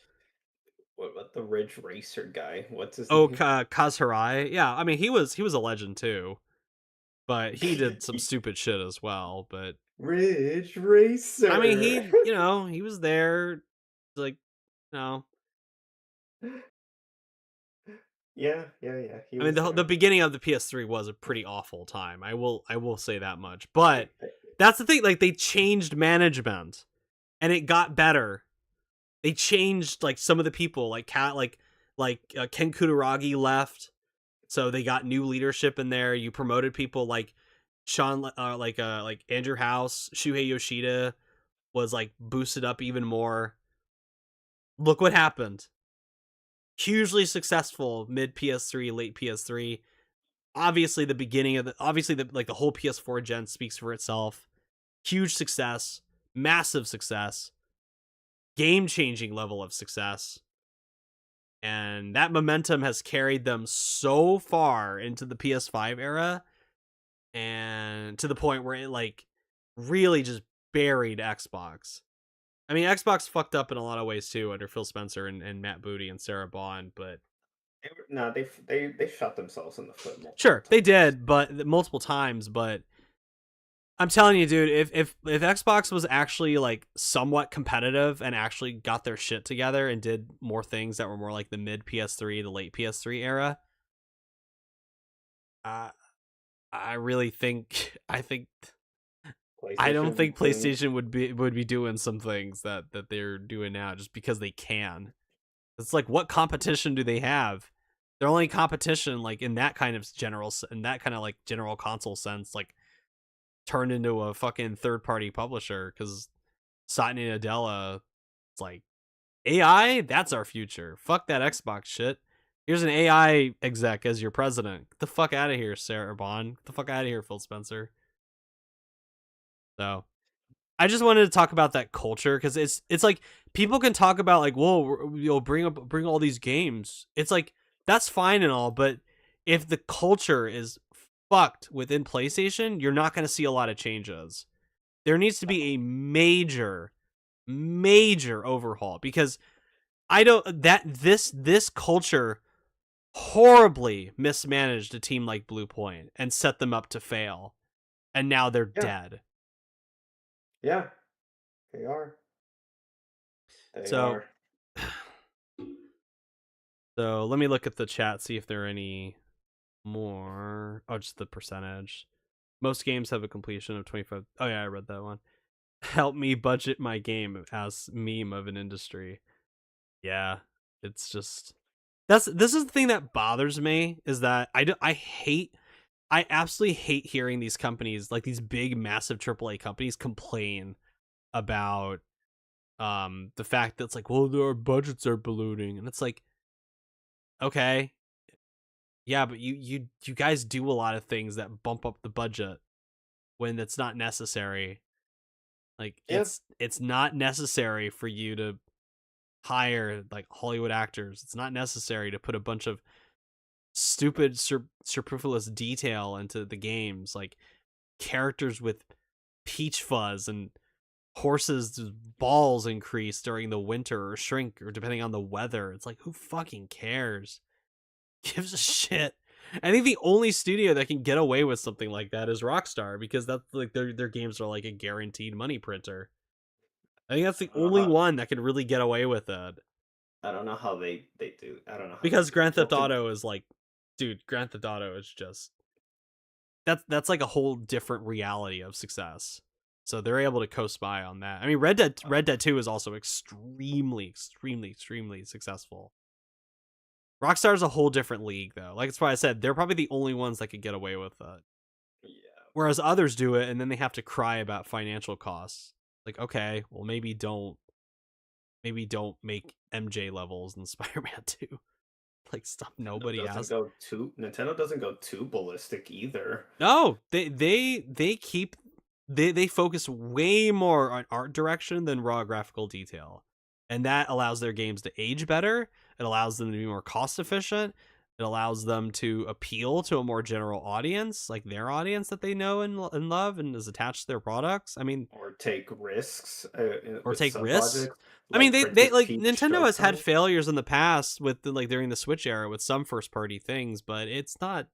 What about the Ridge Racer guy? What's his Oh, name? Kaz Hirai. Yeah, I mean he was a legend too, but he did some stupid shit as well. But Ridge I mean Racer. he was there, like you know. Yeah, yeah, yeah. He I mean was the there. beginning of the PS3 was a pretty awful time. I will say that much. I, But I, that's the thing. Like they changed management, and it got better. They changed like some of the people, like Ken Kutaragi left, so they got new leadership in there. You promoted people like Sean, like Andrew House, Shuhei Yoshida was like boosted up even more. Look what happened. Hugely successful mid PS3, late PS3. Obviously, the beginning of the whole PS4 gen speaks for itself. Huge success, massive success, game changing level of success. And that momentum has carried them so far into the PS5 era, and to the point where it like really just buried Xbox. I mean, Xbox fucked up in a lot of ways too under Phil Spencer and Matt Booty and Sarah Bond, but no, they shot themselves in the foot multiple sure they times. did, but multiple times. But I'm telling you, dude, if Xbox was actually like somewhat competitive and actually got their shit together and did more things that were more like the mid PS3, the late PS3 era, uh, I really think I PlayStation don't would be think doing PlayStation would be doing some things that they're doing now just because they can. It's like, what competition do they have? Their only competition, like in that kind of like general console sense, like turned into a fucking third party publisher because Satya Nadella, it's like AI. That's our future. Fuck that Xbox shit. Here's an AI exec as your president. Get the fuck out of here, Sarah Bond. Get the fuck out of here, Phil Spencer. So I just wanted to talk about that culture because it's like people can talk about like, whoa, bring all these games. It's like that's fine and all, but if the culture is fucked within PlayStation, you're not going to see a lot of changes. There needs to be a major overhaul because I don't that this culture horribly mismanaged a team like Blue Point and set them up to fail, and now they're Yeah, dead. yeah, they are. They So are. So let me look at the chat, see if there are any more. Oh, just the percentage. Most games have a completion of 25. Oh, yeah, I read that one. Help me budget my game as meme of an industry. Yeah, it's just. This is the thing that bothers me is that I absolutely hate hearing these companies, like these big, massive AAA companies, complain about the fact that it's like, well, their budgets are ballooning. And it's like, okay, yeah, but you guys do a lot of things that bump up the budget when it's not necessary. Like Yeah, it's not necessary for you to hire like Hollywood actors. It's not necessary to put a bunch of stupid superfluous detail into the games, like characters with peach fuzz and horses' balls increase during the winter or shrink or depending on the weather. It's like, who fucking cares? Gives a shit. I think the only studio that can get away with something like that is Rockstar because that's like their games are like a guaranteed money printer. I think that's the I don't know only how. one that can really get away with it. I don't know how they do. I don't know how they Because do it. Grand Theft Auto is like, dude, Grand Theft Auto is just that's like a whole different reality of success. So they're able to coast by on that. I mean, Red Dead 2 is also extremely successful. Rockstar's a whole different league though. Like that's why I said they're probably the only ones that could get away with it. Yeah. Whereas others do it and then they have to cry about financial costs. Like, okay, well maybe don't make MJ levels in Spider-Man 2. Like stuff nobody has. Nintendo doesn't go too ballistic either. No, they keep they focus way more on art direction than raw graphical detail. And that allows their games to age better. It allows them to be more cost efficient. It allows them to appeal to a more general audience, like their audience that they know and love and is attached to their products. I mean, Or take risks or with take some risks. projects, I mean, like they Princess like Peach Nintendo Ghost has had Hunt. failures in the past with like during the Switch era with some first party things, but it's not.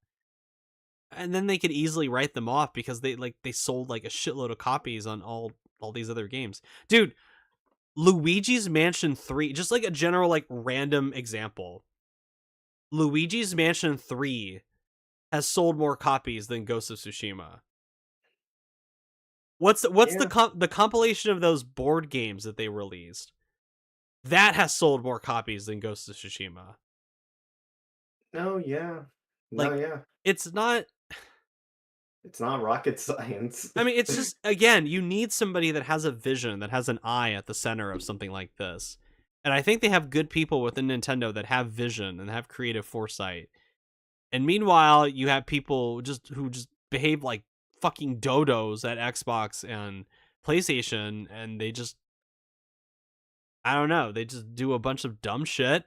And then they could easily write them off because they sold like a shitload of copies on all these other games. Dude, Luigi's Mansion 3, just like a general like random example. Luigi's Mansion 3 has sold more copies than Ghost of Tsushima. What's Yeah. the compilation of those board games that they released? That has sold more copies than Ghost of Tsushima. No, yeah. No, Like yeah. it's not. It's not rocket science. I mean, it's just again, you need somebody that has a vision, that has an eye at the center of something like this. And I think they have good people within Nintendo that have vision and have creative foresight. And meanwhile, you have people who just behave like fucking dodos at Xbox and PlayStation, and they just I don't know, they just do a bunch of dumb shit,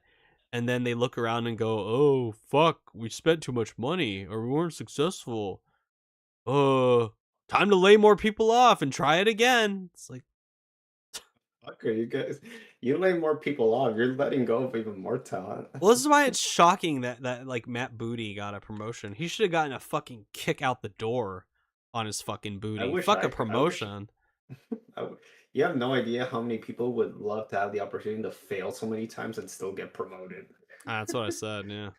and then they look around and go, "Oh fuck, we spent too much money, or we weren't successful. Uh, time to lay more people off and try it again." It's like, Fucker, you guys, you lay more people off. You're letting go of even more talent. well, this is why it's shocking that like Matt Booty got a promotion. He should have gotten a fucking kick out the door on his fucking I booty. wish Fuck a I wish promotion. I w You have no idea how many people would love to have the opportunity to fail so many times and still get promoted. That's what I said. Yeah.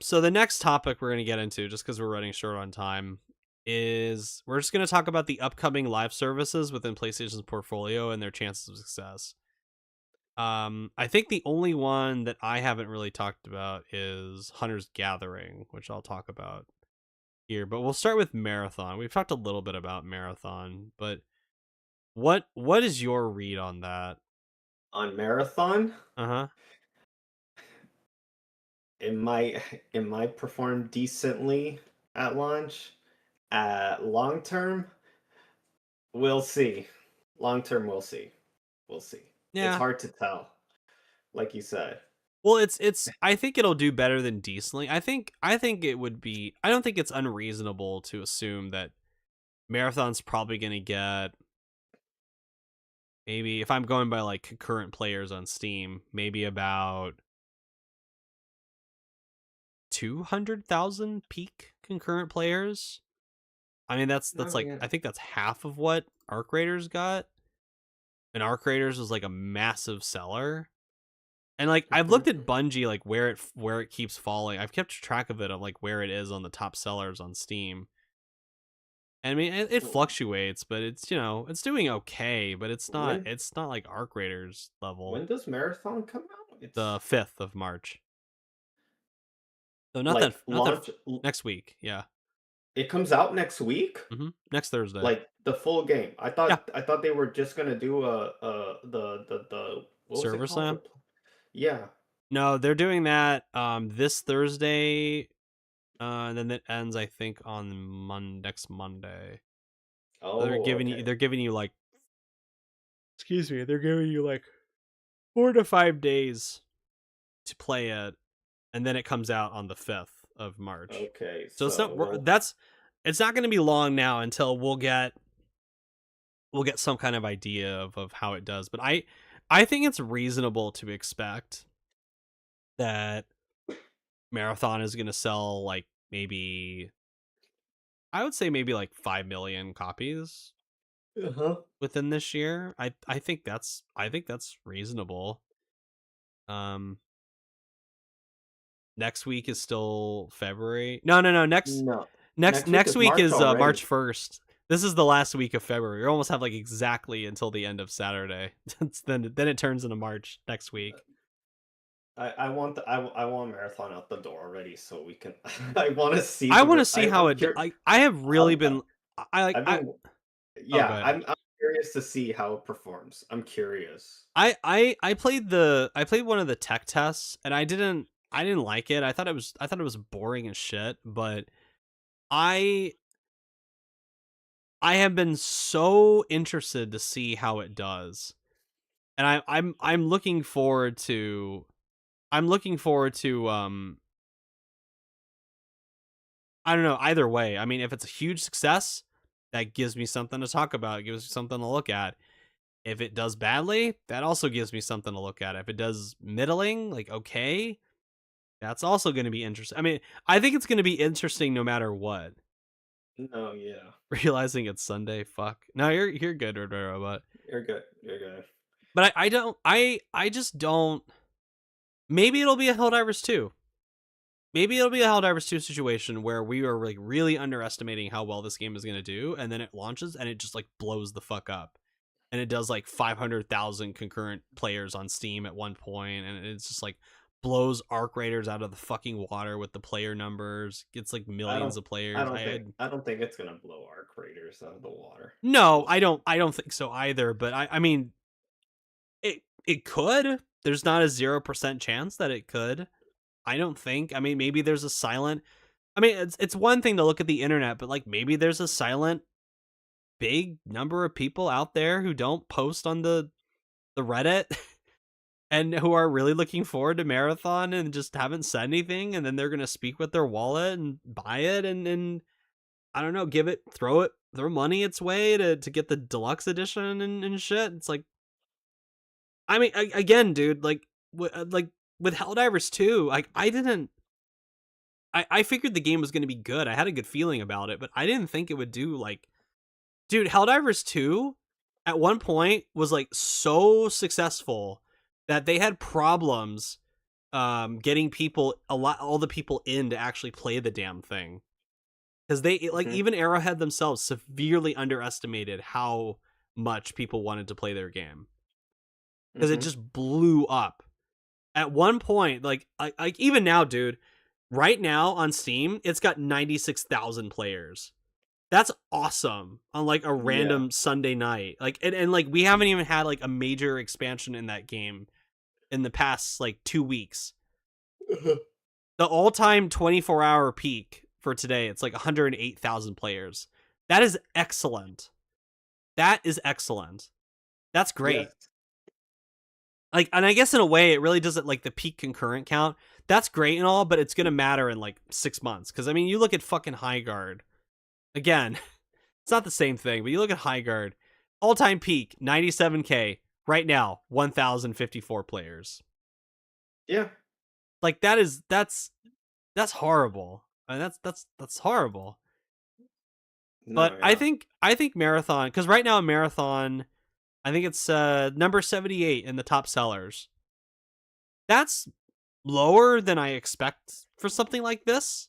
So the next topic we're gonna get into, just because we're running short on time, is we're just gonna talk about the upcoming live services within PlayStation's portfolio and their chances of success. I think the only one that I haven't really talked about is Hunter's Gathering, which I'll talk about here. But we'll start with Marathon. We've talked a little bit about Marathon, but what is your read on that? On Marathon, Uh huh. it might it might perform decently at launch. At long term, we'll see. Long term, we'll see. We'll see. It's Yeah. hard to tell, like you said. Well, it's. I think it'll do better than decently. I think it would be. I don't think it's unreasonable to assume that Marathon's probably going to get, maybe if I'm going by like concurrent players on Steam, maybe about 200,000 peak concurrent players. I mean, that's Oh like, yeah. I think that's half of what Arc Raiders got, and Arc Raiders was like a massive seller. And like I've Mhm. looked at Bungie, like where it keeps falling. I've kept track of it, of like where it is on the top sellers on Steam. And I mean, it fluctuates, but it's, it's doing okay, but it's not When it's not like Arc Raiders level. when does Marathon come out? The It's 5th of March. So like not that launch. next week. Yeah. It comes out next week. Next Thursday. Like the full game. Yeah. I thought they were just gonna do the what was it Server called? Slam. Yeah. No, they're doing that this Thursday. And then it ends, I think, on next Monday. So Oh, okay. they're giving you like, excuse me, they're giving you like 4 to 5 days to play it, and then it comes out on the 5th of March. Okay. So it's So not well, that's it's not going to be long now until we'll get some kind of idea of how it does. But I think it's reasonable to expect that Marathon is going to sell like, maybe, I would say maybe like 5 million copies uh-huh. within this year. I think that's reasonable. Um Next week is still February. No. Next No. next Next week next is week March is already. March 1st. This is the last week of February. We almost have like exactly until the end of Saturday. Then it turns into March next week. I want Marathon out the door already so we can I want to see I want to see how I'm it. curious. I have really I'm, been. I like. I've been Oh, yeah, good. I'm curious to see how it performs. I'm curious. I played one of the tech tests, and I didn't like it. I thought it was boring as shit. But I I have been so interested to see how it does, and I'm looking forward to. I'm looking forward to. I don't know. Either way, I mean, if it's a huge success, that gives me something to talk about. It gives me something to look at. If it does badly, that also gives me something to look at. If it does middling, like okay, that's also going to be interesting. I mean, I think it's going to be interesting no matter what. No, yeah. Realizing it's Sunday, fuck. No, you're good, Rodero, You're good. You're good. but I don't. I just don't. Maybe it'll be a Helldivers 2. Maybe it'll be a Helldivers 2 situation where we are like really underestimating how well this game is going to do, and then it launches and it just like blows the fuck up. And it does like 500,000 concurrent players on Steam at one point, and it's just like blows Arc Raiders out of the fucking water with the player numbers. Gets like I millions don't of players. I had I don't think it's gonna blow our craters out of the water. No, We'll I see. don't. I don't think so either. But I mean, it could. There's not a 0% chance that it could. I don't think. I mean, maybe there's a silent. I mean, it's one thing to look at the internet, but like maybe there's a silent big number of people out there who don't post on the Reddit and who are really looking forward to Marathon and just haven't said anything, and then they're gonna speak with their wallet and buy it, and I don't know, throw money its way to get the deluxe edition and shit. It's like, I mean, again, dude, like with Helldivers 2, like I figured the game was gonna be good. I had a good feeling about it, but I didn't think it would do like, dude, Helldivers 2 at one point was like so successful that they had problems getting all the people in to actually play the damn thing, because they like, Mhm. even Arrowhead themselves severely underestimated how much people wanted to play their game. because it Hmm. just blew up. At one point, like even now, dude, right now on Steam, it's got 96,000 players. That's awesome on like a Yeah. random Sunday night. Like and like we haven't even had like a major expansion in that game in the past like 2 weeks. The all-time 24-hour peak for today, it's like 108,000 players. That is excellent. That is excellent. That's great. Yes. Like, and I guess in a way it really doesn't like the peak concurrent count. That's great and all, but it's gonna matter in like 6 months. Because I mean, you look at fucking High Guard again. It's not the same thing, but you look at High Guard, all time peak 97K. Right now, 1,054 players. Yeah. Like that's horrible. I mean, that's horrible. But No. I Yeah. think I think Marathon, because right now Marathon, I think it's number 78 in the top sellers. That's lower than I expect for something like this.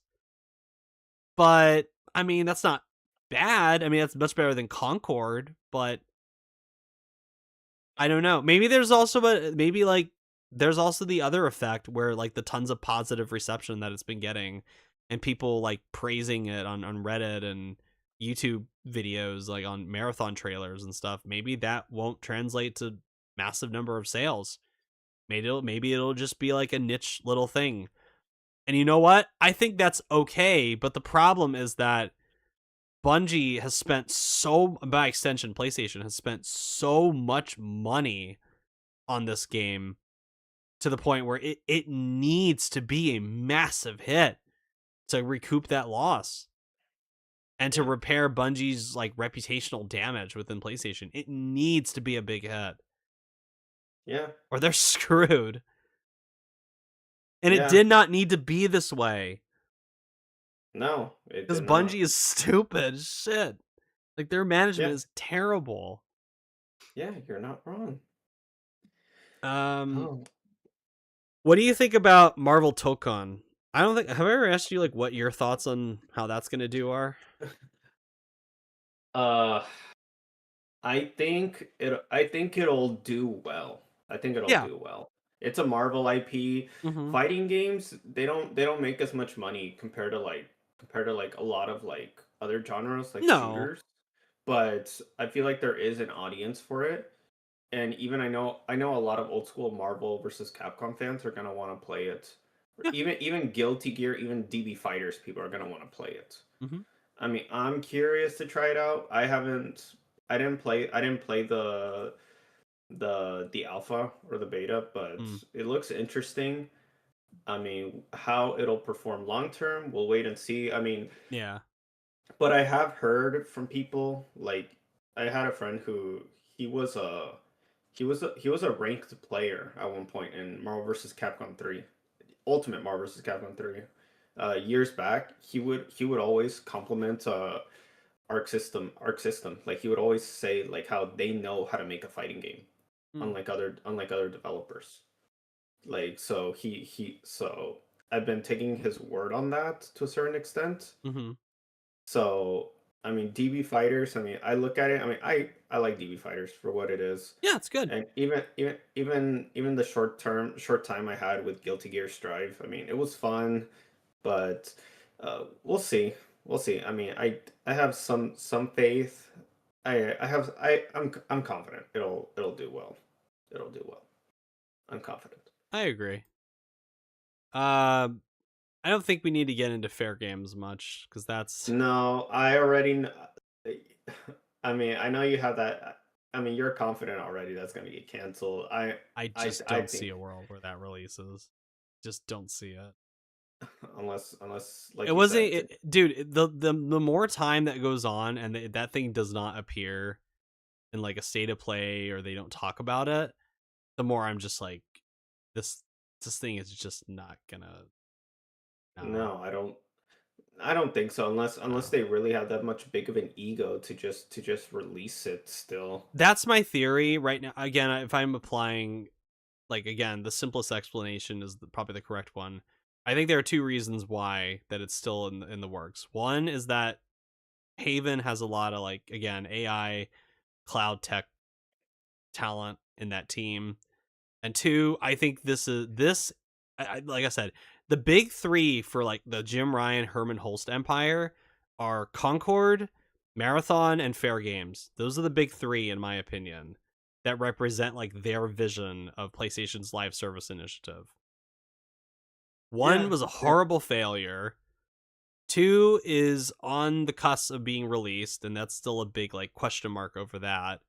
But I mean, that's not bad. I mean, that's much better than Concord, but I don't know. Maybe there's also maybe like there's also the other effect where like the tons of positive reception that it's been getting and people like praising it on Reddit and YouTube videos like on marathon trailers and stuff. Maybe that won't translate to massive number of sales. Maybe it'll just be like a niche little thing. And you know what? I think that's okay, but the problem is that Bungie has spent so, by extension, PlayStation has spent so much money on this game to the point where it needs to be a massive hit to recoup that loss and to Yeah. repair Bungie's like reputational damage within PlayStation. It needs to be a big hit Yeah. or they're screwed. And it Yeah. did not need to be this way No, it because did not. Bungie is stupid as shit. Like their management Yeah. is terrible. Yeah. You're not wrong. Um, Oh. what do you think about Marvel Tokon? I don't think have I ever asked you like what your thoughts on how that's gonna do are? Uh, I think it'll do well. I think it'll Yeah. do well. It's a Marvel IP. Mm-hmm. Fighting games, they don't make as much money compared to like a lot of like other genres like No. shooters. But I feel like there is an audience for it. And even I know a lot of old school Marvel versus Capcom fans are gonna want to play it. Yeah. Even Guilty Gear, even DB Fighters, people are gonna want to play it. Mm-hmm. I mean, I'm curious to try it out. I didn't play the alpha or the beta, but Mm. it looks interesting. I mean, how it'll perform long term, we'll wait and see. I mean, Yeah. but I have heard from people like I had a friend who he was a ranked player at one point in Marvel vs. Capcom 3. Ultimate Marvel vs. Capcom 3. Years back, he would always compliment Arc System. Like he would always say like how they know how to make a fighting game, Mm. unlike other developers. Like so I've been taking his word on that to a certain extent. Mm-hmm. So I mean DB Fighters. I mean I look at it. I mean I like DB Fighters for what it is, Yeah, it's good. and even the short time I had with Guilty Gear Strive. I mean it was fun, but we'll see. We'll see. I mean, I have some faith. I'm confident it'll do well. It'll do well. I'm confident. I agree. I don't think we need to get into fair games much because that's No, I already. I mean, I know you have that. I mean, you're confident already that's gonna get canceled. I just I don't see think a world where that releases. Just don't see it. unless It like you wasn't, said, dude. The more time that goes on and that thing does not appear in like a state of play or they don't talk about it, the more I'm just like, this this thing is just not gonna. No, no, I don't think so unless no. they really have that much big of an ego to just release it still. That's my theory right now. Again, if I'm applying, like, again, the simplest explanation is probably the correct one. I think there are two reasons why that it's still in the works. One is that Haven has a lot of like again AI cloud tech talent in that team. And two, I think like I said, the big three for like the Jim Ryan Herman Holst empire are Concord, Marathon, and Fair Games. Those are the big three, in my opinion, that represent like their vision of PlayStation's live service initiative. One Yeah, was a horrible failure. Two is on the cusp of being released, and that's still a big like question mark over that.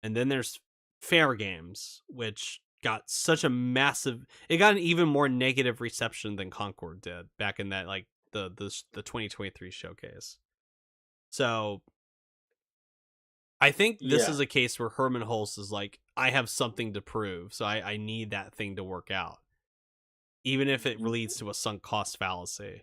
And then there's Fair Games, which got such a massive, it got an even more negative reception than Concord did back in that like the 2023 showcase. So I think this yeah. is a case where Herman Hulse is like, I have something to prove, so I need that thing to work out, even if it leads to a sunk cost fallacy.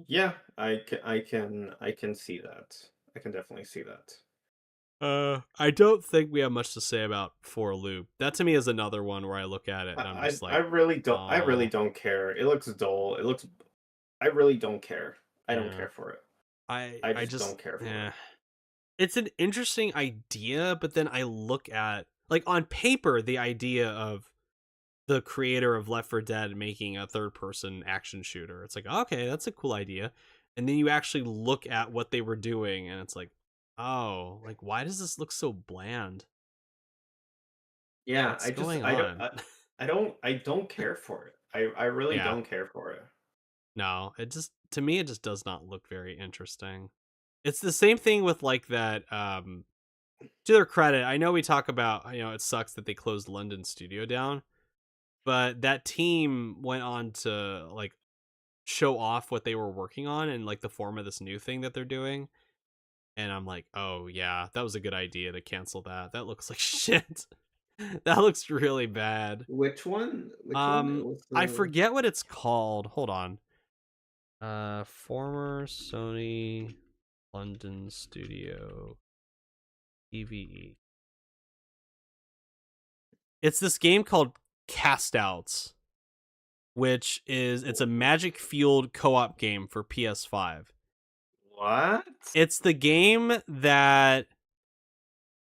Yeah, I can see that. I can definitely see that. I don't think we have much to say about For Loop. That to me is another one where I look at it and I'm just I like, really don't. I really oh, don't care. It looks dull. It looks. I really don't care. I don't yeah. care for it. I I I just just don't care for yeah. it. It's an interesting idea, but then I look at like on paper the idea of the creator of Left 4 Dead making a third person action shooter. It's like, okay, that's a cool idea. And then you actually look at what they were doing and it's like, oh, like why does this look so bland? Yeah, What's going on? I don't care for it. I really Yeah. don't care for it. No, it just to me it just does not look very interesting. It's the same thing with like that to their credit, I know we talk about, it sucks that they closed London studio down, but that team went on to like show off what they were working on and like the form of this new thing that they're doing. And I'm like, oh yeah, that was a good idea to cancel that. That looks like shit. That looks really bad. Which one? Which one? It was I the. forget what it's called. Hold on. Former Sony London studio EVE. It's this game called Castouts, which is it's a magic fueled co-op game for PS5. What? It's the game that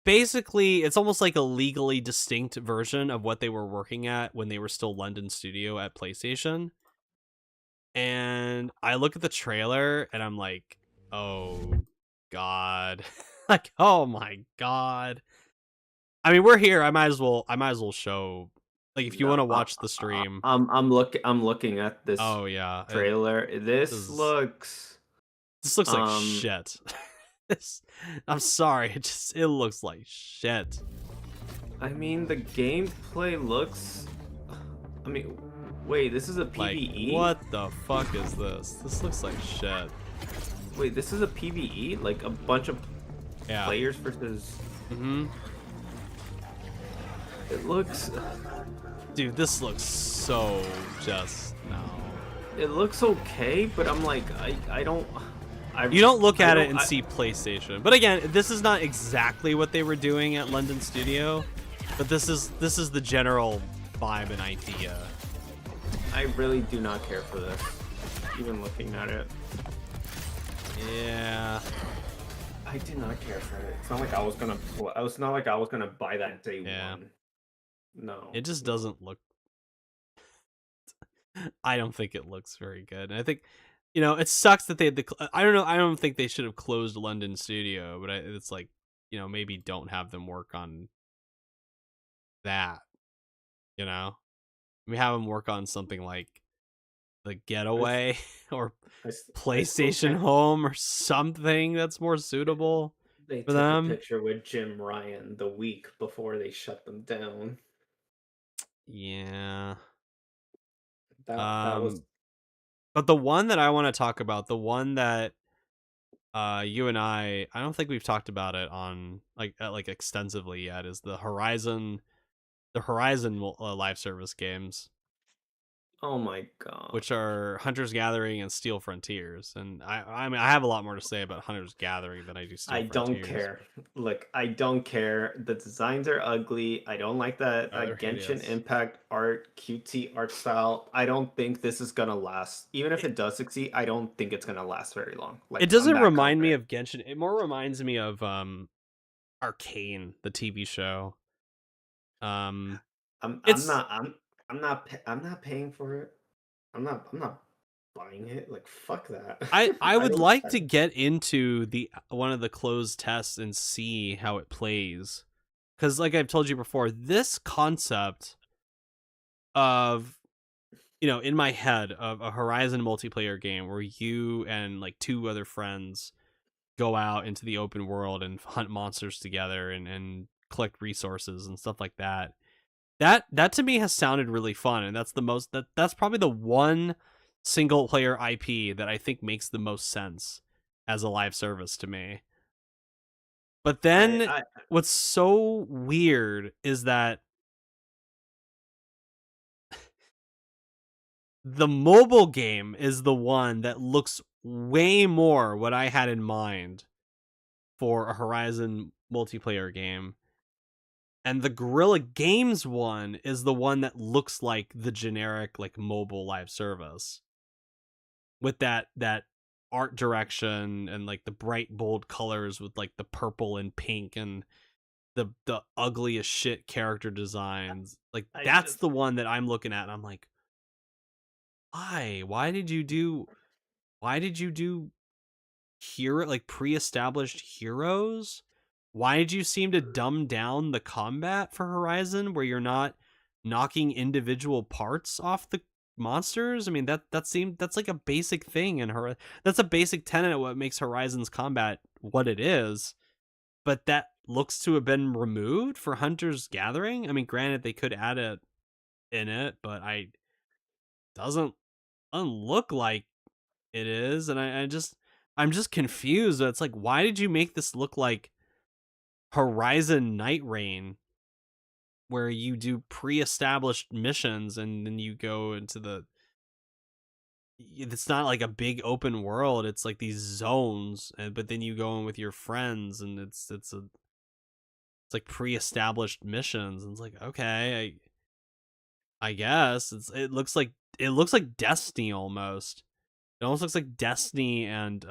basically it's almost like a legally distinct version of what they were working at when they were still London studio at PlayStation. And I look at the trailer and I'm like, "Oh god." Like, "Oh my god." I mean, we're here. I might as well show like if you want No, to watch the stream. I'm looking at this Oh yeah, trailer. this This is looks this looks like um shit. I'm sorry, it looks like shit. I mean the gameplay looks I mean wait, this is a Like, PvE? what the fuck is this? This looks like shit. Wait, this is a PvE? Like a bunch of Yeah. players versus Mm-hmm. it looks Dude, this looks so just no. it looks okay, but I'm like I don't You don't look I at it don't and see PlayStation. But again, this is not exactly what they were doing at London Studio, but this is the general vibe and idea. I really do not care for this. Even looking at it. Yeah. I did not care for it. It's not like I was gonna. It's not like I was gonna buy that day Yeah. one. No. It just No. doesn't look I don't think it looks very good. And I think it sucks that they had I don't know, I don't think they should have closed London studio, but it's like, maybe don't have them work on that, you know? We have them work on something like The I, s- Getaway or I still PlayStation can't. Home or something that's more suitable They for took a them. picture with Jim Ryan the week before they shut them down. Yeah. That was. Um but the one that I want to talk about, the one that you and I don't think we've talked about it on like extensively yet, is the Horizon live service games, Oh my god. which are Hunter's Gathering and Steel Frontiers. And I mean I have a lot more to say about Hunter's Gathering than I do Steel I don't Frontiers. care. Look, I don't care. The designs are ugly. I don't like that Oh, they're Genshin hideous. Impact art, QT art style. I don't think this is gonna last. Even if It, it does succeed, I don't think it's gonna last very long. it Like, I'm doesn't that remind me confident. of Genshin. It more reminds me of Arcane, the TV show. Um I'm It's not I'm not paying for it. I'm not buying it. Like fuck that. I I would don't like I to don't get into the one of the closed tests and see how it plays. Cuz like I've told you before, this concept of in my head of a Horizon multiplayer game where you and like two other friends go out into the open world and hunt monsters together and collect resources and stuff like that. That to me has sounded really fun, and that's probably the one single player IP that I think makes the most sense as a live service to me. But then I what's so weird is that the mobile game is the one that looks way more what I had in mind for a Horizon multiplayer game. And the Guerrilla Games one is the one that looks like the generic like mobile live service with that art direction and like the bright bold colors with like the purple and pink and the ugliest shit character designs. Like I that's just the one that I'm looking at and I'm like, why did you do hero like pre-established heroes? Why did you seem to dumb down the combat for Horizon where you're not knocking individual parts off the monsters? I mean that's like a basic thing in her. That's a basic tenet of what makes Horizon's combat what it is. But that looks to have been removed for Hunter's Gathering. I mean, granted they could add it in it, but I doesn't look like it is, and I'm just confused. It's like, why did you make this look like Horizon Night Rain, where you do pre-established missions and then you go into the? It's not like a big open world. It's like these zones, but then you go in with your friends, and it's like pre-established missions. And it's like, okay, I guess it looks like Destiny almost. It almost looks like Destiny and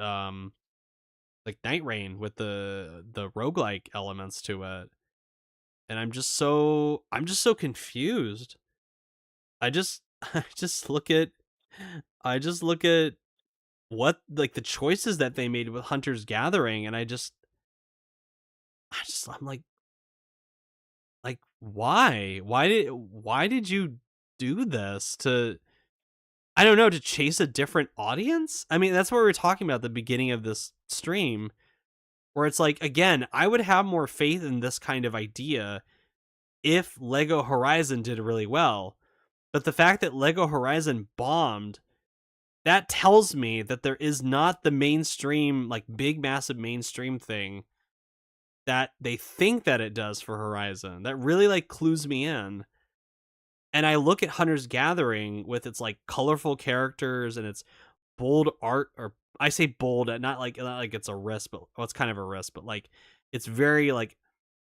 like Night Rain with the roguelike elements to it. And I'm just so confused. I just I just look at what like the choices that they made with Hunter's Gathering and I'm like why? Why did you do this to I don't know, to chase a different audience? I mean, that's what we were talking about at the beginning of this stream where it's like again, I would have more faith in this kind of idea if Lego Horizon did really well. But the fact that Lego Horizon bombed, that tells me that there is not the mainstream, like big, massive mainstream thing that they think that it does for Horizon. That really like clues me in. And I look at Hunter's Gathering with its like colorful characters and its bold art, or I say bold, not like it's a risk, but well, it's kind of a risk, but like it's very like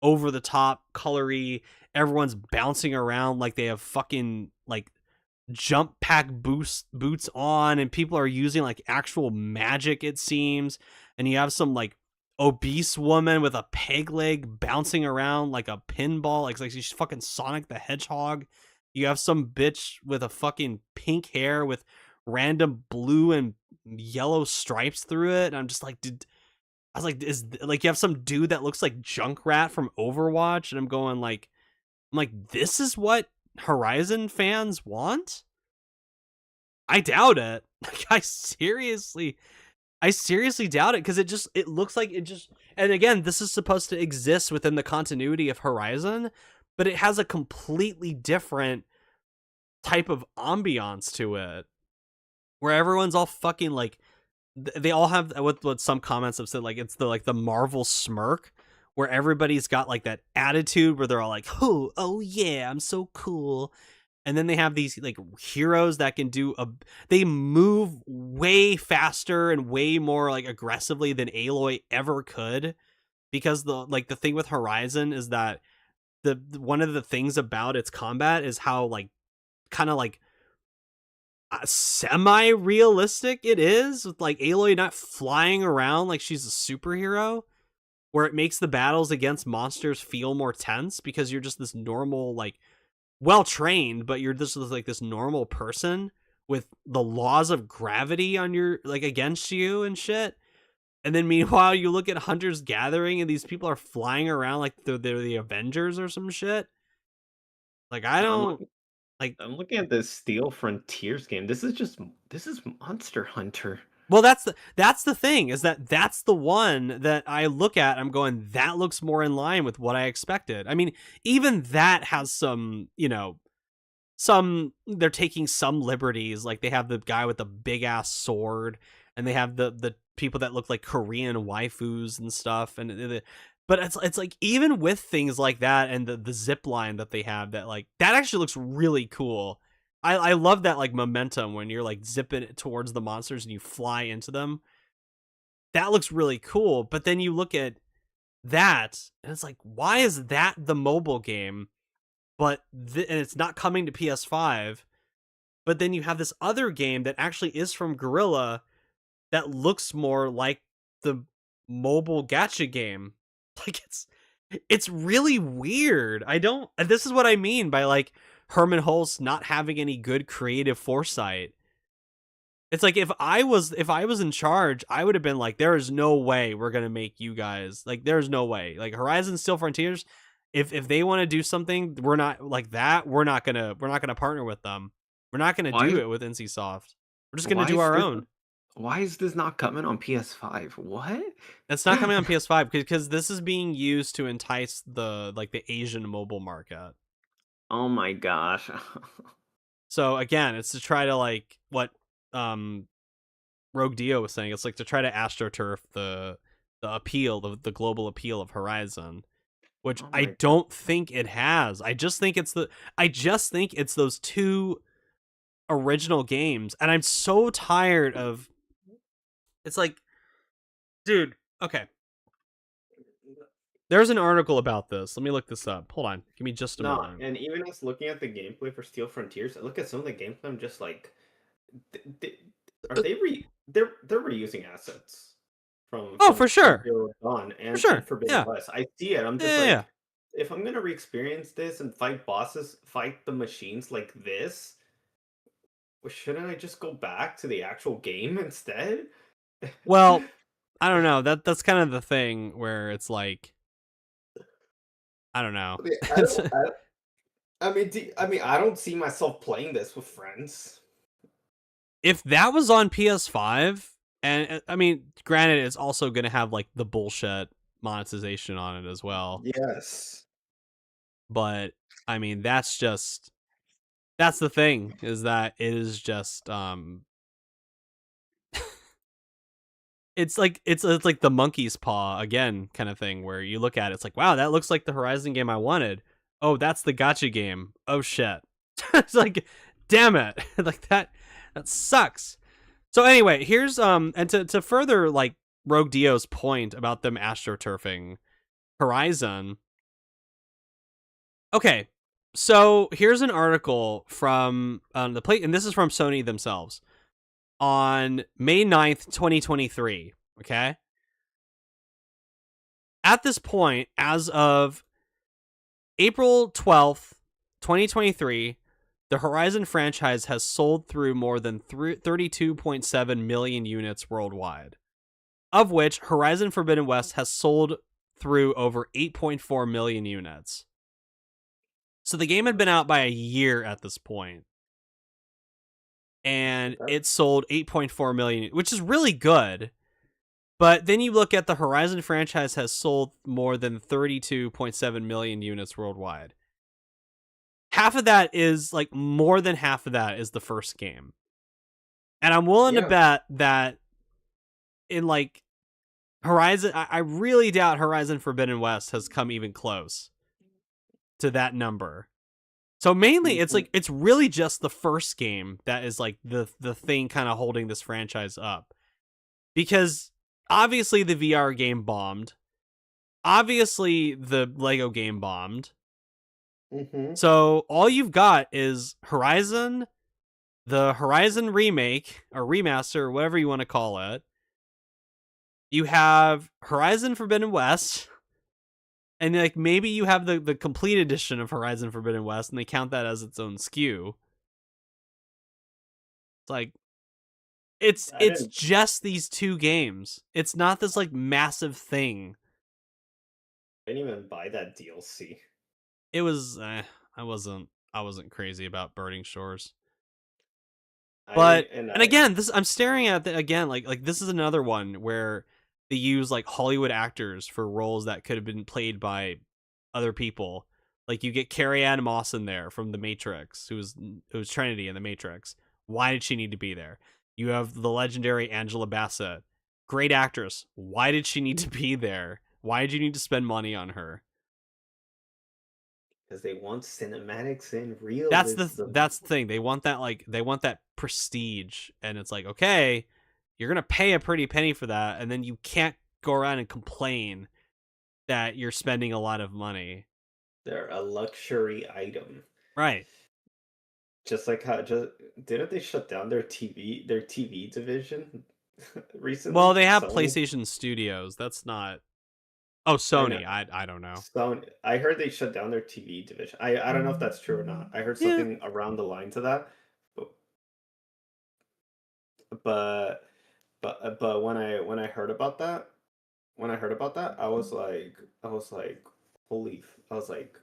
over the top, colory. Everyone's bouncing around like they have fucking like jump pack boots on, and people are using like actual magic. It seems, and you have some like obese woman with a peg leg bouncing around like a pinball, like she's fucking Sonic the Hedgehog. You have some bitch with a fucking pink hair with random blue and yellow stripes through it. And I'm just like, I was like, is like you have some dude that looks like Junkrat from Overwatch, and I'm like, this is what Horizon fans want? I doubt it. Like, I seriously doubt it because it looks like it just. And again, this is supposed to exist within the continuity of Horizon, but it has a completely different type of ambiance to it, where everyone's all fucking like they all have what some comments have said, like it's the Marvel smirk where everybody's got like that attitude where they're all like, oh yeah, I'm so cool. And then they have these like heroes that can they move way faster and way more like aggressively than Aloy ever could, because the thing with Horizon is that the one of the things about its combat is how like kind of like semi-realistic it is, with like Aloy not flying around like she's a superhero, where it makes the battles against monsters feel more tense because you're just this normal like well trained, but you're just like this normal person with the laws of gravity on your like against you and shit. And then meanwhile, you look at Hunter's Gathering and these people are flying around like they're the Avengers or some shit. Like I I'm don't looking. like. I'm looking at this Steel Frontiers game. This is Monster Hunter. Well, that's the thing is that's the one that I look at. I'm going, that looks more in line with what I expected. I mean, even that has some, some they're taking some liberties. Like they have the guy with the big ass sword, and they have the people that look like Korean waifus and stuff. But it's like even with things like that and the zip line that they have, that like that actually looks really cool. I love that like momentum when you're like zipping towards the monsters and you fly into them. That looks really cool. But then you look at that and it's like, why is that the mobile game? But and it's not coming to PS5. But then you have this other game that actually is from Guerrilla that looks more like the mobile gacha game. Like it's really weird. I don't. This is what I mean by like Herman Hulst not having any good creative foresight. It's like if I was in charge, I would have been like, there is no way we're gonna make you guys like. There's no way. Like Horizon Steel Frontiers, if they want to do something, we're not like that. We're not gonna partner with them. We're not gonna Why? do it with NC Soft. We're just gonna Why do is our this? own. Why is this not coming on PS5? What? It's not coming on PS5 because this is being used to entice the like the Asian mobile market. Oh my gosh. So again, it's to try to like what Rogue Dio was saying. It's like to try to astroturf the appeal, the global appeal of Horizon, which Oh I my god. don't think it has. I just think it's those two original games, and I'm so tired of. It's like, dude, okay. There's an article about this. Let me look this up. Hold on. Give me just a No, moment. and even us looking at the gameplay for Steel Frontiers, I look at some of the gameplay, I'm just like, th- are they they're reusing assets Oh, for from sure. Zero Dawn For and sure. Forbidden Yeah. West. I see it. I'm Yeah. just Yeah. Yeah. like, if I'm gonna re-experience this and fight bosses, fight the machines like this, well, shouldn't I just go back to the actual game instead? Well, I don't know. That's kind of the thing where it's like, I don't know. I mean, I don't. I mean, I don't see myself playing this with friends. If that was on PS5, and I mean, granted, it's also going to have like the bullshit monetization on it as well. Yes. But I mean, that's the thing, is that it is just it's like it's like the monkey's paw again kind of thing, where you look at it, it's like, wow, that looks like the Horizon game I wanted. Oh, that's the gacha game. Oh shit. It's like, damn it. Like that sucks. So anyway, here's and to further like Rogue Dio's point about them astroturfing Horizon. Okay. So here's an article from the play, and this is from Sony themselves, on May 9th, 2023. Okay. At this point, as of April 12th, 2023, the Horizon franchise has sold through more than 32.7 million units worldwide, of which Horizon Forbidden West has sold through over 8.4 million units. So the game had been out by a year at this point, and it sold 8.4 million, which is really good. But then you look at the Horizon franchise has sold more than 32.7 million units worldwide. Half of that is like, more than half of that is the first game. And I'm willing to bet that in like Horizon, I really doubt Horizon Forbidden West has come even close to that number. So mainly it's like, it's really just the first game that is like the thing kind of holding this franchise up. Because obviously the VR game bombed. Obviously the Lego game bombed. Mm-hmm. So all you've got is Horizon, the Horizon remake or remaster, or whatever you want to call it. You have Horizon Forbidden West, And like maybe you have the complete edition of Horizon Forbidden West, and they count that as its own SKU. It's like I it's didn't just these two games. It's not this like massive thing. I didn't even buy that DLC. It was I wasn't crazy about Burning Shores. But and I again, this I'm staring at again like this is another one where they use like Hollywood actors for roles that could have been played by other people. Like you get Carrie Ann Moss in there from The Matrix, who's Trinity in The Matrix. Why did she need to be there? You have the legendary Angela Bassett, great actress. Why did she need to be there? Why did you need to spend money on her? because they want cinematics and realism. That's the thing. They want that prestige, and it's like okay, you're gonna pay a pretty penny for that, and then you can't go around and complain that you're spending a lot of money. They're a luxury item. Right. Just like how just didn't they shut down their TV division Well, recently? they have Sony? PlayStation Studios. That's not. Oh, I know. Sony. I don't know. Sony. I heard they shut down their TV division. I don't know if that's true or not. I heard Yeah. something around the lines of that. But but but when I heard about that, I was like, I was like,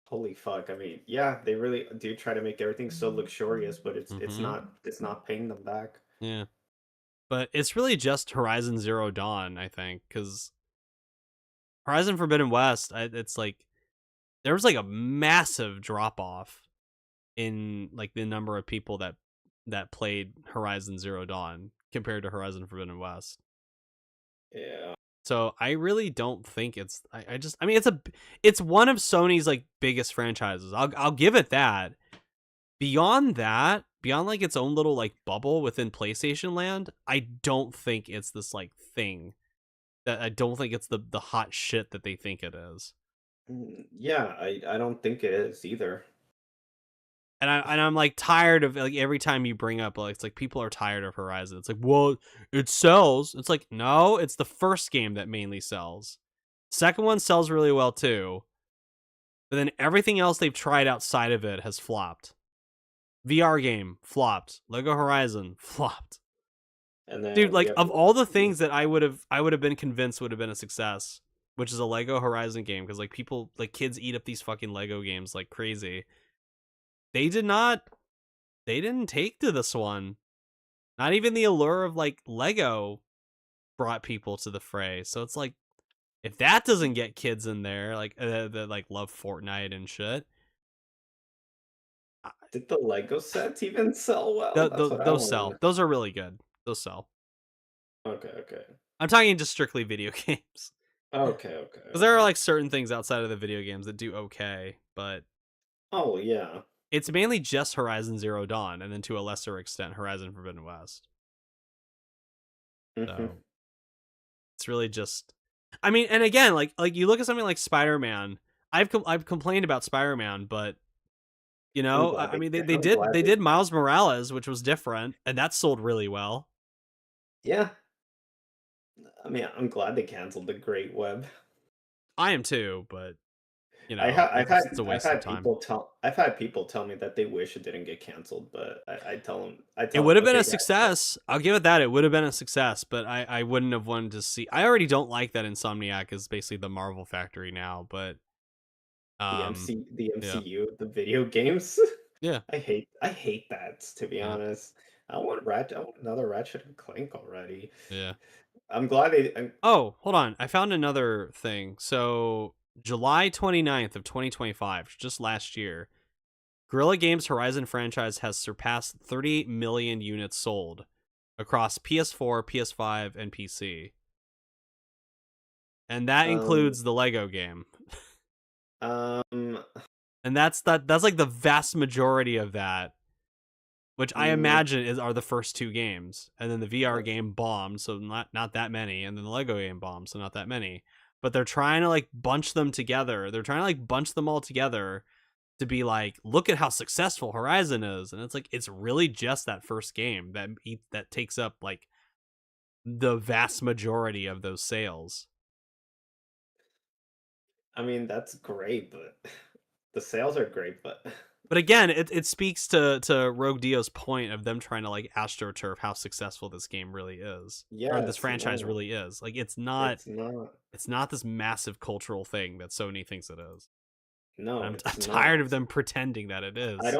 holy fuck. I mean, yeah, they really do try to make everything so luxurious, but Mm-hmm. it's not paying them back. Yeah. But it's really just Horizon Zero Dawn, I think, because Horizon Forbidden West, it's like there was like a massive drop off in like the number of people that played Horizon Zero Dawn compared to Horizon Forbidden West. Yeah. So I really don't think I mean it's one of Sony's like biggest franchises. I'll give it that. Beyond that, beyond like its own little like bubble within PlayStation Land, I don't think it's this like thing that I don't think it's the hot shit that they think it is. Yeah, I don't think it is either. And I'm like tired of like every time you bring up like it's like people are tired of Horizon. It's like, well, it sells. It's like, no, it's the first game that mainly sells. Second one sells really well too. But then everything else they've tried outside of it has flopped. VR game flopped. Lego Horizon flopped. And Dude, then we like have of all the things that I would have been convinced would have been a success, which is a Lego Horizon game because like people like kids eat up these fucking Lego games like crazy. They did not they didn't take to this one. Not even the allure of like Lego brought people to the fray. So it's like if that doesn't get kids in there like that like love Fortnite and shit, did the Lego sets even sell well? That's what I those want to sell. know. Those are really good. Those sell. Okay, okay. I'm talking just strictly video games. Okay, okay, Because there are okay. like certain things outside of the video games that do okay, but Oh yeah. it's mainly just Horizon Zero Dawn, and then to a lesser extent Horizon Forbidden West. Hmm. So it's really just, I mean, and again, like you look at something like Spider-Man. I've complained about Spider-Man, but you I'm know, glad I they mean, I'm glad they they did Miles Morales, which was different, and that sold really well. yeah. I mean, I'm glad they canceled the Great Web. I am too, but you know, it's a waste of time. I've had people tell me that they wish it didn't get canceled, but I It tell would them, have been okay, a guys, success. I'll give it that. It would have been a success, but I wouldn't have wanted to see. I already don't like that Insomniac is basically the Marvel factory now, but the yeah, MCU, the video games. yeah, I hate that, to be yeah, honest. I want another Ratchet and Clank already. yeah. I'm glad they. Oh, hold on. I found another thing. So July 29th of 2025, just last year, Guerrilla Games Horizon franchise has surpassed 38 million units sold across PS4, PS5, and PC. And that Um, includes the Lego game. um, And that's like the vast majority of that, which I mm, imagine are the first two games. And then the VR that's game bombed, so not that many, and then the Lego game bombed, so not that many. But they're trying to like bunch them together. They're trying to like bunch them all together to be like, look at how successful Horizon is. And it's like it's really just that first game that takes up like the vast majority of those sales. I mean, that's great, but the sales are great, but But again, it speaks to Rogue Dio's point of them trying to like astroturf how successful this game really is, or this yes, franchise no, really is. Like it's not. it's not this massive cultural thing that Sony thinks it is. And No, I'm it's tired not. of them pretending that it is.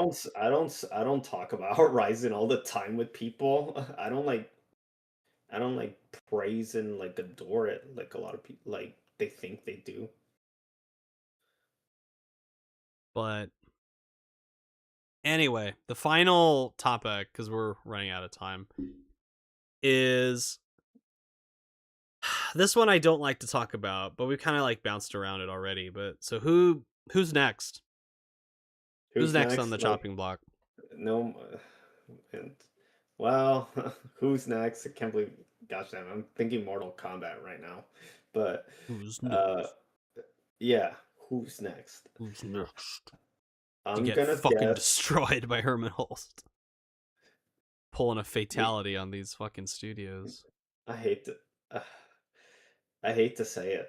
I don't talk about Ryzen all the time with people. I don't like praise and like adore it like a lot of people like they think they do. But anyway, the final topic, because we're running out of time, is this one I don't like to talk about, but we kind of like bounced around it already. But so who's next? Who's Who's next on next? the Like chopping block? no, and well, who's next? I can't believe. Gosh damn, I'm thinking Mortal Kombat right now, but Who's uh, next? yeah, who's next? Who's next? To I'm get gonna fucking guess. destroyed by Herman Holst. Pulling a Me, fatality on these fucking studios. I hate to, uh, I hate to say it,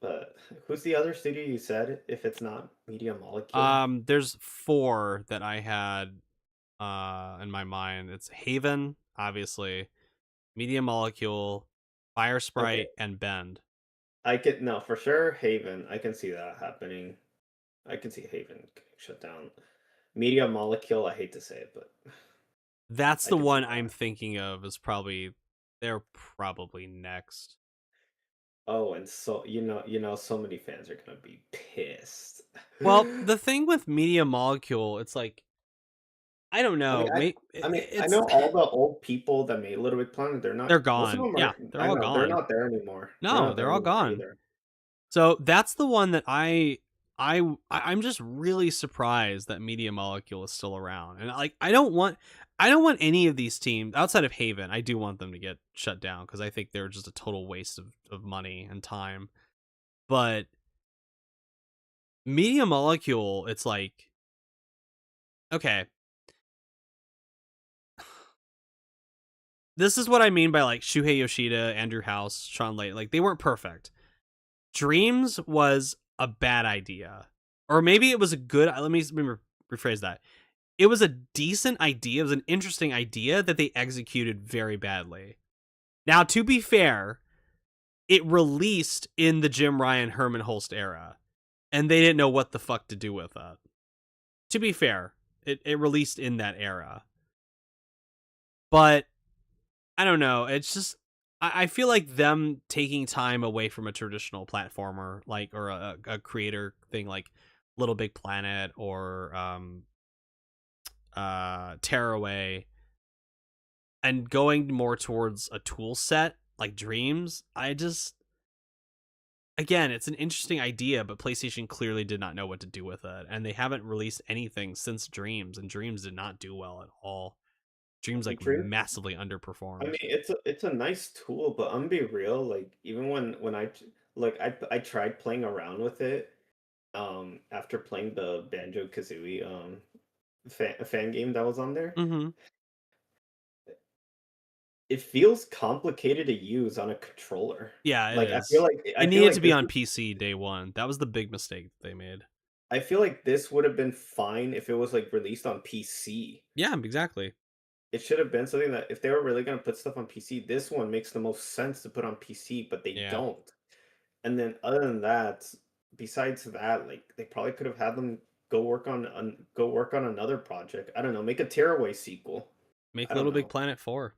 but who's the other studio you said? If it's not Media Molecule, There's four that I had in my mind. It's Haven, obviously, Media Molecule, Fire okay, Sprite, and Bend. I could no for sure. Haven, I can see that happening. I can see Haven getting shut down. Media Molecule, I hate to say it, but That's I the can see one I'm that. thinking of is probably they're probably next. Oh, and so so many fans are gonna be pissed. Well, the thing with Media Molecule, it's like I don't I mean, know. I It's know all the old people that made Little Big Planet. They're they're not. Most of gone. them Yeah, are. they're I all know they're gone. not there anymore. They're No, not there they're all anymore gone. either. So that's the one that I'm just really surprised that Media Molecule is still around. And like I don't want any of these teams outside of Haven. I do want them to get shut down because I think they're just a total waste of money and time. But Media Molecule, it's like okay, this is what I mean by like Shuhei Yoshida, Andrew House, Sean Layton. Like they weren't perfect. Dreams was a bad idea, or maybe it was a good. Let me rephrase that. It was a decent idea. It was an interesting idea that they executed very badly. Now, to be fair, it released in the Jim Ryan Herman Holst era, and they didn't know what the fuck to do with it. To be fair, it released in that era. But I don't know. It's just I feel like them taking time away from a traditional platformer, like or a creator thing like Little Big Planet or Tearaway, and going more towards a tool set like Dreams. I just again, it's an interesting idea, but PlayStation clearly did not know what to do with it, and they haven't released anything since Dreams, and Dreams did not do well at all. Dreams like Dream. massively I underperformed. mean, it's a nice tool, but I'm be real. Like even when I tried playing around with it. After playing the Banjo Kazooie fan game that was on there, Mm-hmm. it feels complicated to use on a controller. Yeah, it Like is. I It feel needed like to be this on PC day one. That was the big mistake they made. I feel like this would have been fine if it was like released on PC. Yeah, exactly. It should have been something that if they were really gonna put stuff on PC, this one makes the most sense to put on PC, but they Yeah. don't. And then other than that, besides that, like they probably could have had them go work on another project. I don't know, make a Tearaway sequel. Make I don't Little Big know. Planet 4.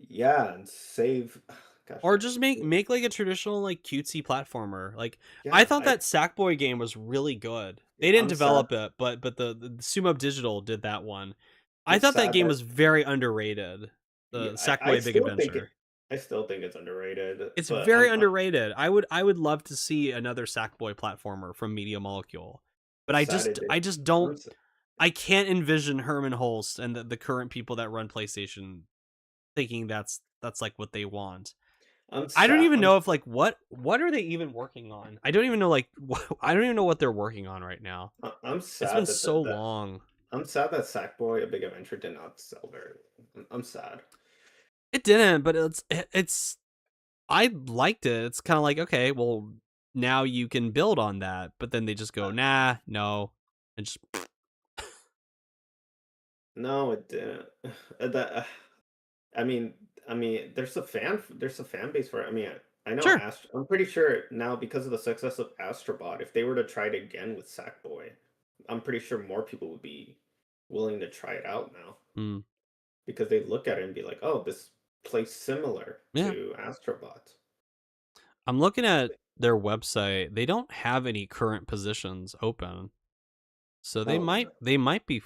Yeah, and save. Gosh Or damn just it. make like a traditional like cutesy platformer. Like I Yeah, thought that Sackboy game was really good. They didn't I'm sad. develop it, but the Sumo Digital did that one. I I'm thought that sad game that was very underrated. yeah, The I Sackboy Big still think Adventure. I still think it's underrated, It's but very underrated. I would love to see another Sackboy platformer from Media Molecule. I'm But sad it I did. just don't I'm s- I can't envision Herman Holst and the current people that run PlayStation thinking that's like what they want. I'm I don't sad. even know if like what are they even working on? I don't even know like I don't even know what they're working on right now. I'm It's been sad that so long. I'm sad that Sackboy: A Big Adventure did not sell very well. I'm sad. It didn't, but it's I liked it. It's kind of like okay, well now you can build on that, but then they just go, nah, no, and just No, it didn't. That I mean, there's a fan base for it. I mean, I know sure. I'm pretty sure now because of the success of Astrobot, if they were to try it again with Sackboy, I'm pretty sure more people would be willing to try it out now Mm, because they look at it and be like, "Oh, this plays similar yeah. to Astrobot." I'm looking at their website. They don't have any current positions open. So Oh, they might be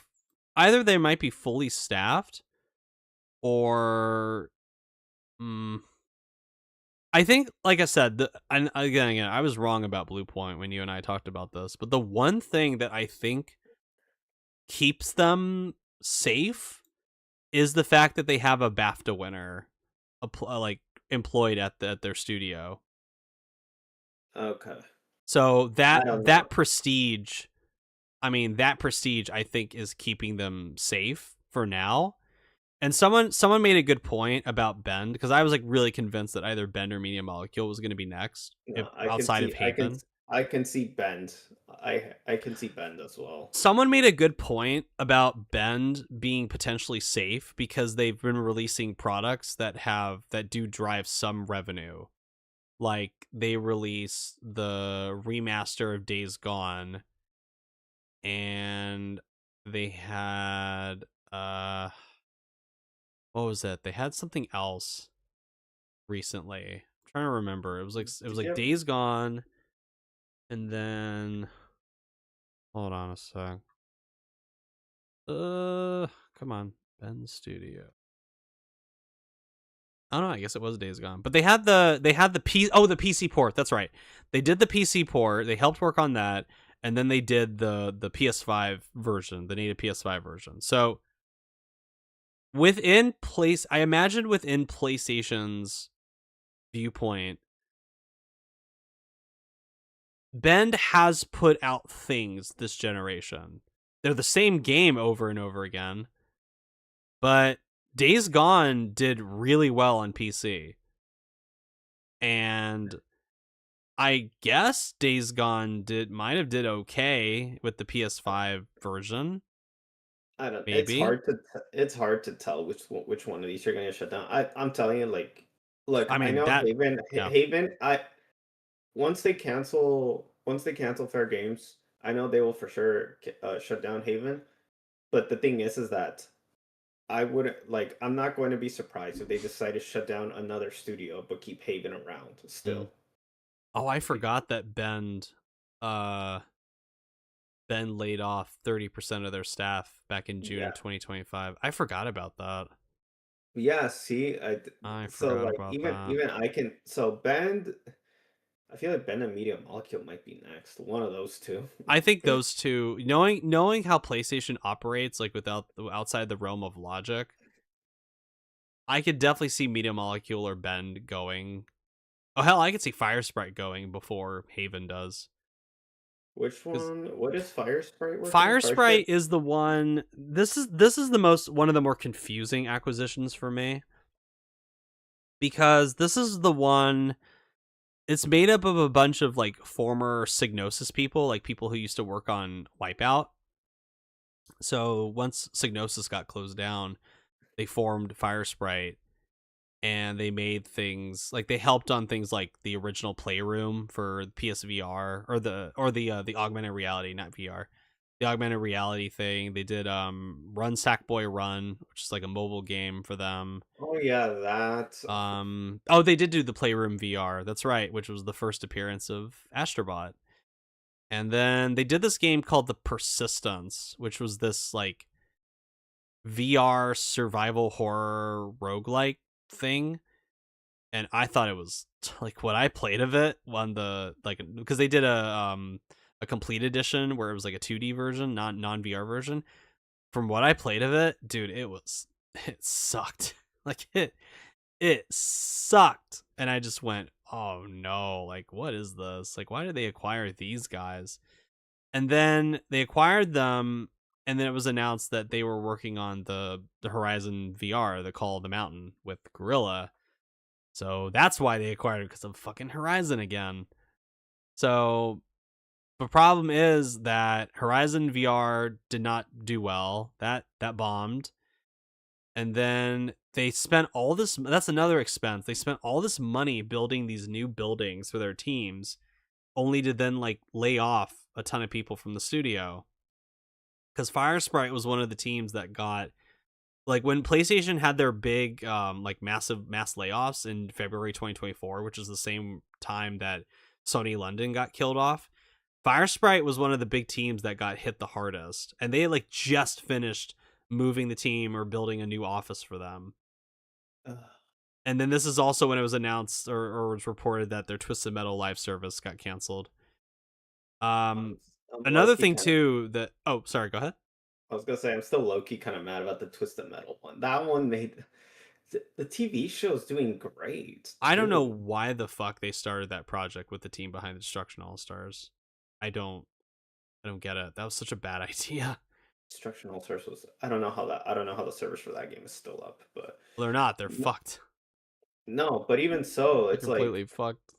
either they might be fully staffed or I think, like I said, and again, I was wrong about Blue Point when you and I talked about this, but the one thing that I think keeps them safe is the fact that they have a BAFTA winner, like employed at their studio. okay. So I that don't know. that prestige, I mean, that prestige, I think is keeping them safe for now. And someone made a good point about Bend because I was like really convinced that either Bend or Media Molecule was going to be next, if No, outside of Haven. I can see Bend. I can see Bend as well. Someone made a good point about Bend being potentially safe because they've been releasing products that do drive some revenue. Like they release the remaster of Days Gone, and they had what was it? They had something else recently. I'm trying to remember. It was Did like you Days Gone, and then hold on a sec. Come on, Ben Studio. I don't know. I guess it was Days Gone, but they had the PC port. That's right. They did the PC port. They helped work on that, and then they did the PS5 version, the native PS5 version. So I imagine within PlayStation's viewpoint, Bend has put out things this generation. They're the same game over and over again, but Days Gone did really well on PC. And I guess Days Gone might have did okay with the PS5 version, I don't. maybe. It's hard to tell which one of these you're gonna shut down. I'm telling you, like, look, I I mean know that yeah. Haven. I once they cancel Fair Games, I know they will for sure shut down Haven. But the thing is that I wouldn't like. I'm not going to be surprised if they decide to shut down another studio, but keep Haven around Mm. still. Oh, I Be- forgot that uh Ben laid off 30% of their staff back in June Yeah, of 2025. I forgot about that. yeah. See, I so forgot like about that. even I can so Bend. I feel like Ben and Media Molecule might be next. One of those two. I think those two, knowing how PlayStation operates, like without outside the realm of logic, I could definitely see Media Molecule or Bend going. Oh hell, I could see Fire Sprite going before Haven does. Which Because one? What is Fire Sprite working on? Fire Fire Sprite? Sprite is the one. This is the most one of the more confusing acquisitions for me because this is the one. It's made up of a bunch of like former Psygnosis people, like people who used to work on Wipeout. So once Psygnosis got closed down, they formed Fire Sprite and they made things like they helped on things like the original Playroom for PSVR or the augmented reality, not VR, the augmented reality thing. They did Run Sackboy Run, which is like a mobile game for them. Oh yeah, that. Oh, they did do the Playroom VR. That's right, which was the first appearance of Astrobot. And then they did this game called The Persistence, which was this like VR survival horror roguelike thing. And I thought it was like what I played of it on the like because they did a complete edition where it was like a 2D version, not non VR version. From what I played of it, dude, it sucked. Like it sucked. And I just went, "Oh no, like what is this? Like why did they acquire these guys?" And then they acquired them, and then it was announced that they were working on the Horizon VR, the Call of the Mountain with Gorilla. So that's why they acquired it, because of fucking Horizon again. So the problem is that Horizon VR did not do well. That bombed. And then they spent all this, that's another expense. They spent all this money building these new buildings for their teams, only to then like lay off a ton of people from the studio. Because Firesprite was one of the teams that got, like, when PlayStation had their big like massive mass layoffs in February 2024, which is the same time that Sony London got killed off. Firesprite was one of the big teams that got hit the hardest, and they like just finished moving the team or building a new office for them. Ugh. And then this is also when it was announced or was reported that their Twisted Metal live service got canceled. I'm, I'm low Another key thing kind of. too that, oh, sorry, go ahead. I was gonna say I'm still low key kind of mad about the Twisted Metal one. That one made the TV show's doing great I don't know too. why the fuck they started that project with the team behind the Destruction All Stars. I don't I don't get it. That was such a bad idea. Destruction All Stars was. I don't know how the servers for that game is still up, but Well, they're not. They're no, fucked. no. But even so, They're it's like completely fucked.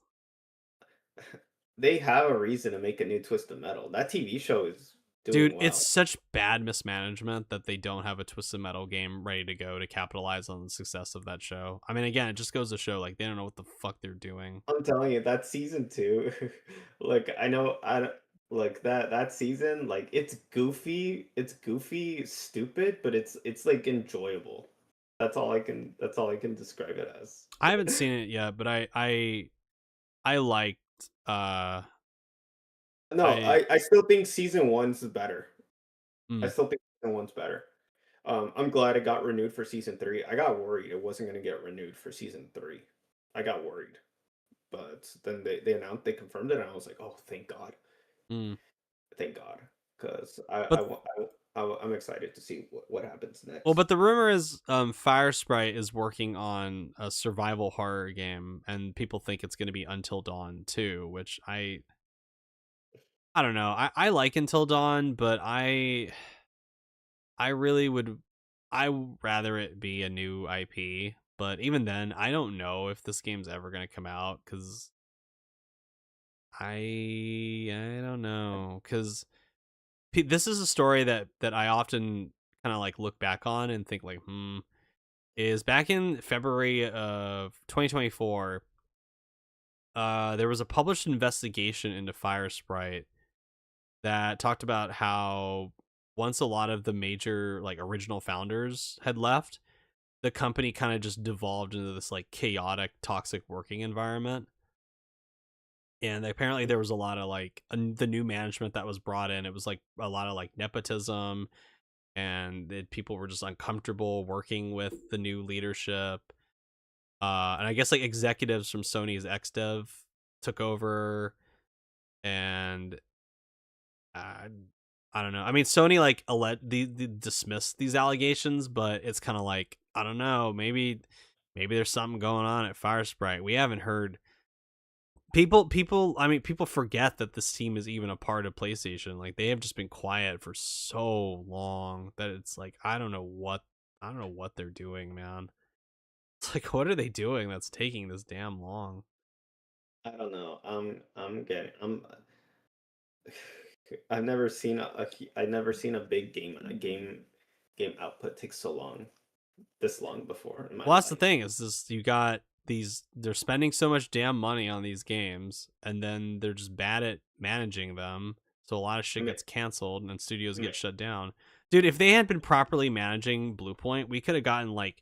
they have a reason to make a new Twisted Metal. That TV show is Dude, doing it's well. such bad mismanagement that they don't have a Twisted Metal game ready to go to capitalize on the success of that show. I mean, again, it just goes to show like they don't know what the fuck they're doing. I'm telling you, that season two, like I know I don't- like that season, like it's goofy, stupid, but it's like enjoyable. That's all I can describe it as. I haven't seen it yet, but I liked No, I I still think season one's better. I mm, still think season one's better. I'm glad it got renewed for season three. I got worried it wasn't gonna get renewed for season three. I got worried, but then they announced they confirmed it, and I was like, oh, thank God. mm. Thank God, because I, I, But wa- I, I'm excited to see what happens well, next. but the rumor is Firesprite is working on a survival horror game, and people think it's going to be Until Dawn too, which I don't know. I like Until Dawn, but I really would rather it be a new IP. But even then, I don't know if this game's ever going to come out because I don't know because this is a story that I often kind of like look back on and think like, is back in February of 2024, there was a published investigation into Firesprite that talked about how once a lot of the major like original founders had left, the company kind of just devolved into this like chaotic, toxic working environment. And apparently there was a lot of like the new management that was brought in. It was like a lot of like nepotism, and people were just uncomfortable working with the new leadership. And I guess like executives from Sony's XDev took over, and uh, I don't know. I mean, Sony like dismissed these allegations, but it's kind of like I don't know. Maybe there's something going on at Firesprite. We haven't heard people. I mean, people forget that this team is even a part of PlayStation. Like they have just been quiet for so long that it's like I don't know what they're doing, man. It's like what are they doing that's taking this damn long? I don't know. I'm getting. I've never seen a big game output take so long, this long before in my Well, that's the life. thing is this you got these they're spending so much damn money on these games and then they're just bad at managing them. So a lot of I shit mean, gets canceled and studios I mean, get shut down. Dude, if they had been properly managing Bluepoint, we could have gotten like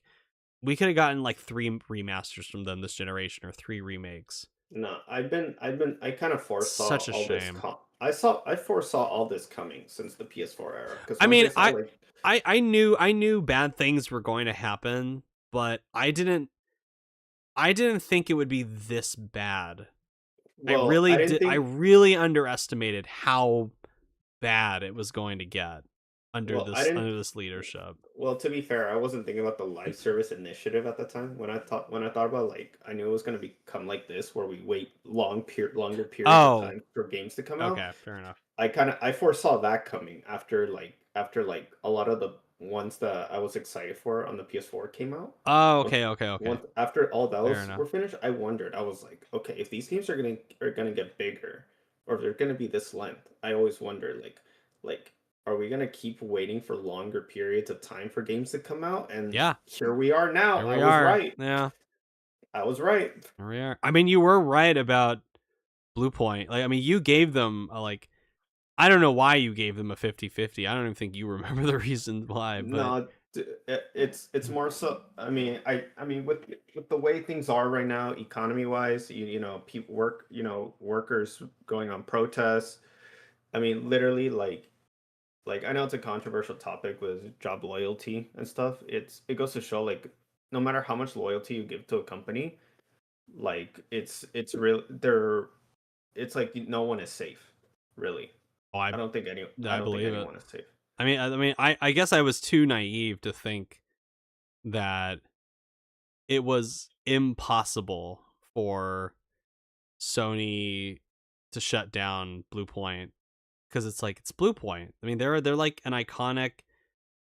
3 remasters from them this generation or 3 remakes. no, I kind of foresaw Such a all this. shame. I foresaw all this coming since the PS4 era. Because I once mean, I saw like, I knew bad things were going to happen, but I didn't think it would be this bad. I well, really I didn't did. I think. really underestimated how bad it was going to get Well, I didn't. under this leadership. Well, to be fair, I wasn't thinking about the live service initiative at the time. When I thought about, like, I knew it was going to become like this, where we wait longer periods of Oh, time for games to come out. okay, fair enough. I foresaw that coming after a lot of the ones that I was excited for on the PS4 came out. Oh, Once, okay. once after all Fair those enough. were finished, I wondered. I was like, okay, if these games are gonna get bigger, or if they're gonna be this length, I always wonder like are we gonna keep waiting for longer periods of time for games to come out? And Yeah, here we are now. here I we was are. right. Yeah, I was right. here we are. I mean, you were right about Blue Point. Like, I mean, you gave them a, like, I don't know why you gave them a 50-50. I don't even think you remember the reason why, but No, it's more so. I mean, I mean with the way things are right now, economy wise, you know, people work, you know, workers going on protests. I mean, literally, like I know it's a controversial topic with job loyalty and stuff. It goes to show like no matter how much loyalty you give to a company, like it's real. It's like no one is safe, really. oh, I I don't think believe it. anyone is safe. I guess I was too naive to think that it was impossible for Sony to shut down Blue Point, because it's like, it's Blue Point. I mean, they're like an iconic,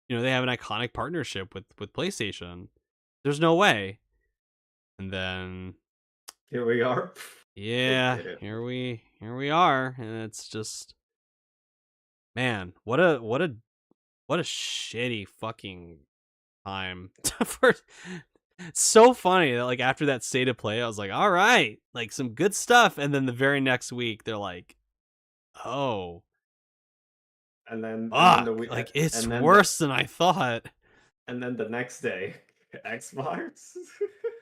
they have an iconic partnership with PlayStation. There's no way. And then, Here we are. They yeah, did it. here we are, and it's just, man, what a shitty fucking time for. It's so funny that, like, after that state of play, I was like, all right, like, some good stuff, and then the very next week they're like, oh, And then the fuck, we like, it's and then worse than I thought. the next day, Xbox.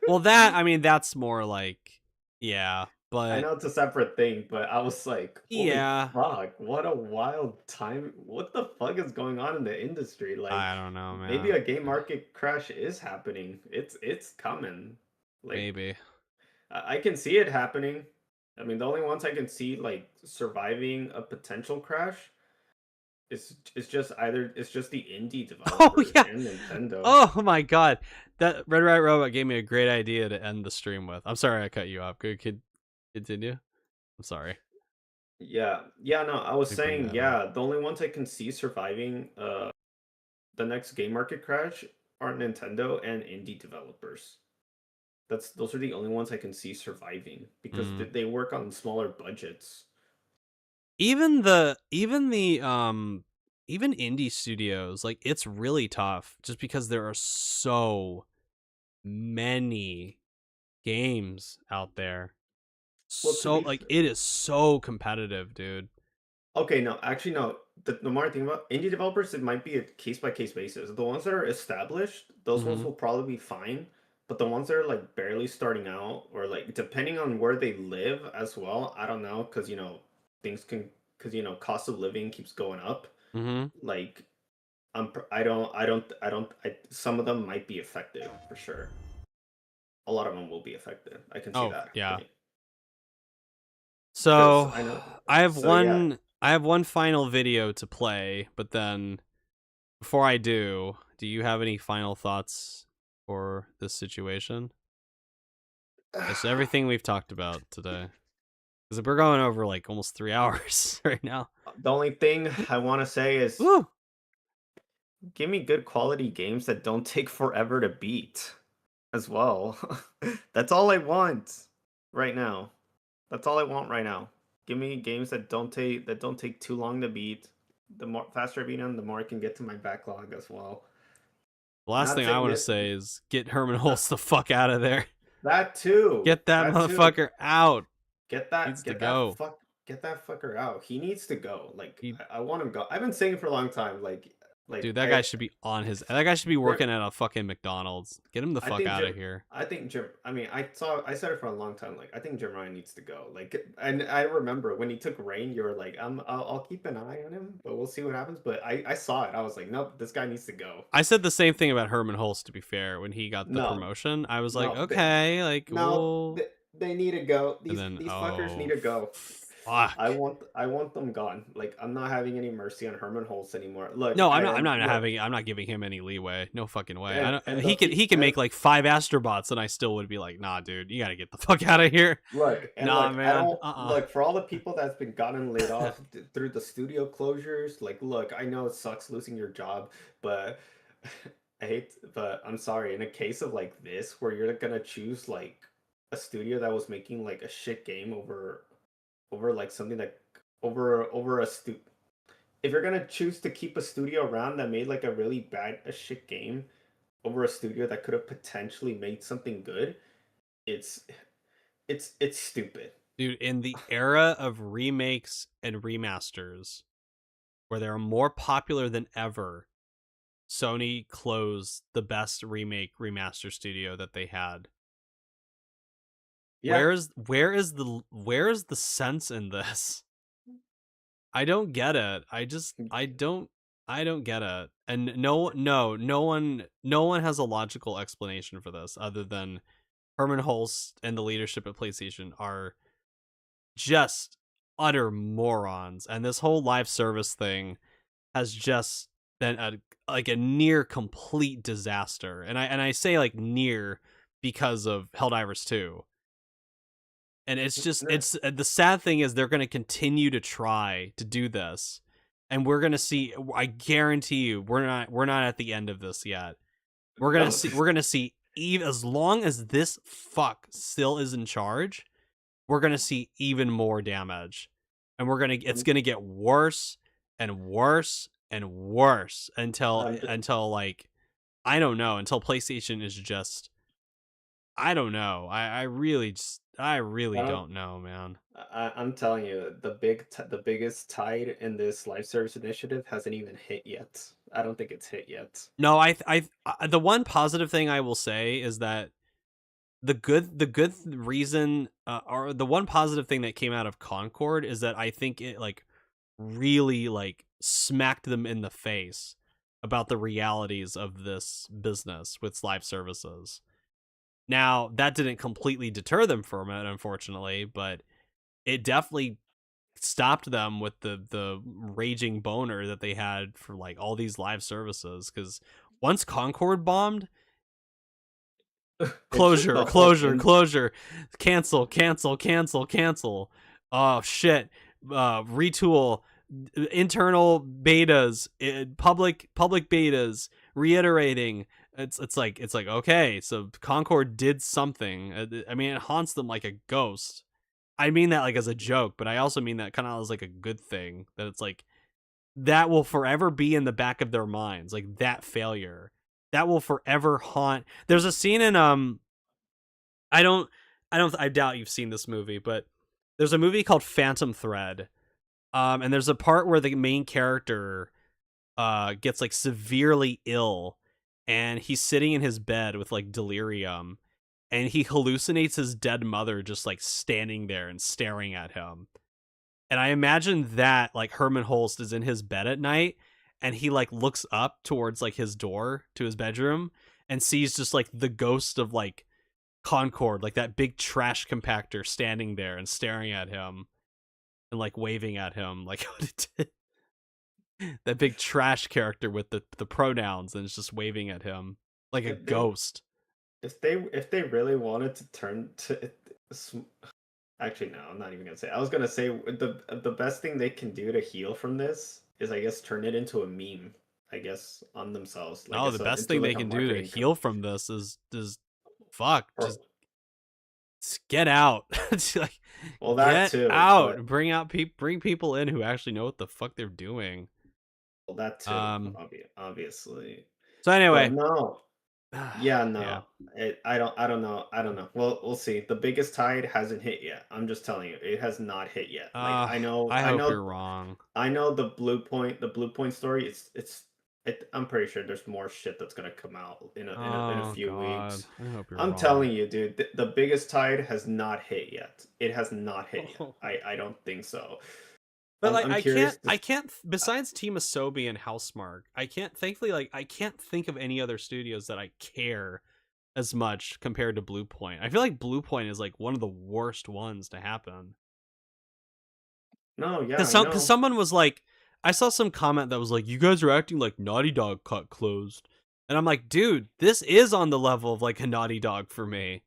Well, that, I mean, that's more like, yeah, I but know it's a separate thing, but I was like, holy yeah, fuck, what a wild time. What the fuck is going on in the industry? Like I don't know, maybe man. a game market crash is happening. It's coming. Like Maybe. I can see it happening. I mean, the only ones I can see like surviving a potential crash is just either it's just the indie Oh developers yeah. and Nintendo. Oh my god. That Red Right Robot gave me a great idea to end the stream with. I'm sorry I cut you off. Could continue. I'm sorry. Yeah, yeah, no, I was Let me bring saying, that up. yeah, the only ones I can see surviving the next game market crash are Nintendo and indie developers. Those are the only ones I can see surviving because Mm. they work on smaller budgets. Even indie studios, like, it's really tough just because there are so many games out there. Well, to So, be like, fair, it is so competitive, dude. okay, no, actually, no. The more I think about indie developers, it might be a case by case basis. The ones that are established, those ones Mhm. will probably be fine. But the ones that are like barely starting out, or like depending on where they live as well, I don't know, because things can, because cost of living keeps going up. Mhm. Like some of them might be affected for sure. A lot of them will be affected. I can see Oh, that yeah. happening. Because So I know. I have So yeah, one final video to play, but then before I do you have any final thoughts for this situation? It's everything we've talked about today. Because we're going over like almost 3 hours right now. the only thing I want to say is Woo! give me good quality games that don't take forever to beat as well. That's all I want right now. That's all I want right now. Give me games that don't take too long to beat. The more faster I beat them, the more I can get to my backlog as well. The last Not thing I saying want to this, say is get Herman not Hulse the fuck out of there. that too. Get that That too. motherfucker out. Get He that needs to get that go. fuck get that fucker out. He needs to go. Like He I want him go. I've been saying it for a long time. Dude, that guy should be on his. That guy should be Jim, working at a fucking McDonald's. Get him the I fuck think out Jim of here. I think Jim I mean I said it for a long time. Like I think Jim Ryan needs to go. Like and I remember when he took Rain, you were like, I'll keep an eye on him, but we'll see what happens. But I saw it. I was like, nope, this guy needs to go. I said the same thing about Herman Hulst, to be fair, when he got the No, promotion. I was like, no, okay, like, no, well. they need to go. And These then, these fuckers need oh, to go. fuck. I want them gone. Like I'm not having any mercy on Herman Holtz anymore. Look, No, and look, I'm not giving him any leeway. No fucking way. I don't. and He look, could, he can make like 5 Astrobots, and I still would be like, nah, dude, you gotta get the fuck out of here. Nah, I man. don't Uh. look for all the people that's been gotten laid off through the studio closures. Like, look, I know it sucks losing your job, but but I'm sorry. In a case of like this, where you're gonna choose like a studio that was making like a shit game over over like something that over a if you're gonna choose to keep a studio around that made like a really bad a shit game over a studio that could have potentially made something good, it's it's stupid. Dude, in the era of remakes and remasters, where they're more popular than ever, Sony closed the best remake remaster studio that they had. Yeah, Where is the sense in this? I don't get it. I don't get it. And no one has a logical explanation for this other than Herman Holst and the leadership at PlayStation are just utter morons, and this whole live service thing has just been a near complete disaster. And I say like near because of Helldivers 2. And it's just it's the sad thing is they're going to continue to try to do this, and we're going to see. I guarantee you we're not at the end of this yet. We're going to no, see even as long as this fuck still is in charge, we're going to see even more damage, and it's going to get worse and worse and worse until like I don't know, until PlayStation is just I don't know. I really I don't. don't know, man. I'm telling you, the biggest tide in this live service initiative hasn't even hit yet. I don't think it's hit yet. No, the one positive thing I will say is that the good reason or the one positive thing that came out of Concord is that I think it like really like smacked them in the face about the realities of this business with live services. Now, that didn't completely deter them from it, unfortunately, but it definitely stopped them with the raging boner that they had for like all these live services. Because once Concord bombed, It's just closure, the whole closure, closure, cancel, cancel, cancel, cancel. Oh shit, retool, internal betas, public betas, reiterating. It's like okay, so Concord did something. I mean, it haunts them like a ghost. I mean that like as a joke, but I also mean that kind of as like a good thing. That it's like that will forever be in the back of their minds, like that failure. That will forever haunt. There's a scene in I don't I doubt you've seen this movie, but there's a movie called Phantom Thread. And there's a part where the main character gets like severely ill and he's sitting in his bed with like delirium and he hallucinates his dead mother just like standing there and staring at him. And I imagine that like Herman Holst is in his bed at night and he like looks up towards like his door to his bedroom and sees just like the ghost of like Concord, like that big trash compactor standing there and staring at him and like waving at him like that big trash character with the pronouns and it's just waving at him like a if they ghost. if they really wanted to turn to actually no, I'm not even gonna say. I was gonna say the best thing they can do to heal from this is I guess turn it into a meme. I guess on themselves, like No, the it's best into thing they like a can do to marketing heal from this is fuck, or just get out. Like well that get too, out. but Bring people in who actually know what the fuck they're doing. well that too, Um obviously. so But anyway, no, yeah, yeah. no. I don't know. I don't know. Well, we'll see. The biggest tide hasn't hit yet. I'm just telling you, it has not hit yet. Like Uh I hope you're wrong. I know the Blue Point story. I'm pretty sure there's more shit that's gonna come out in a Oh few god. weeks. I hope you're I'm wrong. telling you, dude, the biggest tide has not hit yet. It has not hit yet. I don't think so. But like I'm curious. I can't besides Team Asobi and Housemarque, I can't thankfully like I can't think of any other studios that I care as much compared to Blue Point. I feel like Blue Point is like one of the worst ones to happen. No, yeah, I Cuz know. someone was like I saw some comment that was like you guys are acting like Naughty Dog cut closed. And I'm like, "Dude, this is on the level of like a Naughty Dog for me.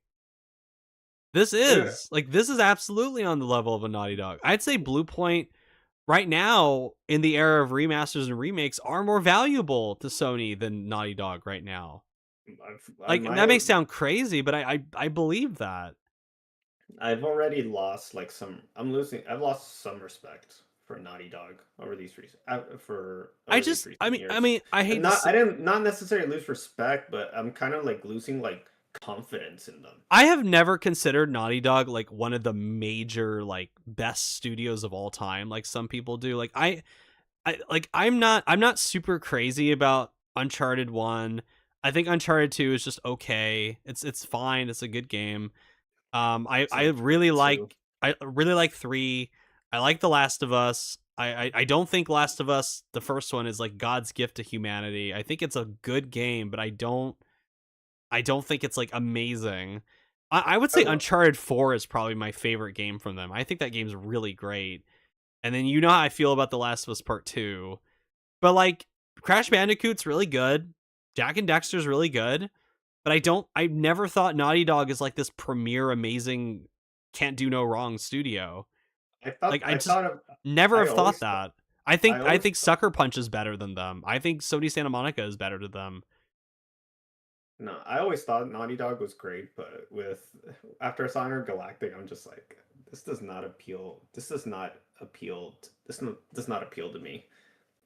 Yeah. This is absolutely on the level of a Naughty Dog. I'd say Blue Point right now in the era of remasters and remakes are more valuable to Sony than Naughty Dog right now. I Like that might may sound crazy, but I believe that. I've already lost like some. I've lost some respect for Naughty Dog over these I recent mean, years. I And hate to not say, I didn't not necessarily lose respect, but I'm kind of like losing like confidence in them. I have never considered Naughty Dog like one of the major like best studios of all time, like some people do. Like I'm not super crazy about Uncharted 1. I think Uncharted 2 is just okay. It's fine. It's a good game. It's Uncharted 2. I really like 3. I like The Last of Us. I don't think Last of Us, the first one, is like God's gift to humanity. I think it's a good game, but I don't think it's like amazing. I would I say will. Uncharted 4 is probably my favorite game from them. I think that game's really great. And then you know how I feel about The Last of Us Part 2. But like Crash Bandicoot's really good. Jack and Dexter's really good. But I never thought Naughty Dog is like this premier amazing can't do no wrong studio. Like I I just thought of never I have thought always that. I I always think Sucker Punch is better than them. I think Sony Santa Monica is better than them. No, I always thought Naughty Dog was great, but with after I saw Galactic, I'm just like, this does not appeal. This does not appeal. Does not appeal to me.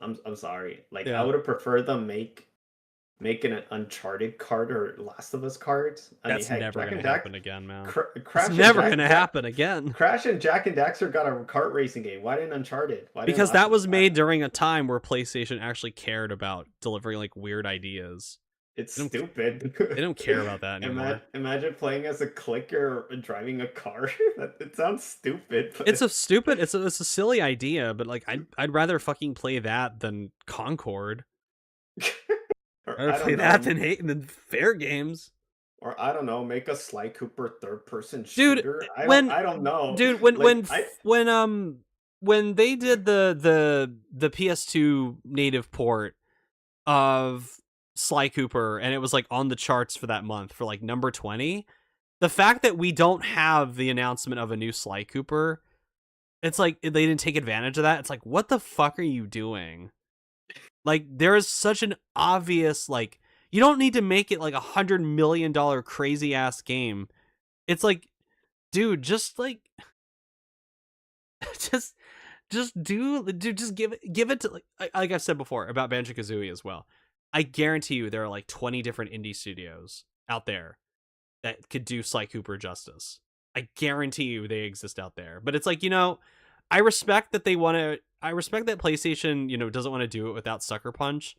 I'm sorry. Like I Yeah. would have preferred them making an Uncharted card or Last of Us cards. I mean, That's heck, never Jack gonna and Dax, happen again, man. It's Crash and never gonna happen again. Crash and Jack and Daxter got a kart racing game. Why didn't Uncharted? Why didn't Because Last that of Us? was made during a time where PlayStation actually cared about delivering like weird ideas. It's They don't stupid. they don't care about that anymore. Imagine playing as a clicker and driving a car. It sounds stupid, but It's a stupid it's a silly idea, but like I'd rather fucking play that than Concord. or I'd rather I play don't that know, than Fair Games. or I don't know, make a Sly Cooper third person Dude, shooter. when I don't know. dude Like I when they did the PS2 native port of Sly Cooper and it was like on the charts for that month for like number 20, the fact that we don't have the announcement of a new Sly Cooper, it's like they didn't take advantage of that. It's like, what the fuck are you doing? Like there is such an obvious like you don't need to make it like $100 million crazy ass game. It's like, dude, just like just just give it to like I've said before about Banjo Kazooie as well. I guarantee you there are like 20 different indie studios out there that could do Sly Cooper justice. I guarantee you they exist out there. But it's like, I respect that I respect that PlayStation, doesn't want to do it without Sucker Punch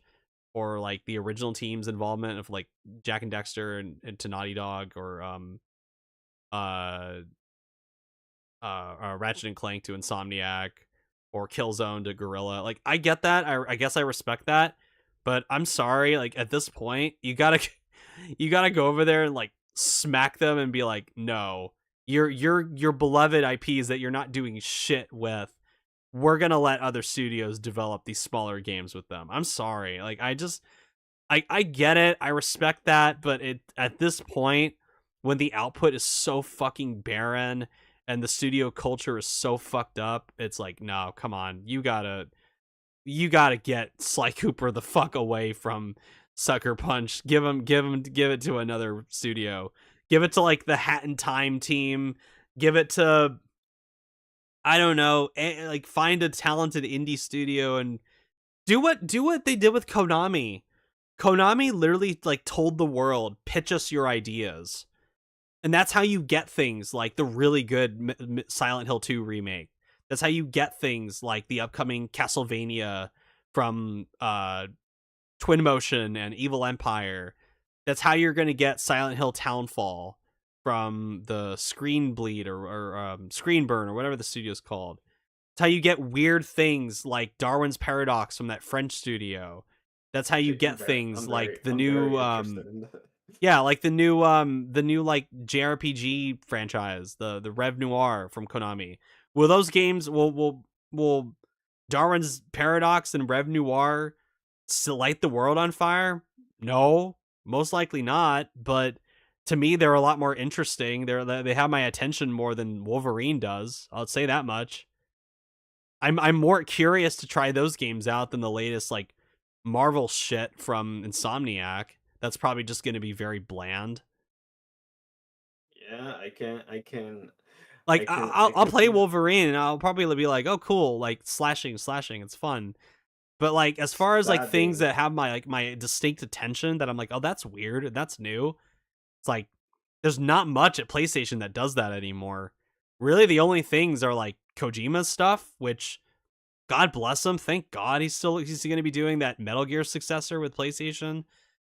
or like the original team's involvement of like Jack and Dexter and to Naughty Dog or uh Ratchet and Clank to Insomniac or Killzone to Gorilla. Like I get that. I guess I respect that. But I'm sorry, like at this point, you gotta go over there and like smack them and be like, no, your beloved IPs that you're not doing shit with. We're gonna let other studios develop these smaller games with them. I'm sorry. Like I get it. I respect that, but it at this point when the output is so fucking barren and the studio culture is so fucked up, it's like, no, come on. You gotta get Sly Cooper the fuck away from Sucker Punch. Give it to another studio. Give it to like the Hat in Time team. Give it to, I don't know, like find a talented indie studio and do what they did with Konami. Konami literally like told the world, pitch us your ideas. And that's how you get things like the really good Silent Hill 2 remake. That's how you get things like the upcoming Castlevania from Twinmotion and Evil Empire. That's how you're going to get Silent Hill Townfall from the Screen Bleed or Screen Burn or whatever the studio's called. It's how you get weird things like Darwin's Paradox from that French studio. That's how you get things like the I'm new very interested in that. yeah, like the new like JRPG franchise, the Rev Noir from Konami. Will those games will Darwin's Paradox and Rev Noir still light the world on fire? No, most likely not, but to me they're a lot more interesting. They have my attention more than Wolverine does. I'll say that much. I'm more curious to try those games out than the latest like Marvel shit from Insomniac. That's probably just going to be very bland. Yeah, I can. Like I can I I'll can play see that. Wolverine and I'll probably be like, oh cool, like slashing, it's fun. But like as far as like things Stabbing. that have my like my distinct attention that I'm like, oh that's weird and that's new. It's like there's not much at PlayStation that does that anymore. Really, the only things are like Kojima's stuff, which God bless him. Thank God he's going to be doing that Metal Gear successor with PlayStation.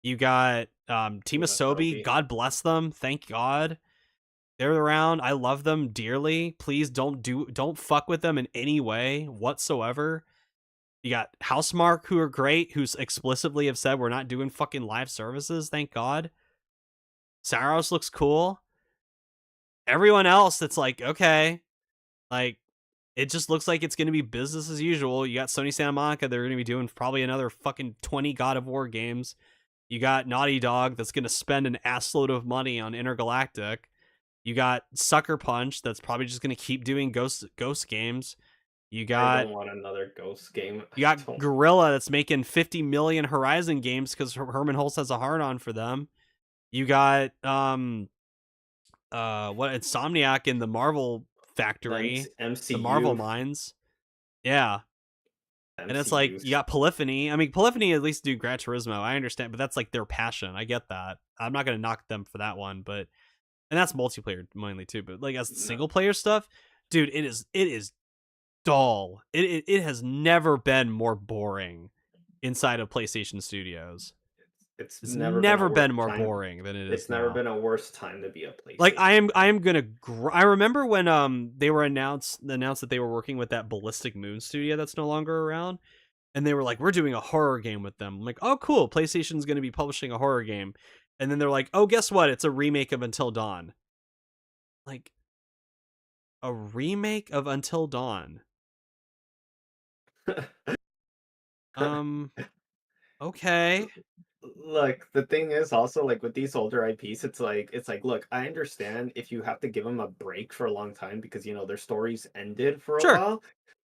You got Team Team Asobi. Asobi. God bless them. Thank God they're around. I love them dearly. Please don't fuck with them in any way whatsoever. You got Housemark who are great, who's explicitly have said we're not doing fucking live services. Thank God. Saros looks cool. Everyone else that's like, okay, like it just looks like it's going to be business as usual. You got Sony Santa Monica, they're going to be doing probably another fucking 20 God of War games. You got Naughty Dog that's going to spend an assload of money on Intergalactic. You got Sucker Punch that's probably just going to keep doing ghost games. You I got don't want another Ghost game. you got I don't. Gorilla that's making 50 million Horizon games cuz Herman Hulst has a hard on for them. You got what Insomniac in the Marvel The factory, the Marvel MCU. mines. Yeah. And it's like MCU. you got Polyphony. I mean, Polyphony at least do Gran Turismo. I understand, but that's like their passion. I get that. I'm not gonna knock them for that one, but and that's multiplayer mainly too. But like as No, single player stuff, dude, it is dull. It has never been more boring inside of PlayStation Studios. it's It's never been a never worse been more time. boring than it is It's never now. been a worse time to be a Like PlayStation I fan. am gonna. I remember when they were announced that they were working with that Ballistic Moon studio that's no longer around, and they were like, we're doing a horror game with them. I'm like, oh cool, PlayStation's going to be publishing a horror game. And then they're like, oh, guess what, it's a remake of Until Dawn. Like, a remake of Until Dawn? um okay. Look, the thing is also like with these older IPs, it's like look, I understand if you have to give them a break for a long time because their stories ended for a Sure. while,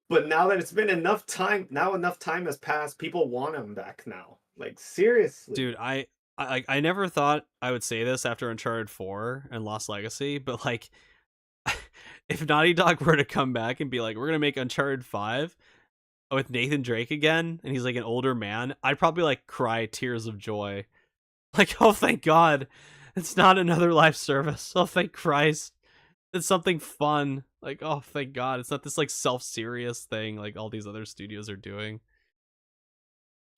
but now that it's been enough time, now enough time has passed, people want them back now. Like seriously. Dude, I never thought I would say this after Uncharted 4 and Lost Legacy, but like if Naughty Dog were to come back and be like, we're going to make Uncharted 5 with Nathan Drake again and he's like an older man, I'd probably like cry tears of joy. Like, oh, thank God. It's not another live service. Oh, thank Christ. It's something fun. Like, oh, thank God. It's not this, like, self-serious thing like all these other studios are doing.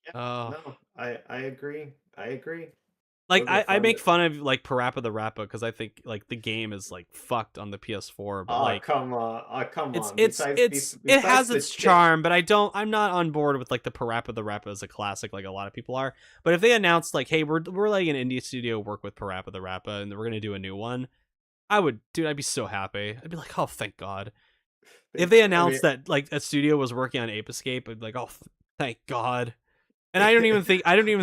Yeah, Oh. no, I agree. I agree. Like, Those are I fun. make fun of, like, Parappa the Rappa because I think, like, the game is, like, fucked on the PS4. But, Oh, like, come on. Oh, come it's, on. it's, Besides it's, it besides has the its chip. charm, but I'm not on board with, like, the Parappa the Rappa as a classic like a lot of people are. But if they announced, like, hey, we're like an indie studio work with Parappa the Rappa and we're going to do a new one, I'd be so happy. I'd be like, oh, thank God. If they I mean, announced that like a studio was working on Ape Escape, I'd be like, oh, thank God. And I don't even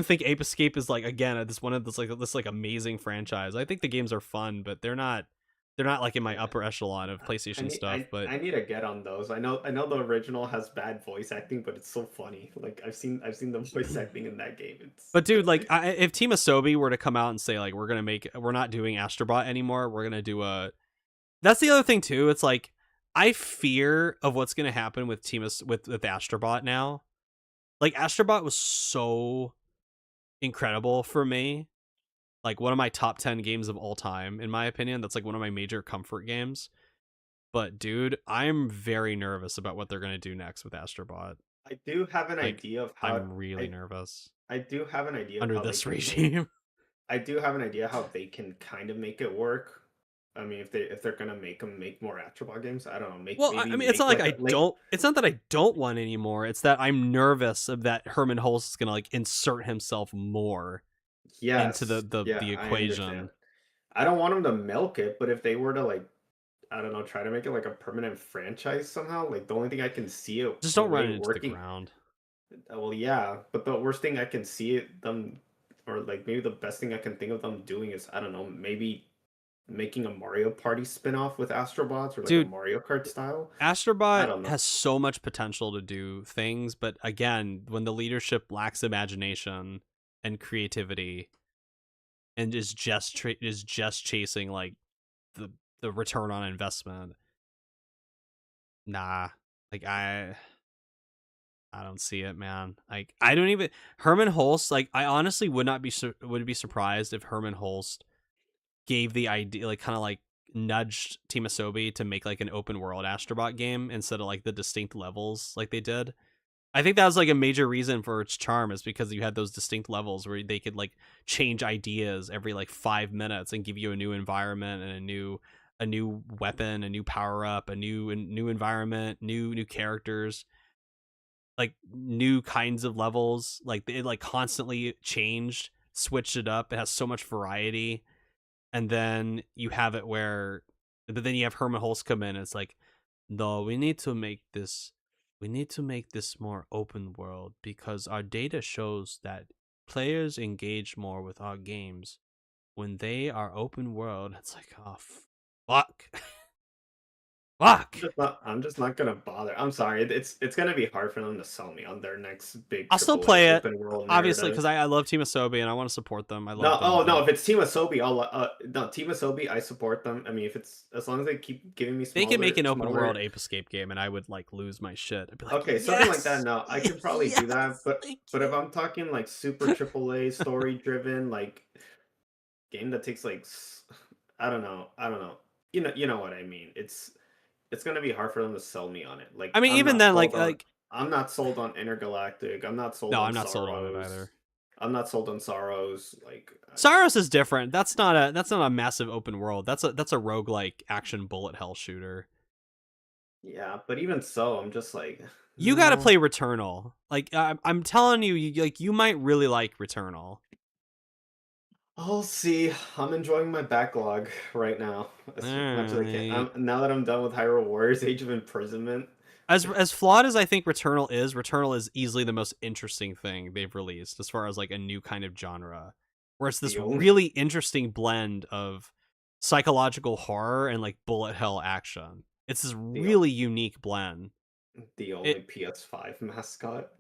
think Ape Escape is like again this one of this like amazing franchise. I think the games are fun, but they're not like in my yeah. upper echelon of I PlayStation need stuff. I, But I need to get on those. I know the original has bad voice acting, but it's so funny. Like I've seen the voice acting in that game. It's but dude, like if Team Asobi were to come out and say like we're not doing Astrobot anymore, we're gonna do a. That's the other thing too. It's like I fear of what's gonna happen with with Astrobot now. Like Astrobot was so incredible for me. Like one of my top 10 games of all time, in my opinion. That's like one of my major comfort games. But dude, I'm very nervous about what they're gonna do next with Astrobot. I do have an Like, idea of how I'm really I nervous I do have an idea of under how they this can make regime. I do have an idea how they can kind of make it work. I mean, if they're gonna make more Astrobot games, I don't know, Well, I maybe mean, it's not make like like a I like don't. It's not that I don't want anymore. It's that I'm nervous of that Herman Hulst is gonna like insert himself more into yes, yeah, the I understand. equation. I don't want them to milk it, but if they were to like I don't know, try to make it like a permanent franchise somehow, like the only thing I can see it Just the don't run way it into the working. ground. Well, yeah, but the worst thing I can see it them, or like maybe the best thing I can think of them doing is I don't know, maybe making a Mario Party spin-off with Astrobots or like a Dude, Mario Kart style. I Astrobot don't know. has so much potential to do things, but again, when the leadership lacks imagination and creativity and is just chasing like the the return on investment, Nah, like I don't see it, man. Like I don't even Herman Holst. Like I honestly would not be would be surprised if Herman Holst gave the idea, like kind of like nudged Team Asobi to make like an open world Astrobot game instead of like the distinct levels like they did. I think that was like a major reason for its charm is because you had those distinct levels where they could like change ideas every like 5 minutes and give you a new environment and a new weapon, a new power up, a new environment, new characters, like new kinds of levels. Like it like constantly changed, switched it up. It has so much variety. And then you have it where, but then you have Herman Holtz come in. And it's like, no, we need to make this more open world because our data shows that players engage more with our games when they are open world. It's like, oh, fuck. Fuck. I'm just not gonna bother. I'm sorry. It's gonna be hard for them to sell me on their next big I'll still AAA play it, open world obviously, narrative. because I love Team Asobi and I want to support them. I love No, them, oh no, but if it's Team Asobi, I'll no Team Asobi, I support them. I mean, if it's as long as they keep giving me they can make an open world smaller. Ape Escape game and I would like lose my shit. I'd be like, Okay, something like that. yes, No, I could probably do that, yes, thank but if you. I'm talking like super AAA story driven, like game that takes like I don't know. You know what I mean. It's gonna be hard for them to sell me on it. I Like mean, even then, I'm not sold on Intergalactic. I'm not sold no, on I'm not sold on it Sorrows. either. I'm not sold on Sorrows. Like Saros is different. That's not a massive open world. That's a roguelike action bullet hell shooter. yeah, but even so, I'm just like You got to no. play Returnal. Like I'm telling you, you might really like Returnal. I'll see. I'm enjoying my backlog right now as much as I can. Alright. Now that I'm done with Hyrule Warriors Age of Imprisonment. As flawed as I think Returnal is easily the most interesting thing they've released as far as like a new kind of genre, where it's this The only really interesting blend of psychological horror and like bullet hell action. It's this the really unique blend. the It only PS5 mascot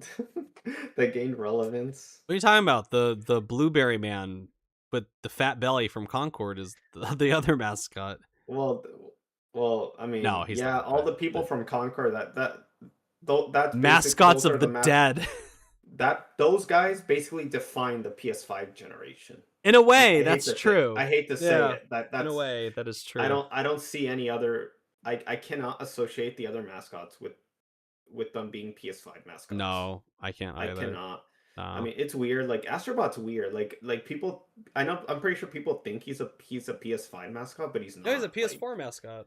that gained relevance. What are you talking about? The blueberry man with the fat belly from Concord is the other mascot. Well, well, I No, mean, he's yeah, not. all But the people from Concord that's basic. mascots Those are of the the dead. those guys basically define the PS5 generation. In a And way, that's I true. hate to say Yeah, it. That in a that's way, that is true. I don't see any other. I cannot associate the other mascots with them being PS5 mascots. No, I can't I either. cannot. I No. mean, it's weird. Like Astrobot's weird. Like people. I know. I'm pretty sure people think he's a PS5 mascot, but he's No, he's a not. Like PS4 mascot.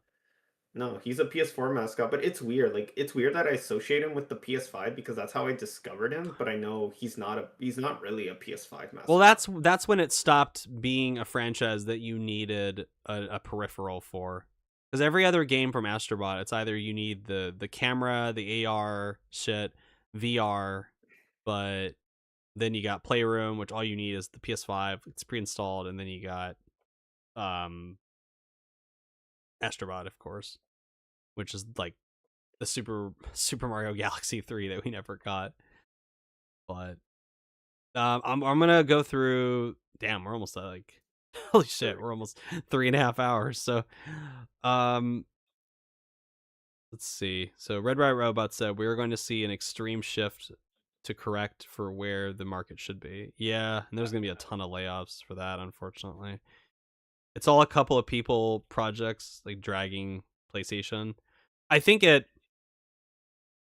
no, he's a PS4 mascot. But it's weird. Like it's weird that I associate him with the PS5 because that's how I discovered him. But I know he's not really a PS5 Well, mascot. that's when it stopped being a franchise that you needed a peripheral for. Because every other game from Astrobot, it's either you need the camera, the AR shit, VR, but then you got Playroom, which all you need is the PS5. It's pre-installed, and then you got um Astrobot, of course, which is like the Super Mario Galaxy 3 that we never got. But I'm gonna go through. Damn, we're almost at like holy shit, we're almost 3.5 hours. So, um, let's see. So Red Right Robot said we're going to see an extreme shift to correct for where the market should be. Yeah, and there's gonna be a ton of layoffs for that, unfortunately. It's all a couple of people projects like dragging PlayStation. I think it.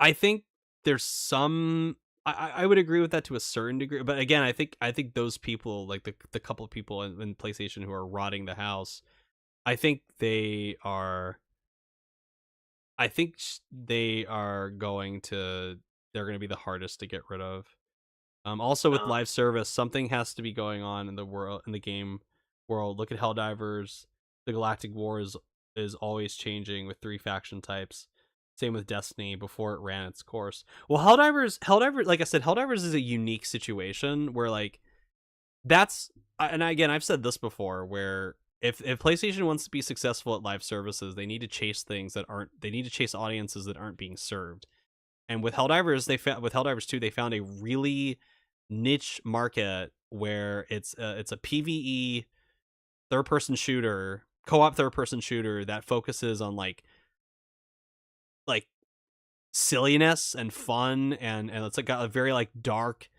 I think there's some. I would agree with that to a certain degree, but again, I think those people, like the couple of people in PlayStation who are rotting the house, I think they are. I think they are going to. They're going to be the hardest to get rid of. Also with Uh, live service, something has to be going on in the world, in the game world. Look at Helldivers. The Galactic War is always changing with 3 faction types. Same with Destiny before it ran its course. Well, Helldivers, like I said, Helldivers is a unique situation where like that's and again I've said this before where if PlayStation wants to be successful at live services, they need to chase things that aren't. They need to chase audiences that aren't being served. And with Helldivers, with Helldivers 2, they found a really niche market where it's a PvE co-op third person shooter that focuses on like silliness and fun, and it's like got a very like dark,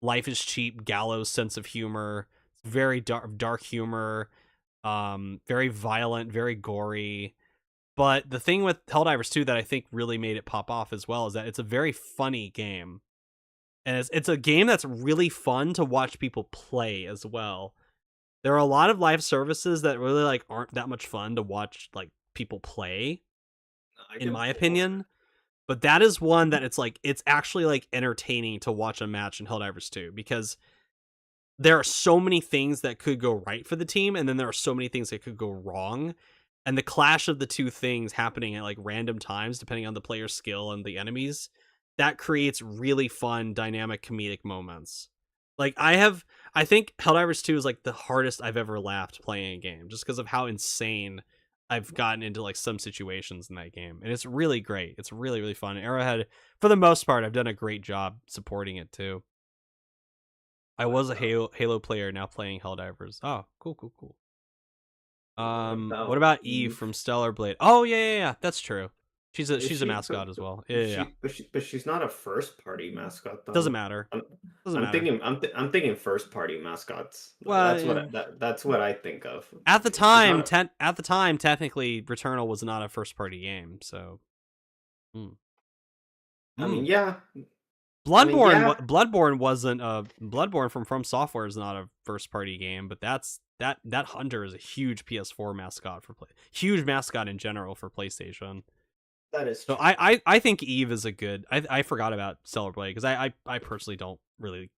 life is cheap, gallows sense of humor. Very dark humor, very violent, very gory. But the thing with Helldivers 2 that I think really made it pop off as well is that it's a very funny game. And it's a game that's really fun to watch people play as well. There are a lot of live services that really like aren't that much fun to watch like people play, in my opinion. But that is one that it's actually like entertaining to watch a match in Helldivers 2 because there are so many things that could go right for the team, and then there are so many things that could go wrong. And the clash of the two things happening at like random times, depending on the player's skill and the enemies, that creates really fun, dynamic, comedic moments. Like I think Helldivers 2 is like the hardest I've ever laughed playing a game, just because of how insane I've gotten into like some situations in that game. And it's really great. It's really, really fun. Arrowhead, for the most part, I've done a great job supporting it too. I was a Halo player, now playing Helldivers. Oh, cool. What about Eve from Stellar Blade? Oh yeah. That's true. She's a mascot as well. Yeah. But she's not a first party mascot though. Doesn't matter. I'm thinking first party mascots. Well, that's what I think of. At the time, technically, Returnal was not a first party game. So, I mean, yeah. Bloodborne wasn't a Bloodborne from Software is not a first party game, but that Hunter is a huge PS4 mascot huge mascot in general for PlayStation. That is true. So I think Eve is a good. I forgot about Stellar Blade because I personally don't really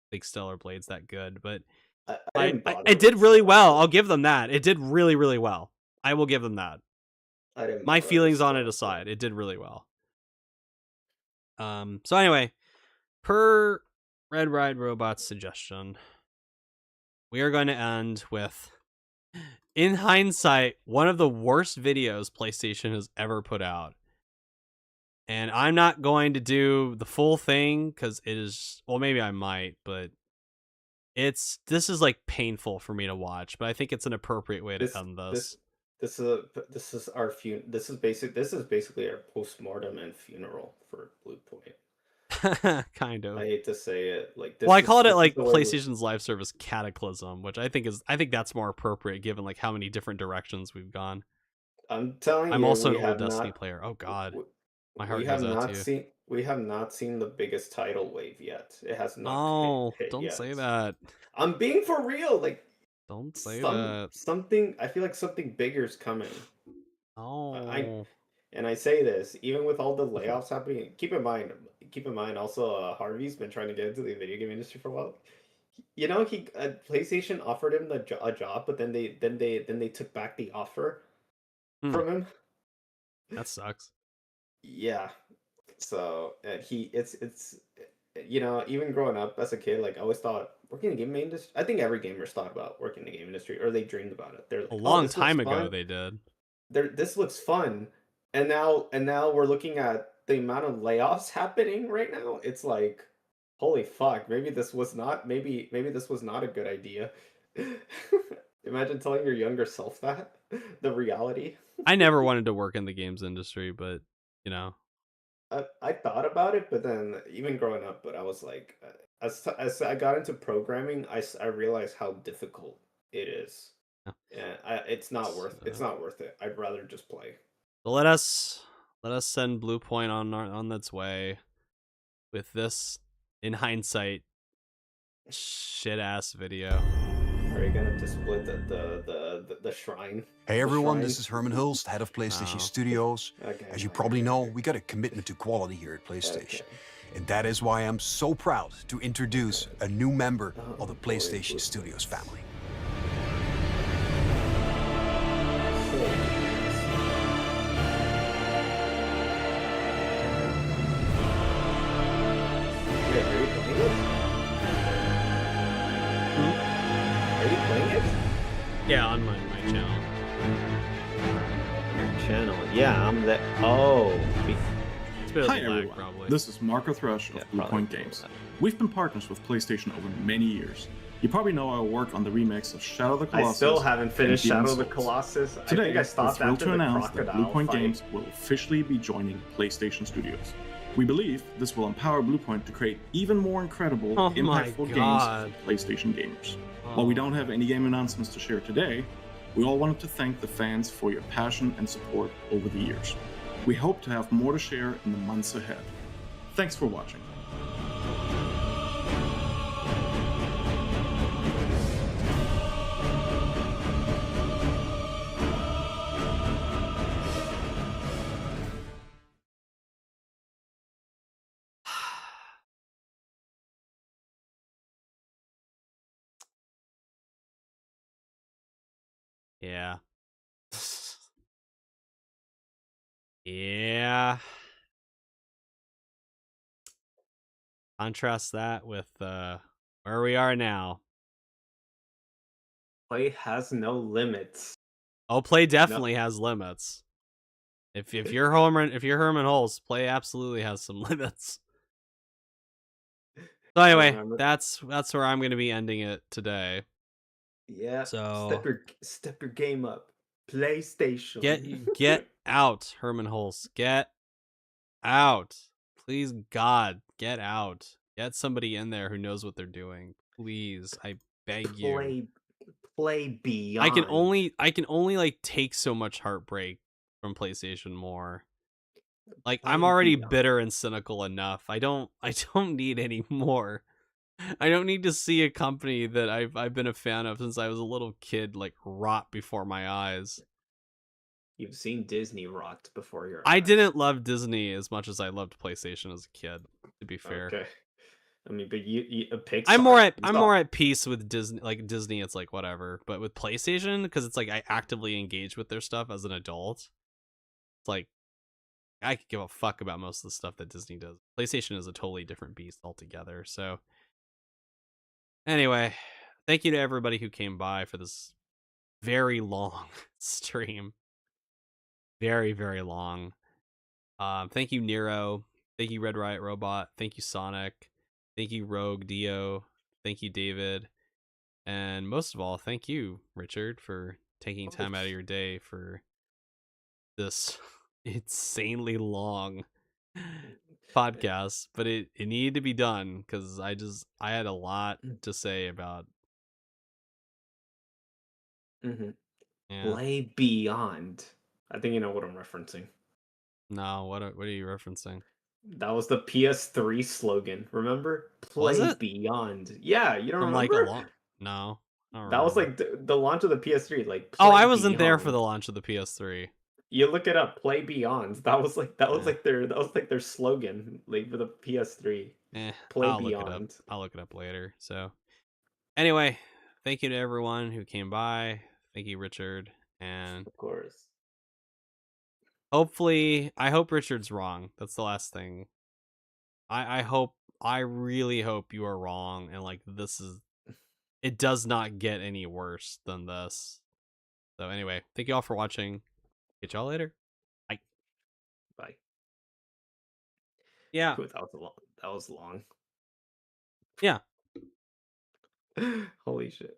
think Stellar Blade's that good, but it did really well. I'll give them that. It did really, really well. I will give them that. My feelings on it aside, it did really well. So anyway, per Red Ride Robot's suggestion, we are going to end with, in hindsight, one of the worst videos PlayStation has ever put out. And I'm not going to do the full thing because it is, well, maybe I might, but this is like painful for me to watch, but I think it's an appropriate way to end this. This is basically our postmortem and funeral for Blue Point. Kind of. I hate to say it. I call it like PlayStation's live service Cataclysm, which I think that's more appropriate given like how many different directions we've gone. I'm telling you, I'm also an old Destiny player. Oh God, my heart goes out to you. We have not seen the biggest tidal wave yet. It has not. Oh, don't say that. I'm being for real. Don't say that. Something. I feel like something bigger is coming. Oh. I say this even with all the layoffs happening. Keep in mind. Also, Harvey's been trying to get into the video game industry for a while. You know, PlayStation offered him a job, but then they took back the offer from him. That sucks. Yeah. So it's you know, even growing up as a kid, like I always thought working in the game industry. I think every gamer's thought about working in the game industry, or they dreamed about it. They're like, a long time ago they did. This looks fun, and now we're looking at the amount of layoffs happening right now. It's like, holy fuck! Maybe this was not a good idea. Imagine telling your younger self that the reality. I never wanted to work in the games industry, but you know. I thought about it, but then even growing up, but I was like, as I got into programming, I realized how difficult it is. Yeah, it's not worth it. I'd rather just play. So let us send Blue Point on its way with this, in hindsight, shit ass video. Are you gonna split the shrine? Hey everyone, this is Herman Hulst, head of PlayStation Studios. Okay, As you probably know, we got a commitment to quality here at PlayStation. Okay. And that is why I'm so proud to introduce a new member of the PlayStation Studios family. Yeah, on my channel. Your channel. Yeah, I'm the. Oh. It's a bit of Hi a lag, everyone, probably. this is Marco Thrush of Blue Point Games. We've been partners with PlayStation over many years, You probably know our work on the remix of Shadow of the I Colossus. still haven't finished and Demon Shadow of the Souls. Colossus. I Today, think I we're stopped thrilled after to the announce that crocodile Bluepoint fight. Games will officially be joining PlayStation Studios. We believe this will empower Bluepoint to create even more incredible, Oh impactful my games God. for PlayStation gamers. Oh. While we don't have any game announcements to share today, we all wanted to thank the fans for your passion and support over the years. We hope to have more to share in the months ahead. Thanks for watching. Yeah. Yeah. Contrast that with where we are now. Play has no limits. Oh, play definitely has limits. If you're Herman Hulse, play absolutely has some limits. So anyway, that's where I'm going to be ending it today. Yeah. So step your game up. PlayStation. get out, Herman Hulse. Get out. Please God, get out. Get somebody in there who knows what they're doing. Please, I beg you. Play beyond. I can only like take so much heartbreak from PlayStation more. Like I'm already bitter and cynical enough. I don't need any more. I don't need to see a company that I've been a fan of since I was a little kid like rot before my eyes. You've seen Disney rot before your eyes. I didn't love Disney as much as I loved PlayStation as a kid, to be fair. Okay. I mean, but you Pixar. I'm more at peace with Disney. Like Disney, it's like whatever. But with PlayStation, because it's like I actively engage with their stuff as an adult. It's like I could give a fuck about most of the stuff that Disney does. PlayStation is a totally different beast altogether. So anyway, thank you to everybody who came by for this very long stream. Very, very long. Thank you, Nero. Thank you, Red Riot Robot. Thank you, Sonic. Thank you, Rogue Dio. Thank you, David. And most of all, thank you, Richard, for taking time out of your day for this insanely long podcast. But it needed to be done because I had a lot to say about. Mm-hmm. Yeah. Play beyond. I think you know what I'm referencing. No, what are you referencing? That was the PS3 slogan. Remember? Was Play it? beyond. Yeah, you don't From remember? like a long. No. That was like the launch of the PS3. Like, oh, play I wasn't beyond. there for the launch of the PS3. You look it up. Play beyond. That was like their slogan, like for the PS3. Play I'll beyond. look it up. I'll look it up later. So, anyway, thank you to everyone who came by. Thank you, Richard, and Of course. hopefully, I hope Richard's wrong. That's the last thing. I really hope you are wrong, and like it does not get any worse than this. So anyway, thank you all for watching. Get y'all later. Bye. Yeah. That was long. Yeah. Holy shit.